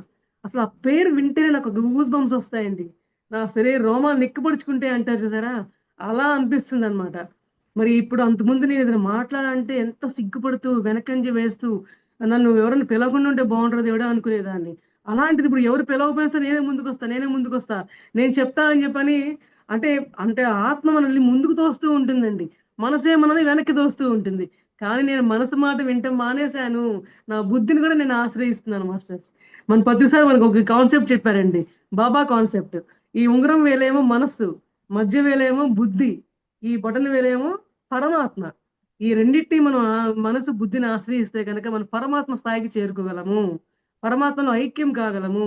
అసలు ఆ పేరు వింటేనే నాకు గూస్ బంప్స్ ఒస్తాయండి. నా శరీర రోమాలు నిక్కపొడుచుకుంటాయి అంటారు చూసారా? అలా అనిపిస్తుందనమాట. మరి ఇప్పుడు అంతకుముందు నేనేదైనా మాట్లాడాలంటే ఎంత సిగ్గుపడుతూ, వెనకంజ వేస్తూ, నన్ను ఎవరైనా పిలవకుండా ఉంటే బావుంటది దేవుడా అనుకునేదాన్ని. అలాంటిది ఇప్పుడు ఎవరు పిలవకపోయినా సరే నేనే ముందుకొస్తా. నేను చెప్తా అని జెప్పని, అంటే, అంటే ఆత్మ మనల్ని ముందుకు తోస్తూ ఉంటుందండి. మనసే మనల్ని వెనక్కి తోస్తూ ఉంటుంది. కానీ నేను మనసు మాట వినటం మానేశాను. నా బుద్ధిని గూడా నేను ఆశ్రయిస్తున్నాను మాస్టర్స్. మన ప్రతిసారి మనకొక కాన్సెప్ట్ చెప్పారండి. బాబా కాన్సెప్ట్. ఈ ఉంగరం వేలేమో మనస్సు, మధ్య వేలేమో బుద్ధి, ఈ బొటన వేలేమో పరమాత్మ. ఈ రెండిటిని మనం మనసు, బుద్ధిని ఆశ్రయిస్తే గనక మనం పరమాత్మ స్థాయికి చేరుకోగలము. పరమాత్మలో ఐక్యం కాగలము.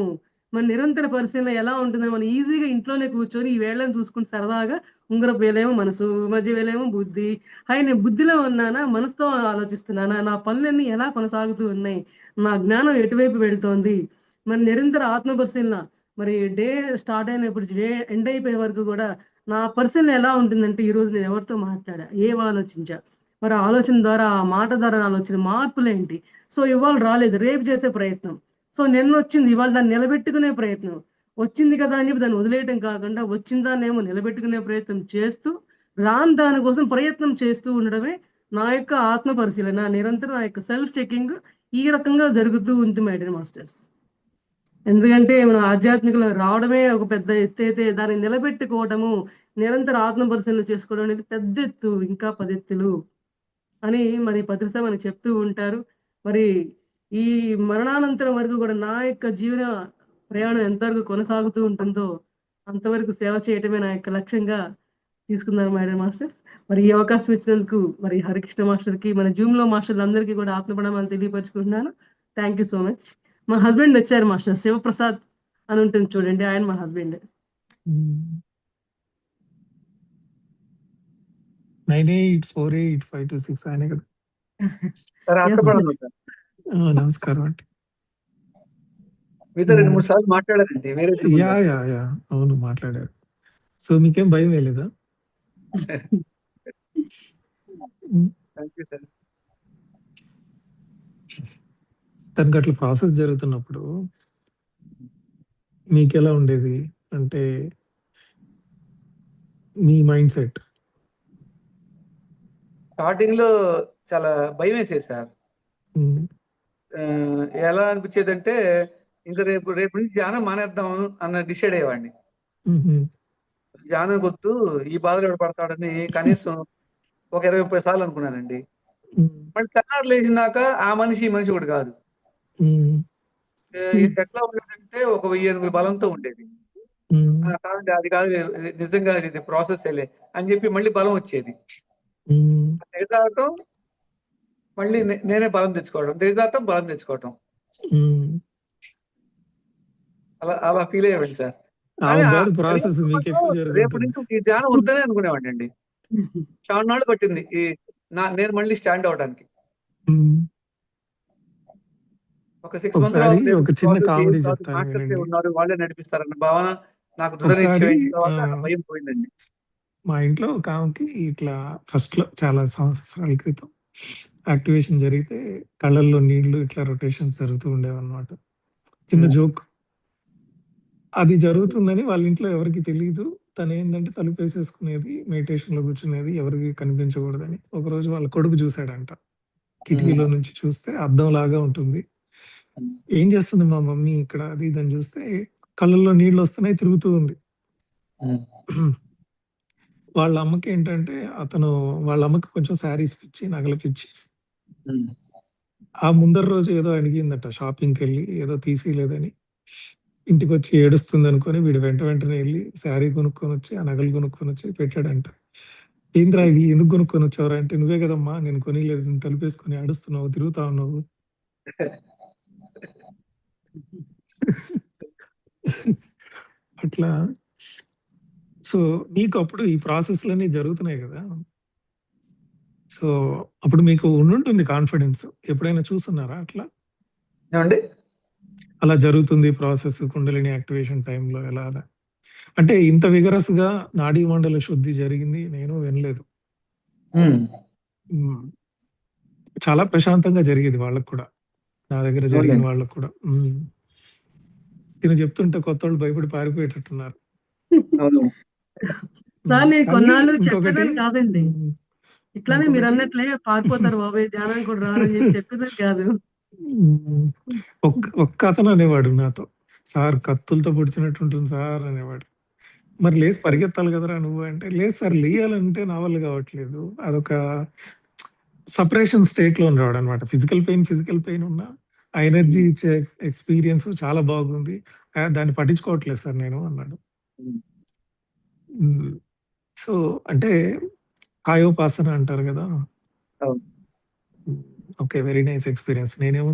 మన నిరంతర పరిశీలన ఎలా ఉంటుందని మనం ఈజీగా ఇంట్లోనే కూర్చొని ఈ వేళ్ళని చూసుకుంటూ సరదాగా ఉంగరపు వేలేమో మనసు, మధ్య వేలేమో బుద్ధి. నేను బుద్ధిలో ఉన్నానా? మనసుతో ఆలోచిస్తున్నానా? నా పనులన్నీ ఎలా కొనసాగుతూ ఉన్నాయి? నా జ్ఞానం ఎటువైపు వెళ్తోంది? మరి నిరంతర ఆత్మ పరిశీలన. మరి డే స్టార్ట్ అయినప్పుడు డే ఎండ్ అయిపోయే వరకు గూడా నా పరిశీలన ఎలా ఉంటుందంటే, ఈరోజు నేను ఎవరితో మాట్లాడా? ఏం ఆలోచించా? మరి ఆ ఆలోచన ద్వారా, ఆ మాట ద్వారా నాలో వచ్చిన మార్పులేంటి? సో, ఇవాళ రాలేదు. రేపు చేసే ప్రయత్నం. సో, నిన్నొచ్చింది. ఇవాళ దాన్ని నిలబెట్టుకునే ప్రయత్నం. వచ్చింది కదా అని చెప్పి దాన్ని వదిలేయటం కాకుండా, వచ్చిన దాన్నేమో నిలబెట్టుకునే ప్రయత్నం చేస్తూ, రాని దాని కోసం ప్రయత్నం చేస్తూ ఉండడమే నా యొక్క ఆత్మ పరిశీలన. నిరంతరం నా యొక్క సెల్ఫ్ చెకింగ్ ఈ రకంగా జరుగుతూ ఉంది మై డియర్ మాస్టర్స్. ఎందుకంటే మనం ఆధ్యాత్మికలో రావడమే ఒక పెద్ద ఎత్తయితే, దాన్ని నిలబెట్టుకోవటము, నిరంతర ఆత్మ పరిశీలన చేసుకోవడం అనేది పెద్ద ఎత్తు. ఇంకా పదెత్తులు అని మరి ప్రతిసారి మనకు చెప్తూ ఉంటారు. మరి ఈ మరణానంతరం వరకు కూడా నా యొక్క జీవన ప్రయాణం ఎంతవరకు కొనసాగుతూ ఉంటుందో, అంతవరకు సేవ చేయటమే నా యొక్క లక్ష్యంగా తీసుకున్నాను మేడం మాస్టర్స్. మరి ఈ అవకాశం ఇచ్చినందుకు మరి హరికృష్ణ మాస్టర్‌కి, మన జూమ్‌లో మాస్టర్లందరికీ కూడా ఆత్మ ప్రణామాలు తెలియపరుచుకుంటున్నాను. Thank you so much. మా హస్బెండ్ వచ్చారు మాస్టర్. శివప్రసాద్ అని ఉంటుంది చూడండి. ఆయన మా హస్బెండ్. హ్మ్. 98485226 ఆయనే కదా! Sir yes sir. ఆత్మపడను సార్. నమస్కారం అండి. మీతో 2, 3 సార్లు మాట్లాడానండి. వేరే దిగుండా. యాహ్! అవును, మాట్లాడారు. సో, మీకేం భయం వేయలేదా? హ్మ్. Thank you sir. తనకట్లా ప్రాసెస్ జరుగుతున్నప్పుడు మీకెలా ఉండేది? అంటే మీ మైండ్ సెట్? స్టార్టింగ్‌లో చాలా భయమేసేది సార్. హ్మ్. ఎలా అనిపిచ్చేదంటే, ఇంక రేపు నుంచి ధ్యానం మానేద్దాం అన్న డిసైడ్ అయ్యేవాడిని. హుహు. ధ్యానంకొద్దు, ఈ బాధలు ఎవడు పడతాడని కనీసం ఒక 20, 30 సార్లు అనుకున్నానండి. హ్మ్. మళ్ళీ తెల్లారి లేచినాక ఆ మనిషి, ఈ మనిషి ఒకటి కాదు. హ్మ్. హ్మ్. ఎట్లా ఉండేదంటే ఒక 1000 బలంతో ఉండేది. హ్మ్. కాదండి అది కాదు, ఇది నిజంగా ఇది ప్రాసెస్సేలే అని చెప్పి మళ్ళీ బలం వచ్చేది. హ్మ్. నెయ్యి తాగటం, మళ్ళీ నేనే బలం తెచ్చుకోవడం, నెయ్యి తాగటం, బలం తెచ్చుకోవటం. హ్మ్. అలా అలా ఫీల్ అయ్యేవాడిని సార్. కానీ ఆమెకు గాదు ప్రాసెస్ జరిగినప్పుడు మాత్రం మీకెక్కువ రేపు జరుగుంటుంది. నుంచి ఈ ధ్యానం వద్దనే అనుకునేవాడినండి. చాన్నాళ్ళు పట్టింది నేను మళ్ళీ స్టాండ్ అవ్వడానికి. హ్మ్. ఒక 6 మంత్స్ ఒకసారి తర్వాత రేపు ఒక నుంచి చిన్న ప్రాసెస్ ఏం కామెడీ కాదు, చెప్తాను మాస్టర్సే వినండి. ఉన్నారు, వాళ్ళే నడిపిస్తారన్న భావన నాకు దృఢ ఒకసారి నిశ్చయమైన తర్వాత ఆ ఆహ్, భయం పోయిందండి. మా ఇంట్లో ఒక ఆమెకి ఇట్లా ఫస్ట్‌లో చాలా సంవత్సరాల క్రితం యాక్టివేషన్ జరిగితే కళ్ళల్లో నీళ్లు ఇట్లా రొటేషన్స్ జరుగుతూ ఉండేవన్నమాట. చిన్న హ్మ్. జోక్. అది జరుగుతుందని వాళ్ళ ఇంట్లో ఎవరికీ తెలీదు. తనేంటంటే తలుపేసేసుకునేది, మెడిటేషన్‌లో కూర్చునేది, ఎవరికీ కనిపించకూడదని. ఒకరోజు వాళ్ళ కొడుకు చూసాడంట. హ్మ్. కిటికీలో నుంచి చూస్తే అద్దంలాగా ఉంటుంది. హ్మ్. ఏం చేస్తుంది మా మమ్మీ ఇక్కడ అది ఇది అని చూస్తే కళ్ళల్లో నీళ్లొస్తున్నాయి, తిరుగుతూ ఉంది. హ్మ్. వాళ్ళ అమ్మకేంటంటే వాళ్ళ అమ్మకి కొంచెం శారీస్ పిచ్చి, నగల పిచ్చి. హ్మ్. ఆ ముందర రోజు ఏదో అడిగిందట షాపింగ్‌కెళ్ళి ఏదో తీసియలేదని. ఇంటికొచ్చి ఏడుస్తుందనుకోని వీడు వెంటనే ఎళ్లి శారీ కొనుక్కొనొచ్చి, ఆ నగలు కొనుక్కొనొచ్చి పెట్టాడంట. "ఏందిరా ఇవి ఎందుకు కొనుక్కొనొచ్చావురా" అంటే, "నువ్వే కదమ్మా నేను కొనీయలేదు తలుపేసుకొని ఏడుస్తున్నావు, తిరుగుతా ఉన్నావు." అట్లా సో, మీకప్పుడు ఈ ప్రాసెస్‌లన్నీ జరుగుతున్నాయి గదా! సో, అప్పుడు మీకు ఉండుంటుంది కాన్ఫిడెన్స్. ఎప్పుడైనా చూసున్నారా అట్లా? ఏవండి? అలా జరుగుతుంది ప్రాసెస్ కుండలిని యాక్టివేషన్ టైమ్‌లో ఎలాగా? అంటే ఇంత విగరస్‌గా నాడీ మండల శుద్ధి జరిగింది నేను వినలేదు. హ్మ్. హ్మ్. చాలా ప్రశాంతంగా జరిగేది వాళ్ళకి కూడా. నా దగ్గర జరిగిన అవునండి. వాళ్ళకి కూడా. హ్మ్. తిను చెప్తుంటే కొత్తోళ్ళు భయపడి పారిపోయేటట్టున్నారు. అవును. హ్మ్. సార్ నేను కానీ కొన్నాళ్ళు ఇంకొకటి చెప్పేదాన్ని కాదండి. హ్మ్. ఇట్లానే ఇంకొకటి మీరన్నట్లే పారిపోతారు బాబోయ్! ధ్యానానికి కూడా రారని చెప్పి చెప్పేదాన్ని కాదు. హ్మ్. ఒక్కతను అనేవాడు నాతో. "సార్ కత్తులతో పొడిచినట్టు ఉంటుంది సార్" అనేవాడు. మరి లేసి పరిగెత్తాలి కదరా నువ్వు అంటే, లేదు సార్ లెయ్యాలంటే నా వల్ల కావట్లేదు. అదొక సెపరేషన్ స్టేట్‌లో ఉండేవాడనమాట. ఫిజికల్ పెయిన్ ఉన్నా, ఆ ఎనర్జీ హ్మ్. ఇచ్చే ఎక్స్‌పీరియన్స్ చాలా బాగుంది. దాన్ని పట్టించుకోవట్లేదు సార్ నేను అన్నాడు. హ్మ్. హ్మ్. సో, అంటే కాయోపాసన అంటారు గదా! అవును. హ్మ్. ఓకే. Very nice experience. నేనేమో